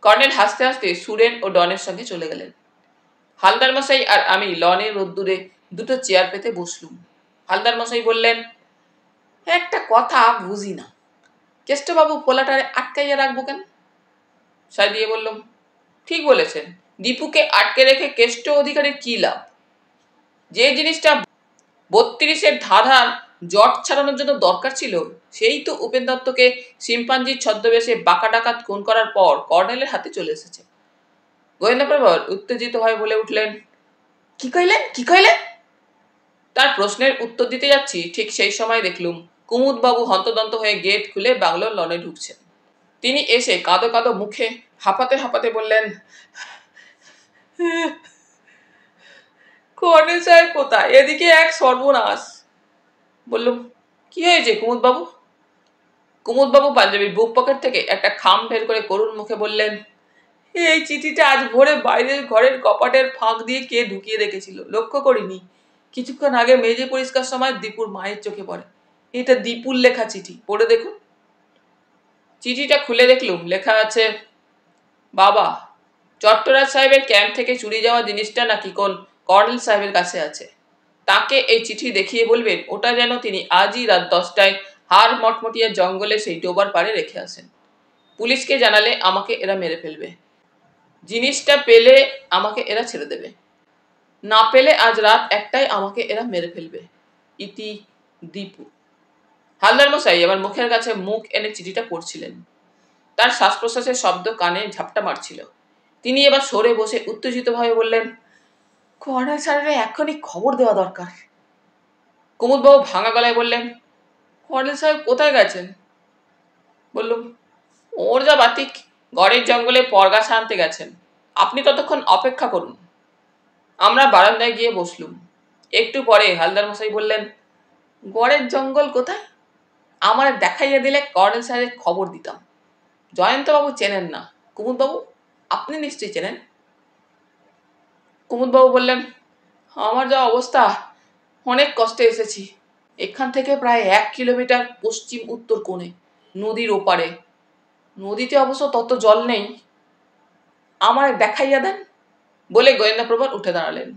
কর্নেল হাসতে হাসতে সুরেন ও ডনের সঙ্গে চলে গেলেন। হালদার মশাই আর আমি লনে রোদ্দুরে দুটো চেয়ার পেতে বসলুম। হালদার মশাই বললেন, একটা কথা বুঝি না, কেষ্টবাবু পোলাটারে আটকাইয়া রাখবো কেন? সাই দিয়ে বললাম, ঠিক বলেছেন, দীপুকে আটকে রেখে কেষ্ট অধিকারীর কি লাভ? যে জিনিসটা 32-এর ধাঁধার জট ছাড়ানোর জন্য দরকার ছিল, সেই তো উপেন দত্তকে শিম্পাঞ্জির ছদ্মবেশে বাঁকা ডাকাত খুন করার পর কর্নেলের হাতে চলে এসেছে। গোয়েন্দাপ্রবর উত্তেজিত হয়ে বলে উঠলেন, কি কইলেন? তার প্রশ্নের উত্তর দিতে যাচ্ছি, ঠিক সেই সময় দেখলুম কুমুদবাবু হন্তদন্ত হয়ে গেট খুলে বাংলোর লনে ঢুকছেন। তিনি এসে কাঁদো কাঁদো মুখে হাঁপাতে হাঁপাতে বললেন, কর্নেল সাহেব কোথায়? এদিকে এক সর্বনাশ। বললুম, কি হয়েছে কুমুদবাবু? কুমুদবাবু পাঞ্জাবির বুক পকেট থেকে একটা খাম বের করে করুণ মুখে বললেন, এই চিঠিটা আজ ভোরে বাইরের ঘরের কপাটের ফাঁক দিয়ে কে ঢুকিয়ে রেখেছিল, লক্ষ্য করিনি। কিছুক্ষণ আগে মেজে পরিষ্কার সময় দীপুর মায়ের চোখে পড়ে। এটা দীপুর লেখা চিঠি, পড়ে দেখুন। চিঠিটা খুলে দেখলুম, লেখা আছে, বাবা, চট্টরাজ সাহেবের ক্যাম্প থেকে চুরি যাওয়া জিনিসটা নাকি কোন কর্নেল সাহেবের কাছে আছে। তাকে এই চিঠি দেখিয়ে বলবেন ওটা যেন তিনি আজই রাত 10টায় হাড় মটমটিয়া জঙ্গলে সেই ডোবার পাড়ে রেখে আসেন। পুলিশকে জানালে আমাকে এরা মেরে ফেলবে। জিনিসটা পেলে আমাকে এরা ছেড়ে দেবে, না পেলে আজ রাত 1টায় আমাকে এরা মেরে ফেলবে। ইতি দীপু। হালদার মশাই আমার মুখের কাছে মুখ এনে চিঠিটা পড়ছিলেন। তার শ্বাস প্রশ্বাসের শব্দ কানে ঝাপটা মারছিল। তিনি এবার সরে বসে উত্তেজিতভাবে বললেন, কর্নেল স্যারের এখনই খবর দেওয়া দরকার। কুমুদবাবু ভাঙা গলায় বললেন, কর্নেল সাহেব কোথায় গেছেন? বললুম, ওর যা বাতিক, গড়ের জঙ্গলে পরগাছা আনতে গেছেন। আপনি ততক্ষণ অপেক্ষা করুন। আমরা বারান্দায় গিয়ে বসলুম। একটু পরে হালদার মশাই বললেন, গড়ের জঙ্গল কোথায়? আমার দেখাইয়া দিলে কর্নেল স্যারের খবর দিতাম। জয়ন্তবাবু চেনেন না, কুমুদবাবু আপনি নিশ্চয়ই চেনেন। কুমুদবাবু বললেন, আমার যা অবস্থা, অনেক কষ্টে এসেছি। এখান থেকে প্রায় 1 কিলোমিটার পশ্চিম উত্তর কোণে, নদীর ওপারে। নদীতে অবশ্য তত জল নেই, আমার দেখাইয়া দেন। বলে গোয়েন্দাপ্রবর উঠে দাঁড়ালেন।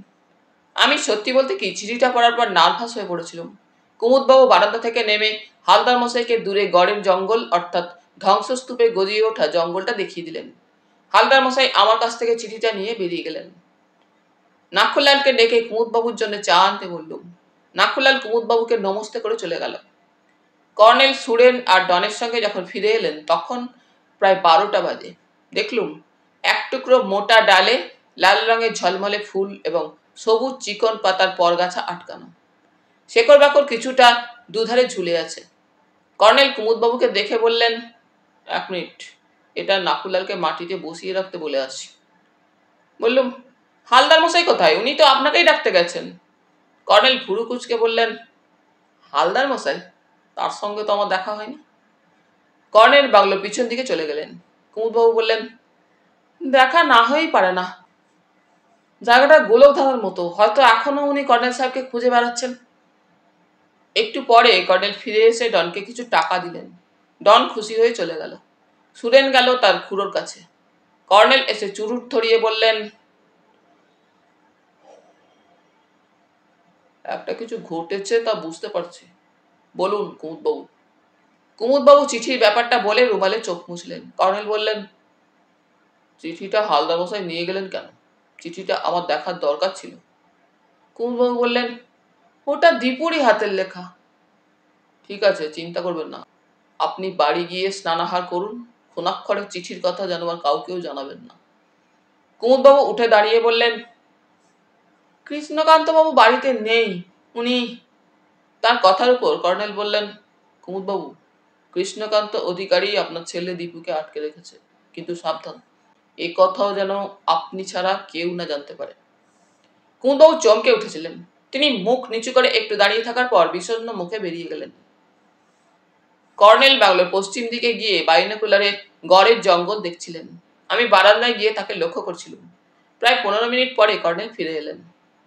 আমি সত্যি বলতে কি, চিঠিটা পড়ার পর নার্ভাস হয়ে পড়েছিলাম। কুমুদবাবু বারান্দা থেকে নেমে হালদার মশাইকে দূরে গড়ের জঙ্গল অর্থাৎ ধ্বংসস্তূপে গজিয়ে ওঠা জঙ্গলটা দেখিয়ে দিলেন। হালদার মশাই আমার কাছ থেকে চিঠিটা নিয়ে বেরিয়ে গেলেন। নাক্ষুলালকে ডেকে কুমুদবাবুর জন্য চা আনতে বললুম। নাক্ষুলাল কুমুদবাবুকে নমস্তে করে চলে গেল। কর্নেল সুরেন আর ডনের সঙ্গে যখন ফিরে এলেন, তখন প্রায় 12টা বাজে। দেখলুম এক টুকরো মোটা ডালে লাল রঙের ঝলমলে ফুল এবং সবুজ চিকন পাতার পরগাছা আটকানো। শেকড় বাকড় কিছুটা দুধারে ঝুলে আছে। কর্নেল কুমুদবাবুকে দেখে বললেন, 1 মিনিট, এটা নাকুলালকে মাটিতে বসিয়ে রাখতে বলে আসি। বললুম, হালদার মশাই কোথায়? উনি তো আপনাকেই ডাকতে গেছেন। কর্নেল ভুরু কুচকে বললেন, হালদার মশাই? তার সঙ্গে তো আমার দেখা হয়নি। কর্নেল বাংলোর পিছন দিকে চলে গেলেন। কুমুদবাবু বললেন, দেখা না হয়েই পারে না। জায়গাটা গোলকধাঁধার মতো, হয়তো এখনো উনি কর্নেল সাহেবকে খুঁজে বেড়াচ্ছেন। একটু পরে কর্নেল ফিরে এসে ডনকে কিছু টাকা দিলেন। ডন খুশি হয়ে চলে গেল। সুরেন গেল তার খুড়োর কাছে। কর্নেল এসে চুরুট ধরিয়ে বললেন, একটা কিছু ঘটেছে তা বুঝতে পারছি, বলুন কুমুদবাবু। কুমুদবাবু চিঠির ব্যাপারটা বলে রুমালে চোখ মুছলেন। কর্নেল বললেন, চিঠিটা হালদার মশাই নিয়ে গেলেন কেন? চিঠিটা আমার দেখার দরকার ছিল। কুমুদবাবু বললেন, ওটা দীপুরই হাতের লেখা। ঠিক আছে, চিন্তা করবেন না। আপনি বাড়ি গিয়ে স্নানাহার করুন। ক্ষুণাক্ষরে চিঠির কথা যেন আর কাউকেও জানাবেন না। কুমুদবাবু উঠে দাঁড়িয়ে বললেন, কৃষ্ণকান্তবাবু বাড়িতে নেই। উনি... তার কথার উপর কর্নেল বললেন, কুমুদবাবু, কৃষ্ণকান্ত অধিকারী আপনার ছেলে দীপুকে আটকে রেখেছে, কিন্তু সাবধান, এ কথাও যেন আপনি ছাড়া কেউ না জানতে পারে। কুমুদবাবু চমকে উঠেছিলেন। তিনি মুখ নিচু করে একটু দাঁড়িয়ে থাকার পর বিষণ্ণ মুখে বেরিয়ে গেলেন। কর্নেল বাংলোর পশ্চিম দিকে গিয়ে বাইনোকুলারে গড়ের জঙ্গল দেখছিলেন। আমি বারান্দায় গিয়ে তাকে লক্ষ্য করছিলাম। প্রায় 15 মিনিট পরে কর্নেল ফিরে এলেন।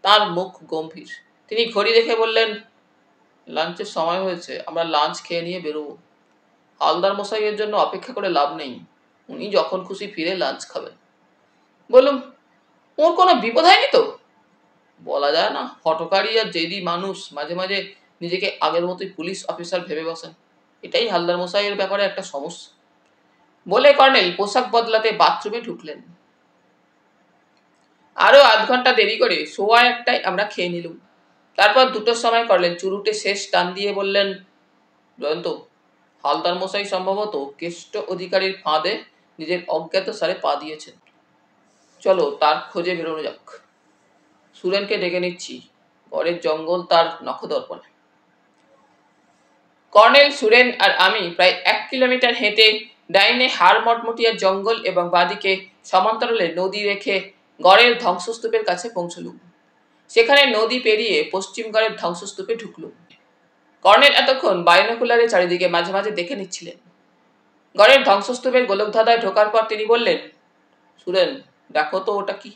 তার মুখ গম্ভীর। তিনি ঘড়ি দেখে বললেন, লাঞ্চের সময় হয়েছে, আমরা লাঞ্চ খেয়ে নিয়ে বেরোবো। হালদার মশাইয়ের জন্য অপেক্ষা করে লাভ নেই, উনি যখন খুশি ফিরে লাঞ্চ খাবেন। বললুম, ওর কোনো বিপদ হয়নি তো? বলা যায় না, হটকারী আর জেদি মানুষ মাঝে মাঝে নিজেকে আগের মতোই পুলিশ অফিসার ভেবে বসেন। এটাই হালদার মশাইয়ের ব্যাপারে একটা সমস্যা। বলে কর্নেল পোশাক বদলাতে বাথরুমে ঢুকলেন। আরো আধ ঘন্টা দেরি করে 1:15 আমরা খেয়ে নিলুম। তারপর 2টোর সময় করলেন চুরুটে শেষ টান দিয়ে বললেন, জয়ন্ত, হালদার মশাই সম্ভবত কেষ্ট অধিকারীর ফাঁদে নিজের অজ্ঞাত সারে পা দিয়েছেন। চলো তার খোঁজে বেরোনো যাক। সুরেনকে ডেকে নিচ্ছি, ঘরের জঙ্গল তার নখদর্পণে। কর্নেল, সুরেন আর আমি প্রায় 1 কিলোমিটার হেঁটে ডাইনে হাড় মটমটিয়া জঙ্গল এবং বাদিকে সমান্তরালে নদী রেখে গড়ের ধ্বংসস্তূপের কাছে পৌঁছলুম। সেখানে নদী পেরিয়ে পশ্চিম গড়ের ধ্বংসস্তূপে ঢুকলুম। কর্নেল এতক্ষণ বাইনোকুলারে চারিদিকে মাঝে মাঝে দেখে নিচ্ছিলেন। গড়ের ধ্বংসস্তূপের গোলকধাঁধায় ঢোকার পর তিনি বললেন, সুরেন, দেখো তো ওটা কি।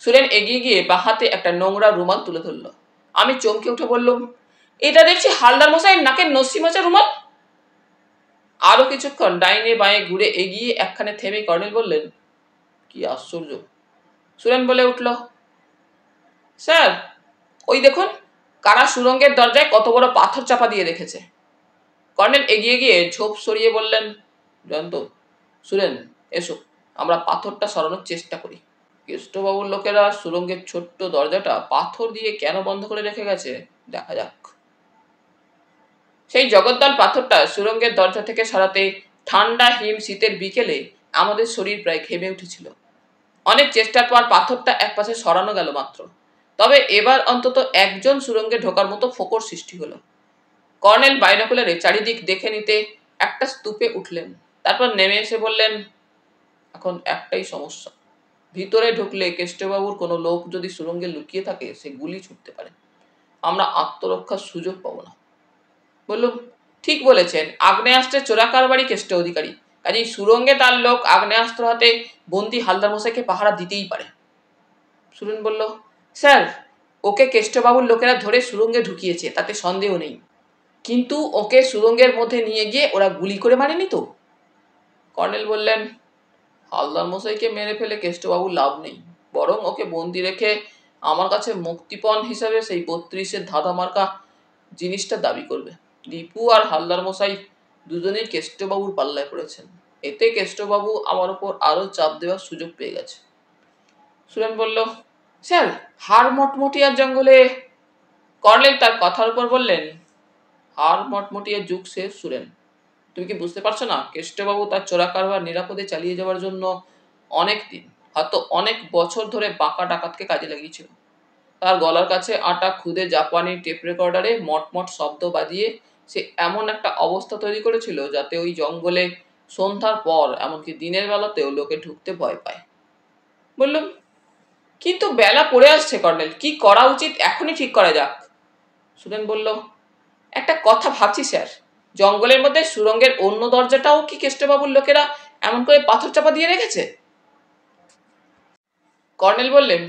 সুরেন এগিয়ে গিয়ে বাঁ হাতে একটা নোংরা রুমাল তুলে ধরল। আমি চমকে উঠে বললুম, এটা দেখছি হালদার মশাইয়ের নাকের নসি মোচা রুমাল। আরো কিছুক্ষণ ডাইনে বাঁয়ে ঘুরে এগিয়ে একখানে থেমে কর্নেল বললেন, কি আশ্চর্য। সুরেন বলে উঠল, স্যার, ওই দেখুন, কারা সুরঙ্গের দরজায় কত বড় পাথর চাপা দিয়ে রেখেছে। কর্নেল এগিয়ে গিয়ে ঝোপ সরিয়ে বললেন, জয়ন্ত, সুরেন, এসো, আমরা পাথরটা সরানোর চেষ্টা করি। কেষ্টবাবুর লোকেরা সুরঙ্গের ছোট্ট দরজাটা পাথর দিয়ে কেন বন্ধ করে রেখে গেছে, দেখা যাক। সেই জগদ্দল পাথরটা সুরঙ্গের দরজা থেকে সরাতে ঠান্ডা হিম শীতের বিকেলে আমাদের শরীর প্রায় ঘেমে উঠেছিল। অনেক চেষ্টার পর পাথরটা একপাশে সরানো গেল মাত্র। তবে এবার অন্তত একজন সুরঙ্গে ঢোকার মতো ফোকর সৃষ্টি হলো। কর্নেল বাইনোকুলারে চারিদিক দেখে নিতে একটা স্তূপে উঠলেন। তারপর নেমে এসে বললেন, এখন একটাই সমস্যা, ভিতরে ঢুকলে কেষ্টবাবুর কোনো লোক যদি সুরঙ্গে লুকিয়ে থাকে সে গুলি ছুটতে পারে, আমরা আত্মরক্ষার সুযোগ পাবো না। বললুম, ঠিক বলেছেন, আগ্নেয়াস্ত্রের চোরা কারবারি কেষ্ট অধিকারী, কাজেই সুরঙ্গে তার লোক আগ্নেয়াস্ত্র হাতে বন্দি হালদার মশাইকে পাহারা দিতেই পারে। সুরেন বলল, স্যার, ওকে কেষ্টবাবুর লোকেরা ধরে সুরঙ্গে ঢুকিয়েছে, তাতে সন্দেহ নেই, কিন্তু ওকে সুরঙ্গের মধ্যে নিয়ে গিয়ে ওরা গুলি করে মারেনি তো? কর্নেল বললেন, হালদার মশাইকে মেরে ফেলে কেষ্টবাবুর লাভ নেই, বরং ওকে বন্দি রেখে আমার কাছে মুক্তিপণ হিসাবে সেই 32-এর ধাঁধা মার্কা জিনিসটা দাবি করবে। দীপু আর হালদার মশাই দুজনেই কেষ্টবাবুর পাল্লায় পড়েছেন। এতে কেষ্টবাবু আমার উপর আরো চাপ দেওয়ার সুযোগ পেয়ে গেছে। সুরেন বলল, স্যার, হাড় মটমটিয়ার জঙ্গলে? কর্নেল তার কথার উপর বললেন, হাড় মটমটিয়ার যুগ শেষ সুরেন। তুমি কি বুঝতে পারছো না, কেষ্টবাবু তার চোরা কারবার নিরাপদে চালিয়ে যাওয়ার জন্য অনেক দিন, হয়তো অনেক বছর ধরে বাঁকা ডাকাতকে কাজে লাগিয়েছিল। তার গলার কাছে আটা খুদে জাপানি টেপ রেকর্ডারে মটমট শব্দ বাজিয়ে সে এমন একটা অবস্থা তৈরি করেছিল যাতে ওই জঙ্গলে সন্ধ্যার পর এমনকি দিনের বেলাতেও লোকে ঢুকতে ভয় পায়। বললাম, কিন্তু বেলা পড়ে আসছে কর্নেল, কি করা উচিত এখনই ঠিক করা যাক। সুরেন বলল, একটা কথা ভাবছি স্যার, জঙ্গলের মধ্যে সুরঙ্গের অন্য দরজাটাও কি কেষ্টবাবুর লোকেরা এমন করে পাথর চাপা দিয়ে রেখেছে? কর্নেল বললেন,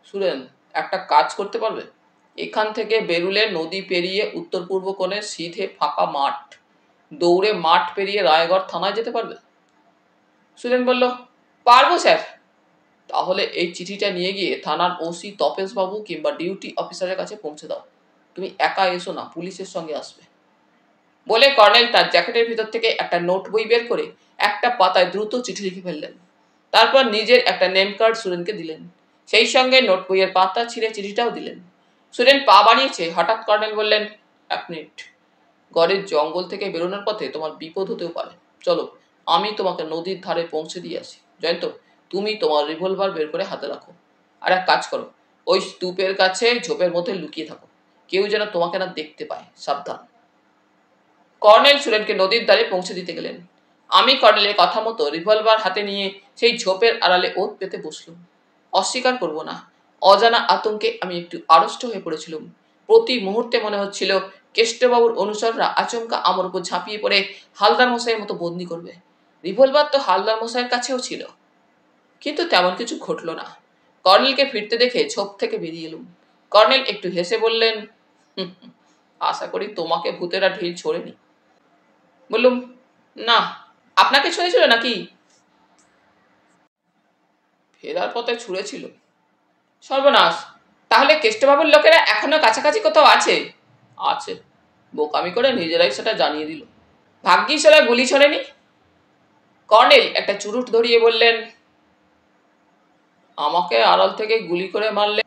সুরেন, একটা কাজ করতে পারবে? এখান থেকে বেরুলে নদী পেরিয়ে উত্তর পূর্ব কোণে সিধে ফাঁকা মাঠ, দৌড়ে মাঠ পেরিয়ে রায়গড় থানায় যেতে পারবে? সুরেন বলল, পারবো স্যার। তাহলে এই চিঠিটা নিয়ে গিয়ে থানার ওসি তপেশ বাবু কিংবা ডিউটি অফিসারের কাছে পৌঁছে দাও। তুমি একা এসো না, পুলিশের সঙ্গে আসবে। বলে কর্নেল তার জ্যাকেটের ভিতর থেকে একটা নোট বই বের করে একটা পাতায় দ্রুত চিঠি লিখে ফেললেন। তারপর নিজের একটা নেম কার্ড সুরেনকে দিলেন, সেই সঙ্গে নোট বইয়ের পাতা ছিঁড়ে চিঠিটাও দিলেন। সুরেন পা বাড়িয়েছে, হঠাৎ কর্নেল বললেন, 1 মিনিট। গড়ের জঙ্গল থেকে বেরোনোর পথে তোমার বিপদ হতেও পারে। চলো, আমি তোমাকে নদীর ধারে পৌঁছে দিয়ে আসি। জয়ন্ত, তুমি তোমার রিভলভার বের করে হাতে রাখো। আর এক কাজ করো, ওই স্তূপের কাছে ঝোপের মধ্যে লুকিয়ে থাকো, কেউ যেন তোমাকে না দেখতে পায়, সাবধান। কর্নেল সুরেনকে নদীর ধারে পৌঁছে দিতে গেলেন। আমি কর্নেলের কথা মতো রিভলভার হাতে নিয়ে সেই ঝোপের আড়ালে ওত পেতে বসলুম। অস্বীকার করব না, অজানা আতঙ্কে আমি একটু আড়ষ্ট হয়ে পড়েছিলাম। প্রতি মুহূর্তে মনে হচ্ছিল কেষ্টবাবুর অনুচররা আচমকা আমার উপর ঝাঁপিয়ে পড়ে হালদার মশাইয়ের মতো বন্দি করবে। রিভলভার তো হালদার মশাইয়ের কাছেও ছিল, কিন্তু তেমন কিছু ঘটল না। কর্নেলকে ফিরতে দেখে ঝোপ থেকে বেরিয়ে এলুম। কর্নেল একটু হেসে বললেন, আশা করি তোমাকে ভূতেরা ঢিল ছোড়েনি। বললুম, না, আপনাকে ছুঁড়েছিল নাকি? ফেরার পথে ছুঁড়েছিল। সর্বনাশ, তাহলে কেষ্টবাবুর লোকেরা এখনো কাছাকাছি কোথাও আছে? আছে, বোকামি করে নিজেরাই সেটা জানিয়ে দিল। ভাগ্যিস ওরা গুলি ছোড়েনি। কর্নেল একটা চুরুট ধরিয়ে বললেন, আমাকে আড়াল থেকে গুলি করে মারলে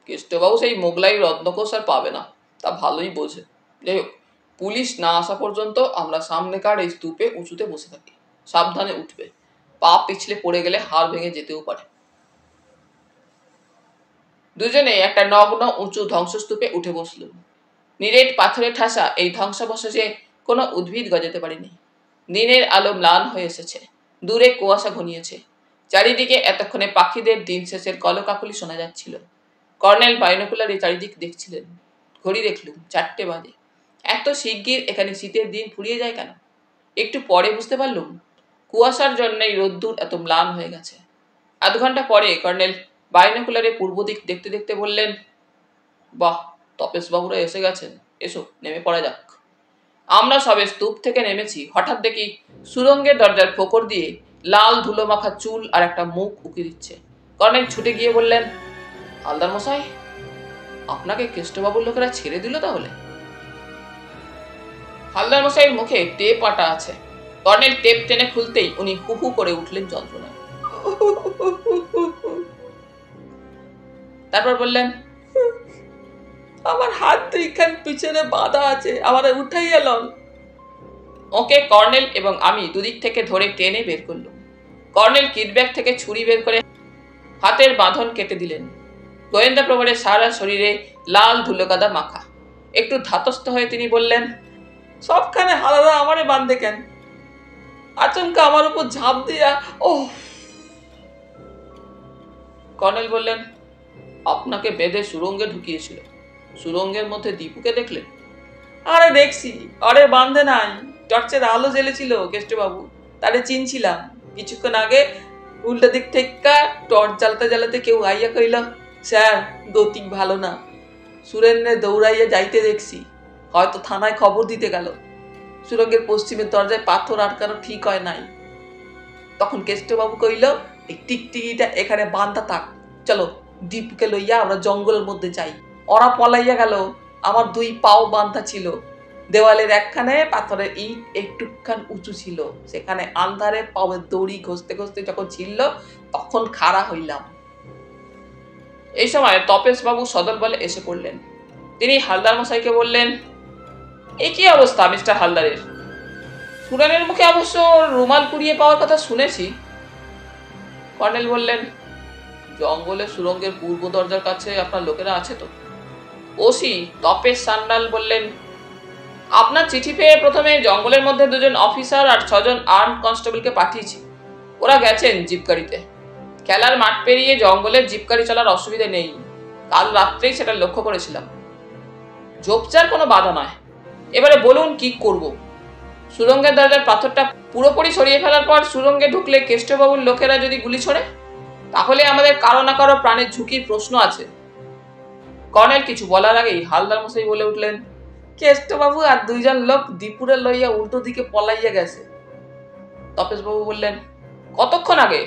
কেষ্টবাবু সেই মোগলাই রত্নকোষ আর পাবে না, তা ভালোই বোঝে। যাই হোক, পুলিশ না আসা পর্যন্ত আমরা সামনেকার এই স্তূপে উঁচুতে বসে থাকি, সাবধানে উঠবে, পা পিছলে পড়ে গেলে হাড় ভেঙে যেতেও পারে। দুজনে একটা নগ্ন উঁচু ধ্বংসস্তূপে উঠে বসলুম। নিরেট পাথরে ঠাসা এই ধ্বংসাবশেষে কোনো উদ্ভিদ গজাতে পারেনি। দিনের আলো ম্লান হয়ে এসেছে, দূরে কুয়াশা ঘনিয়েছে, চারিদিকে এতক্ষণে পাখিদের দিন শেষের কলকাকলি শোনা যাচ্ছিল। কর্নেল বাইনোকুলারে চারিদিক দেখছিলেন। ঘড়ি দেখলুম 4টে বাজে। এত শিগগির এখানে শীতের দিন ফুরিয়ে যায় কেন? একটু পরে বুঝতে পারলুম, কুয়াশার জন্যই রোদ্দুর এত ম্লান হয়ে গেছে। আধ ঘন্টা পরে কর্নেল বাইনোকুলারে পূর্ব দিক দেখতে দেখতে বললেন, বাহ, তপেশ বাবুরা এসে গেছেন, এসো নেমে পড়া যাক। আমরা সবে স্তূপ থেকে নেমেছি, হঠাৎ দেখি সুরঙ্গের দরজার ফোকর দিয়ে লাল ধুলো মাখা চুল আর একটা মুখ উকি দিচ্ছে। কর্নেল ছুটে গিয়ে বললেন, হালদার মশাই, আপনাকে কেষ্টবাবুর লোকেরা ছেড়ে দিল তাহলে? হালদার মশাইয়ের মুখে টেপ আটা আছে। কর্নেল টেপ টেনে খুলতেই উনি হু হু করে উঠলেন যন্ত্রণায়। তারপর বললেন, আমার হাত দুইখান পিছনে বাঁধা আছে, আমার উঠাই এলাম। ওকে কর্নেল এবং আমি দুদিক থেকে ধরে টেনে বের করলাম। কর্নেল কিটব্যাগ থেকে ছুরি বের করে হাতের বাঁধন কেটে দিলেন। গোয়েন্দা প্রবরের সারা শরীরে লাল ধুলোকাদা মাখা। একটু ধাতস্থ হয়ে তিনি বললেন, সবখানে হালাদা আমারে বাঁধে কেন? আচমকা আমার উপর ঝাঁপ দিয়া। ও কর্নেল বললেন, আপনাকে বেঁধে সুরঙ্গে ঢুকিয়েছিল, সুরঙ্গের মধ্যে দীপুকে দেখলেন? আরে দেখছি, আরে বাঁধে নাই, টর্চের আলো জ্বেলেছিল কেষ্টবাবু, তারে চিনছিলাম। কিছুক্ষণ আগে উল্টা দিক থেকে টর্চ জ্বালাতে জ্বালাতে কেউ আইয়া কইল, স্যার গতিক ভালো না। সুরেন্দ্রে দৌড়াইয়া যাইতে দেখছি, হয়তো থানায় খবর দিতে গেল। সুরঙ্গের পশ্চিমের দরজায় পাথর আটকানো ঠিক হয় নাই। তখন কেষ্টবাবু কইল, এই টিকটিকিটা এখানে বাঁধা থাক, চলো দীপকে লইয়া আমরা জঙ্গলের মধ্যে যাই। ওরা পলাইয়া গেল, আমার 2 পাও বাঁধা ছিল। দেওয়ালের একখানে পাথরের ইট একটুখান উঁচু ছিল, সেখানে আন্ধারে পাওয়ের দড়ি ঘষতে ঘষতে যখন ছিল তখন খাড়া হইলাম। এই সময় তপেশ বাবু সদল বলে এসে পড়লেন। তিনি হালদার মশাইকে বললেন, এ কি অবস্থা মিস্টার হালদারের? সুরেনের মুখে অবশ্য রুমাল কুড়িয়ে পাওয়ার কথা শুনেছি। কর্নেল বললেন, জঙ্গলে সুরঙ্গের পূর্ব দরজার কাছে আপনার লোকেরা আছে তো? ওসি তপেশ সান্যাল বললেন, আপনার চিঠি পেয়ে প্রথমে জঙ্গলের মধ্যে 2 জন অফিসার আর 6 জন আর্মড কনস্টেবলকে পাঠিয়েছি। ওরা গেছেন জিপ গাড়িতে। খেলার মাঠ পেরিয়ে জঙ্গলের জিপ গাড়ি চলার অসুবিধা নেই, কাল রাত্রেই সেটা লক্ষ্য করেছিলাম। ঝোপচার কোনো বাধা নয়। এবারে বলুন কি করব। সুরঙ্গের দরজার পাথরটা পুরোপুরি সরিয়ে ফেলার পর সুরঙ্গে ঢুকলে কেষ্টবাবুর লোকেরা যদি গুলি ছোড়ে, তাহলে আমাদের কারো না কারো প্রাণের ঝুঁকির প্রশ্ন আছে। কর্নেল কিছু বলার আগেই হালদার মশাই বলে উঠলেন, কেষ্টবাবু আর দুইজন লোক দীপুরে লইয়া উল্টো দিকে পলাইয়া গেছে। তপেশবাবু বললেন, কতক্ষণ আগে?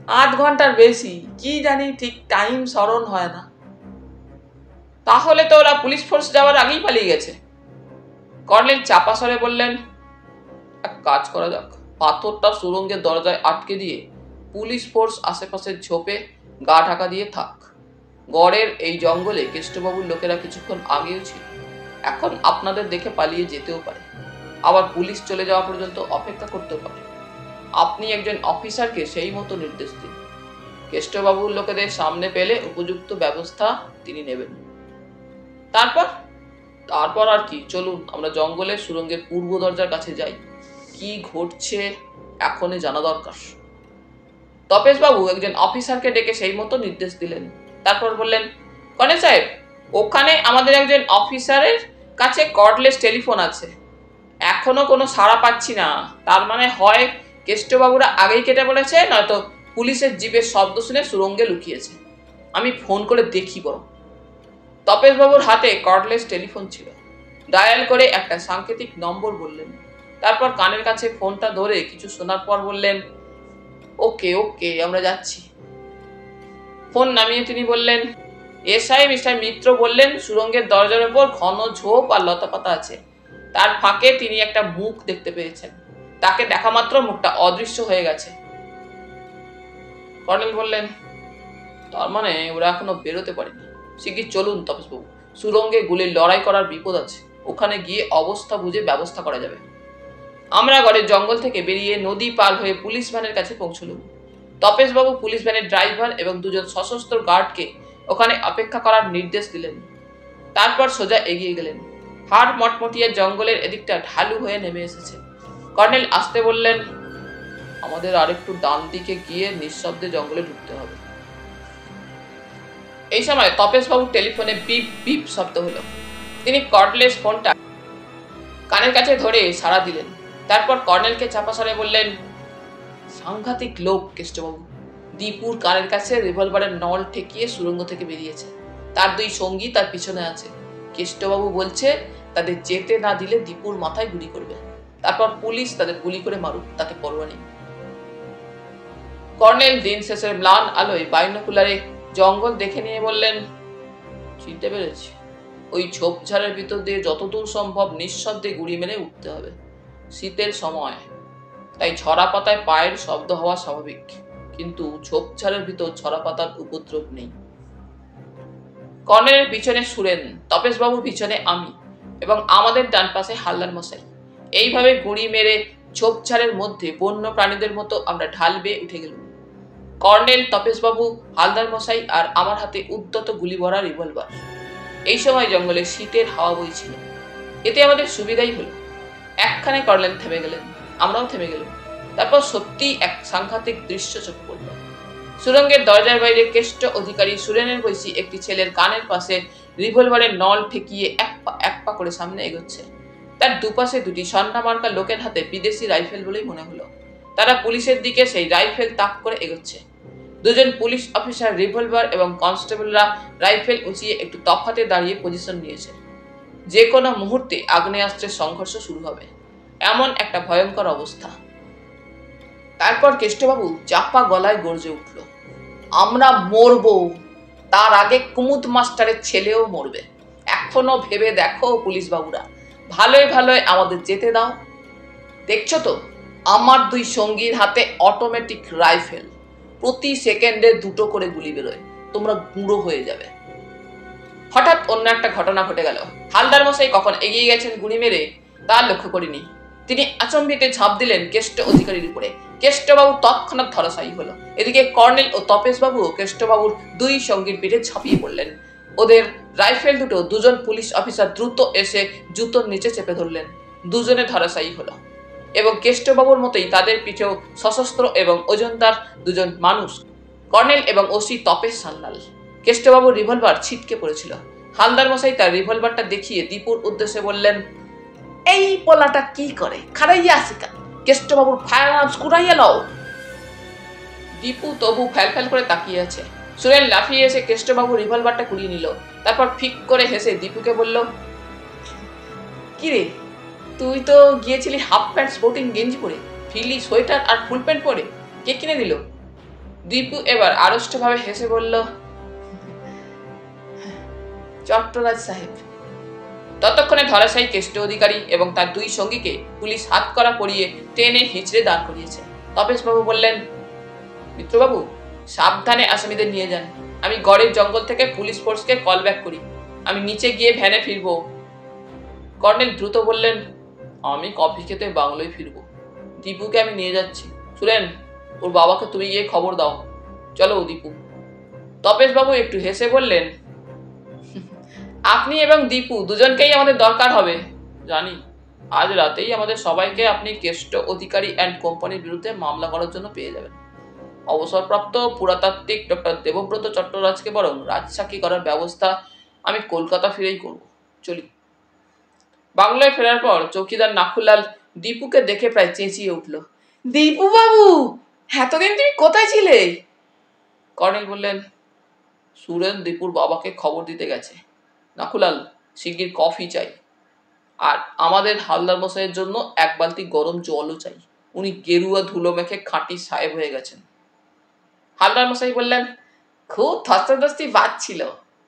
8 ঘন্টার বেশি, কি জানি ঠিক টাইম স্মরণ হয় না। তাহলে তো ওরা পুলিশ ফোর্স যাওয়ার আগেই পালিয়ে গেছে। কর্নেল চাপা স্বরে বললেন, এক কাজ করা যাক, পাথরটা সুরঙ্গের দরজায় আটকে দিয়ে পুলিশ ফোর্স আশেপাশে ঝোপে গা ঢাকা দিয়ে থাক। গড়ের এই জঙ্গলে কেষ্টবাবুর লোকেরা কিছুক্ষণ আগেও ছিল, এখন আপনাদের দেখে পালিয়ে যেতেও পারে, আবার পুলিশ চলে যাওয়া পর্যন্ত অপেক্ষা করতেও পারে। আপনি একজন অফিসারকে সেই মতো নির্দেশ দিন। কেষ্টবাবুর লোকেদের সামনে পেলে উপযুক্ত ব্যবস্থা তিনি নেবেন। তারপর আর কি, চলুন আমরা জঙ্গলের সুরঙ্গের পূর্ব দরজার কাছে যাই। কি ঘটছে এখনই জানা দরকার। তপেশবাবু একজন অফিসারকে ডেকে সেই মতো নির্দেশ দিলেন। তারপর বললেন, কর্নেল সাহেব, ওখানে আমাদের একজন অফিসারের কাছে কর্ডলেস টেলিফোন আছে, এখনো কোনো সাড়া পাচ্ছি না। তার মানে হয় কেষ্টবাবুরা আগেই কেটে পড়েছে, নয়তো পুলিশের জিপের শব্দ শুনে সুরঙ্গে লুকিয়েছে। আমি ফোন করে দেখি বরং। তপেশবাবুর হাতে কর্ডলেস টেলিফোন ছিল। ডায়াল করে একটা সাংকেতিক নম্বর বললেন, তারপর কানের কাছে ফোনটা ধরে কিছু শোনার পর বললেন, ওকে ওকে, আমরা যাচ্ছি। ফোন নামিয়ে তিনি বললেন, এসআই মিস্টার মিত্র বললেন সুরঙ্গের দরজার উপর ঘন ঝোপ আর লতাপাতা আছে। তার ফাঁকে তিনি একটা মুখ দেখতে পেয়েছেন। তাকে দেখা মাত্র মুখটা অদৃশ্য হয়ে গেছে। কর্নেল বললেন, তার মানে ওরা এখনো বেরোতে পারেনি। শিগগির চলুন তপেশবাবু, সুরঙ্গে গুলির লড়াই করার বিপদ আছে, ওখানে গিয়ে অবস্থা বুঝে ব্যবস্থা করা যাবে। আমরা গড়ের জঙ্গল থেকে বেরিয়ে নদী পার হয়ে পুলিশ ভ্যানের কাছে পৌঁছলুম। তপেশবাবু পুলিশ ভ্যানের ড্রাইভার এবং দুজন সশস্ত্র গার্ডকে ওখানে অপেক্ষা করার নির্দেশ দিলেন। তারপর সোজা এগিয়ে গেলেন। হাড় মটমটিয়া জঙ্গলের এদিকটা ঢালু হয়ে নেমে এসেছে। কর্নেল আসতে বললেন, আমাদের আরেকটু ডান দিকে গিয়ে নিঃশব্দে জঙ্গলে ঢুকতে হবে। এই সময় তপেশবাবুর টেলিফোনে বিপ বিপ শব্দ হলো। তিনি কর্ডলেস ফোনটা কানের কাছে ধরে সাড়া দিলেন। তারপর কর্নেলকে চাপা স্বরে বললেন, সাংঘাতিক লোক কেষ্টবাবু। দীপুর কানের কাছে রিভলভারের নল ঠেকিয়ে সুরঙ্গ থেকে বেরিয়েছে। তার দুই সঙ্গী তার পিছনে আছে। কেষ্টবাবু বলছে তাদের যেতে না দিলে দীপুর মাথায় গুলি করবে, তারপর পুলিশ তাদের গুলি করে মারুক, তাতে পরোয়া নেই। কর্নেল দিন শেষের ম্লান আলোয় বাইনোকুলারে জঙ্গল দেখে নিয়ে বললেন, চিনতে পেরেছি। ওই ঝোপঝাড়ের ভিতর দিয়ে যতদূর সম্ভব নিঃশব্দে গুড়ি মেরে উঠতে হবে। শীতের সময়, তাই ছড়া পাতায় পায়ের শব্দ হওয়া স্বাভাবিক, কিন্তু ঝোপঝাড়ের ভিতর ছড়া পাতার উপদ্রব নেই। কর্নেলের পিছনে সুরেন, তপেশবাবুর পিছনে আমি এবং আমাদের ডান পাশে হালদার মশাই। এইভাবে গুড়ি মেরে ঝোপঝাড়ের মধ্যে বন্য প্রাণীদের মতো আমরা ঢাল বেয়ে উঠে গেলাম। কর্নেল, তপেশবাবু, হালদার মশাই আর আমার হাতে উদ্যত গুলি ভরা রিভলভার। এই সময় জঙ্গলে শীতের হাওয়া বইছিল। এতে আমাদের সুবিধাই হলো। একখানে কর্নেল থেমে গেলেন, আমরাও থেমে গেলাম। তারপর সত্যি এক সাংঘাতিক দৃশ্য চোখে পড়ল। সুরঙ্গের দরজার বাইরে কেষ্ট অধিকারী সুরেনের বয়সী একটি ছেলের কানের পাশে রিভলভারের নল ঠেকিয়ে এক পা করে সামনে এগোচ্ছে। তার দুপাশে দুটি সন্না মার্কা লোকের হাতে বিদেশি রাইফেল বলেই মনে হলো। তারা পুলিশের দিকে সেই রাইফেল তাক করে এগোচ্ছে। দুজন পুলিশ অফিসার রিভলভার এবং কনস্টেবলরা রাইফেল উঁচিয়ে একটু তফাতে দাঁড়িয়ে পজিশন নিয়েছে। যে কোনো মুহূর্তে আগ্নেয়াস্ত্রের সংঘর্ষ শুরু হবে, এমন একটা ভয়ঙ্কর অবস্থা। তারপর কেষ্টবাবু চাপা গলায় গর্জে উঠল, আমরা মরবো, তার আগে কুমুদ মাস্টারের ছেলেও মরবে। এখনো ভেবে দেখো পুলিশ বাবুরা, ভালোই ভালোই আমাদের যেতে দাও। দেখছো তো আমার দুই সঙ্গীর হাতে অটোমেটিক রাইফেল, প্রতি সেকেন্ডে 2টো করে গুলি বেরোয়, তোমরা গুঁড়ো হয়ে যাবে। হঠাৎ অন্য একটা ঘটনা ঘটে গেল। হালদার মশাই কখন এগিয়ে গেছেন গুলি মেরে তা লক্ষ্য করিনি। তিনি আচম্বিতে ঝাঁপ দিলেন কেষ্ট অধিকারীর উপরে। কেষ্টবাবু তৎক্ষণাৎ ধরাশায়ী হলো। এদিকে কর্নেল ও তপেশবাবু কেষ্টবাবুর দুই সঙ্গীর পিঠে ঝাঁপিয়ে পড়লেন। ওদের রাইফেল দুটো দুজন পুলিশ অফিসার দ্রুত এসে জুতোর নিচে চেপে ধরলেন। দুজনে ধরাশায়ী হলো এবং কেষ্টবাবুর মতোই তাদের পিঠেও সশস্ত্র এবং ওজনদার দুজন মানুষ, কর্নেল এবং ওসি তপেশ সান্যাল। কেষ্টবাবুর রিভলভার ছিটকে পড়েছিল। হালদার মশাই তার রিভলভারটা দেখিয়ে দীপুর উদ্দেশ্যে বললেন, এই পোলাটা কি করে খারাইয়া আছে কেন? কেষ্টবাবুর ফায়ার আর্মস কুড়াইয়া লও। দীপু তবু ফ্যাল ফ্যাল করে তাকিয়ে আছে। সুরেন লাফিয়ে এসে কেষ্টবাবু রিভলভারটা কুড়িয়ে নিল। তারপর ফিক করে হেসে দীপুকে বলল, কিরে, তুই তো গিয়েছিলি হাফ প্যান্ট স্পোর্টিং গেঞ্জি পরে, ফিলি সোয়েটার আর ফুল প্যান্ট পরে, কে কিনে দিল? দীপু এবার আড়ষ্টভাবে হেসে বলল, চট্টরাজ সাহেব। ততক্ষণে ধরাশায়ী কেষ্ট অধিকারী এবং তার দুই সঙ্গীকে পুলিশ হাত করা পরিয়ে ট্রেনে হিঁচড়ে দাঁড় করিয়েছে। তপেশবাবু বললেন, মিত্রবাবু, সাবধানে আসামিদের নিয়ে যান। আমি গড়ের জঙ্গল থেকে পুলিশ ফোর্সকে কল ব্যাক করি। আমি নিচে গিয়ে ভ্যানে ফিরবো। কর্নেল দ্রুত বললেন, আমি কফি খেতে বাংলোয় ফিরবো। দীপুকে আমি নিয়ে যাচ্ছি। সুরেন, ওর বাবাকে তুমি গিয়ে খবর দাও। চলো দীপু। তপেশবাবু একটু হেসে বললেন, আপনি এবং দীপু দুজনকেই আমাদের দরকার হবে। জানি, আজ রাতেই আমাদের সবাইকে আপনি কেষ্ট অধিকারী অ্যান্ড কোম্পানির বিরুদ্ধে মামলা করার জন্য পেয়ে যাবেন। অবসরপ্রাপ্ত পুরাতাত্ত্বিক ডক্টর দেবব্রত চট্টরাজকে বরং রাজসাক্ষী করার ব্যবস্থা আমি কলকাতা ফিরেই করব। চলি। বাংলায় ফেরার পর চৌকিদার নাখুলাল দীপুকে দেখে প্রায় চেঁচিয়ে উঠল, দীপু বাবু, এতদিন তুমি কোথায় ছিলে? কর্নেল বললেন, সুরেন দীপুর বাবাকে খবর দিতে গেছে। নাখুলাল, শিগগির কফি চাই, আর আমাদের হালদার মশাইয়ের জন্য এক বালতি গরম জলও চাই। উনি গেরুয়া ধুলো মেখে খাঁটি সাহেব হয়ে গেছেন। হালদার মশাই বললেন, খুব ধস্তাধস্তি বাদ ছিল,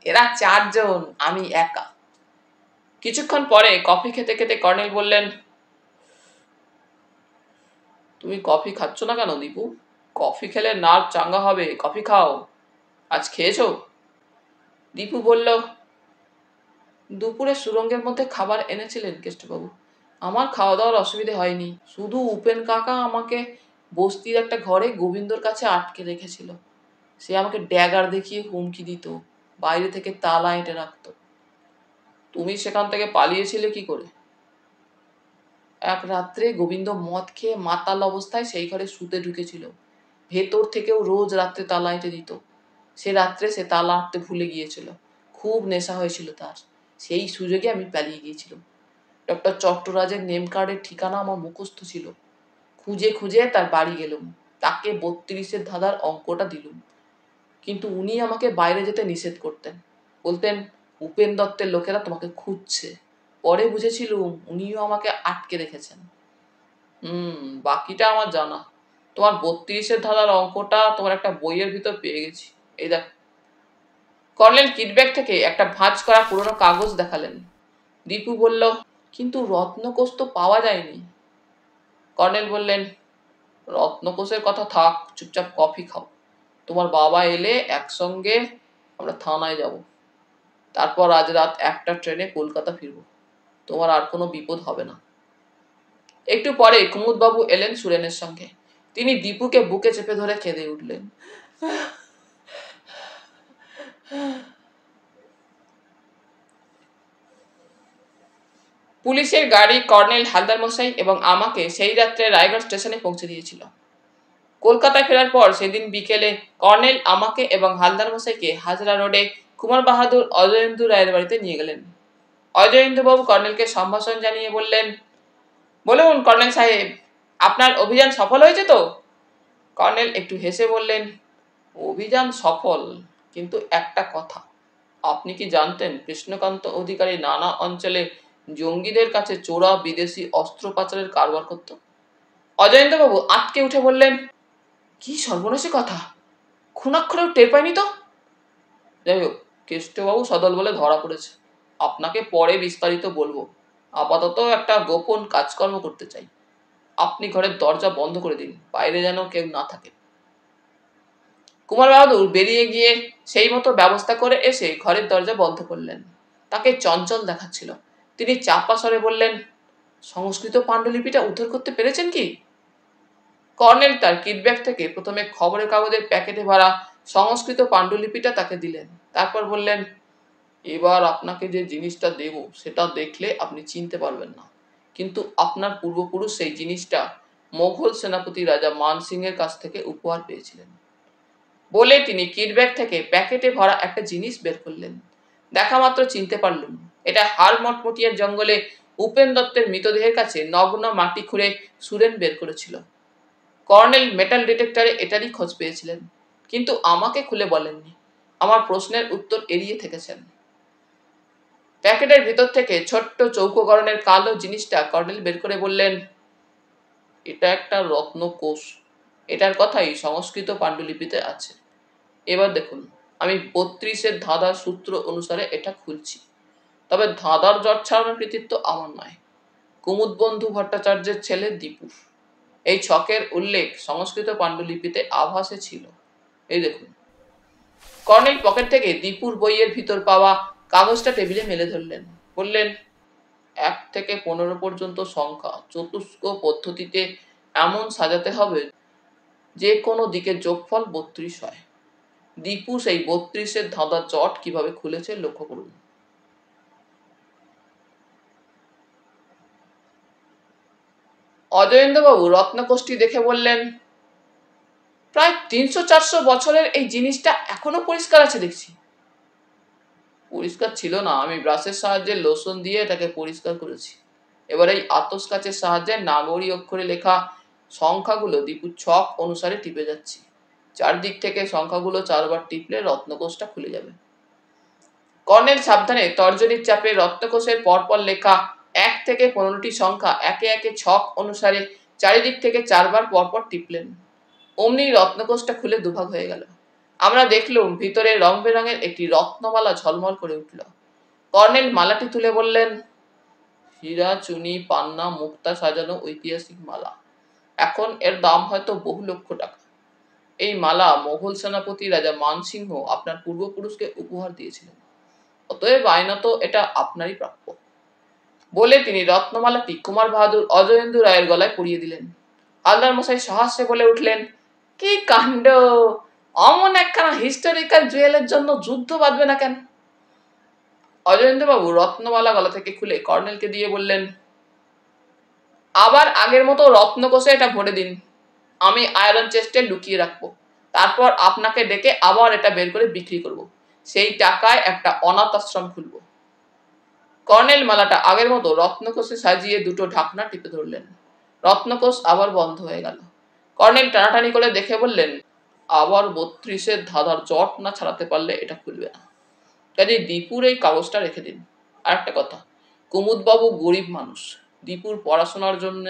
এরা 4 জন, আমি একা। কিছুক্ষণ পরে কফি খেতে খেতে কর্নেল বললেন, তুমি কফি খাচ্ছ না কেন দীপু? কফি খেলে নার্ভ চাঙ্গা হবে, কফি খাও। আজ খেয়েছো? দীপু বলল, দুপুরে সুরঙ্গের মধ্যে খাবার এনেছিলেন কেষ্টবাবু। আমার খাওয়া দাওয়ার অসুবিধে হয়নি, শুধু উপেন কাকা আমাকে বস্তির একটা ঘরে গোবিন্দর কাছে আটকে রেখেছিল। সে আমাকে ড্যাগার দেখিয়ে হুমকি দিত, বাইরে থেকে তালা এঁটে রাখত। তুমি সেখান থেকে পালিয়েছিলে কি করে? এক রাত্রে গোবিন্দ মদ খেয়ে মাতাল অবস্থায় সেই ঘরে শুতে ঢুকেছিল। ভেতর থেকেও রোজ রাত্রে তালা এঁটে দিত। সে রাত্রে সে তালা আঁটতে ভুলে গিয়েছিল। খুব নেশা হয়েছিল তার। সেই সুযোগে আমি পালিয়ে গিয়েছিলাম। ডক্টর চট্টরাজের নেম কার্ডের ঠিকানা আমার মুখস্থ ছিল। খুঁজে খুঁজে তার বাড়ি গেলুম, তাকে 32-এর ধাঁধার অঙ্কটা দিলুম। কিন্তু উনি আমাকে বাইরে যেতে নিষেধ করতেন। বলতেন, উপেন দত্তের লোকেরা তোমাকে খুঁজছে। পরে বুঝেছিলুম উনিও আমাকে আটকে রেখেছেন। বাকিটা আমার জানা। তোমার 32-এর ধাঁধার অঙ্কটা তোমার একটা বইয়ের ভিতর পেয়ে গেছি, এই দেখ। কর্নেল কিটব্যাগ থেকে একটা ভাঁজ করা পুরনো কাগজ দেখালেন। দীপু বলল, কিন্তু রত্নকোষ তো পাওয়া যায়নি। কর্নেল বললেন, রত্নকোষের কথা থাক, চুপচাপ কফি খাও। তোমার বাবা এলে একসঙ্গে আমরা থানায় যাব। তারপর আজ রাত 1টা ট্রেনে কলকাতা ফিরব। তোমার আর কোনো বিপদ হবে না। একটু পরে কুমুদবাবু এলেন সুরেনের সঙ্গে। তিনি দীপুকে বুকে চেপে ধরে কেঁদে উঠলেন। পুলিশের গাড়ি কর্নেল হালদার মশাই এবং আমাকে সেই রাত্রে রায়গড় স্টেশনে পৌঁছে দিয়েছিল। কলকাতায় ফেরার পর সেদিন বিকেলে কর্নেল আমাকে এবং হালদার মশাইকে হাজরা রোডে কুমার বাহাদুর অজয়েন্দু রায়ের বাড়িতে নিয়ে গেলেন। অজয়েন্দুবাবু কর্নেলকে সম্ভাষণ জানিয়ে বললেন, বলুন কর্নেল সাহেব, আপনার অভিযান সফল হয়েছে তো? কর্নেল একটু হেসে বললেন, অভিযান সফল, কিন্তু একটা কথা, আপনি কি জানতেন কৃষ্ণকান্ত অধিকারী নানা অঞ্চলে জঙ্গিদের কাছে চোরা বিদেশি অস্ত্র পাচারের কারবার করত? অজয়েন্দ্রবাবু আটকে উঠে বললেন, কি সর্বনাশী কথা, খুনাক্ষরেও টের পাইনি তো। যাই হোক, কেষ্টবাবু সদল বলে ধরা পড়েছে। আপনাকে পরে বিস্তারিত বলবো। আপাতত একটা গোপন কাজকর্ম করতে চাই। আপনি ঘরের দরজা বন্ধ করে দিন, বাইরে যেন কেউ না থাকে। কুমার বাহাদুর বেরিয়ে গিয়ে সেই মতো ব্যবস্থা করে এসে ঘরের দরজা বন্ধ করলেন। তাকে চঞ্চল দেখাচ্ছিল। তিনি চাপা স্বরে বললেন, সংস্কৃত পাণ্ডুলিপিটা উদ্ধার করতে পেরেছেন কি? কর্নেল তার কিটব্যাগ থেকে প্রথমে খবরের কাগজের প্যাকেটে ভরা সংস্কৃত পাণ্ডুলিপিটা তাকে দিলেন। তারপর বললেন, এবার আপনাকে যে জিনিসটা দেব সেটা দেখলে আপনি চিনতে পারবেন না, কিন্তু আপনার পূর্বপুরুষ সেই জিনিসটা মোগল সেনাপতি রাজা মান সিং এর কাছ থেকে উপহার পেয়েছিলেন। বলে তিনি কিটব্যাগ থেকে প্যাকেটে ভরা একটা জিনিস বের করলেন। দেখা মাত্র চিনতে পারলুম এটা হাড়মটমটিয়ার জঙ্গলে উপেন দত্তের মৃতদেহের কাছে নগ্ন মাটি খুঁড়ে সুরেন বের করেছিল। কর্নেল মেটাল ডিটেক্টরে এটারই খোঁজ পেয়েছিলেন, কিন্তু আমাকে খুলে বলেননি। আমার প্রশ্নের উত্তর এড়িয়ে থেকেছেন। প্যাকেটের ভিতর থেকে ছোট্ট চৌকো গড়নের কালো জিনিসটা কর্নেল বের করে বললেন, এটা একটা রত্নকোষ। এটার কথাই সংস্কৃত পাণ্ডুলিপিতে আছে। এবার দেখুন, আমি 32-এর ধাঁধার সূত্র অনুসারে এটা খুলছি। তবে ধাঁধার জট ছাড়ানোর কৃতিত্ব আমার নয়, কুমুদ বন্ধু ভট্টাচার্যের ছেলে দীপুর। এই ছকের উল্লেখ সংস্কৃত পাণ্ডুলিপিতে আভাসে ছিল। এই দেখুন। কর্নেল পকেট থেকে দীপুর বইয়ের ভিতর পাওয়া কাগজটা টেবিলে মেলে ধরলেন। বললেন, 1 থেকে 15 পর্যন্ত সংখ্যা চতুষ্ক পদ্ধতিতে এমন সাজাতে হবে যে কোনো দিকে যোগফল 32 হয়। দীপু সেই 32-এর ধাঁধার জট কিভাবে খুলেছে লক্ষ্য করুন। অজয়েন্দ্রবাবু রত্নকোষটি দেখে বললেন, প্রায় 300-400 বছরের এই জিনিসটা এখনো পরিষ্কার আছে দেখছি। পরিষ্কার ছিল না, আমি ব্রাশের সাহায্যে লোশন দিয়ে এটাকে পরিষ্কার করেছি। এবার এই আতস কাচের সাহায্যে নাগরী অক্ষরে লেখা সংখ্যাগুলো দীপুর ছক অনুসারে টিপে যাচ্ছি। চারদিক থেকে সংখ্যাগুলো 4 বার টিপলে রত্নকোষটা খুলে যাবে। কর্নেল সাবধানে তর্জনীর চাপে রত্নকোষের পরপর লেখা 1 থেকে 15টি সংখ্যা একে একে ছক অনুসারে চারিদিক থেকে 4 বার পরপর টিপলেন। অমনি রত্নকোষটা খুলে দুভাগ হয়ে গেল। আমরা দেখলুম ভিতরে রং বেরঙের একটি রত্নমালা ঝলমল করে উঠল। কর্নেল মালাটি তুলে বললেন, হীরা, চুনি, পান্না, মুক্তা সাজানো ঐতিহাসিক মালা। এখন এর দাম হয়তো বহু লক্ষ টাকা। এই মালা মোগল সেনাপতি রাজা মানসিংহ আপনার পূর্বপুরুষকে উপহার দিয়েছিলেন। অতএব আইনত এটা আপনারই প্রাপ্য। বলে তিনি রত্নমালাটি কুমার বাহাদুর অজয়েন্দ্র রায়ের গলায় পরিয়ে দিলেন। হালদার মশাই সহাস্যে বলে উঠলেন, কি কাণ্ড! অমন একখানা হিস্টোরিক্যাল জুয়েলের জন্য যুদ্ধ বাঁধবে না কেন? অজয়েন্দ্রবাবু রত্নমালা গলা থেকে খুলে কর্নেলকে দিয়ে বললেন, আবার আগের মতো রত্নকোষে এটা ভরে দিন। আমি আয়রন চেস্টে লুকিয়ে রাখবো। তারপর আপনাকে ডেকে আবার এটা বের করে বিক্রি করব। সেই টাকায় একটা অনাথ আশ্রম খুলব। কর্নেল মালাটা আগের মতো রত্নকোষে সাজিয়ে দুটো ঢাকনা টিপে ধরলেন। রত্নকোষ আবার বন্ধ হয়ে গেল। কর্নেল টানাটানি করে দেখে বললেন, আবার 32-এর ধাঁধার জট না ছাড়াতে পারলে এটা খুলবে না। কাজে দীপুর এই কাগজটা রেখে দিন। আর একটা কথা, কুমুদবাবু গরিব মানুষ, দীপুর পড়াশোনার জন্য।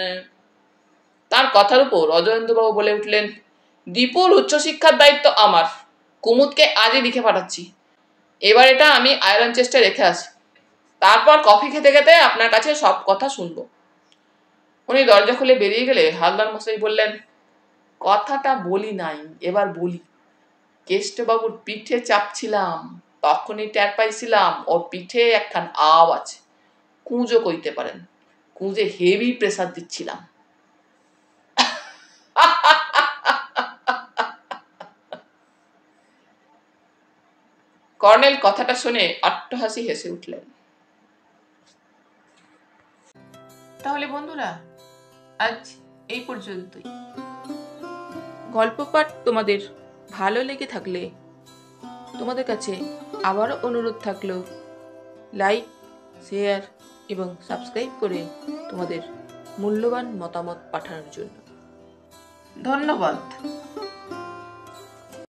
তার কথার উপর অজয়েন্দ্রবাবু বলে উঠলেন, দীপুর উচ্চশিক্ষার দায়িত্ব আমার। কুমুদকে আজই লিখে পাঠাচ্ছি। এবার এটা আমি আয়রন চেস্টে রেখে আসি। তারপর কফি খেতে খেতে আপনার কাছে সব কথা শুনবো। উনি দরজা খুলে বেরিয়ে গেলে হালদার মশাই বললেন, কথাটা বলি নাই, এবার বলি। কেষ্টবাবুর পিঠে চাপছিলাম, তখনই টের পাইছিলাম ওর পিঠে একখান আব আছে। কুঁজো কইতে পারেন। কুঁজে হেভি প্রেসার দিচ্ছিলাম। কর্নেল কথাটা শুনে অট্টহাসি হেসে উঠলেন। তাহলে বন্ধুরা, আজ এই পর্যন্তই। গল্প পাঠ তোমাদের ভালো লেগে থাকলে তোমাদের কাছে আবারও অনুরোধ থাকলো, লাইক, শেয়ার এবং সাবস্ক্রাইব করে তোমাদের মূল্যবান মতামত পাঠানোর জন্য। ধন্যবাদ।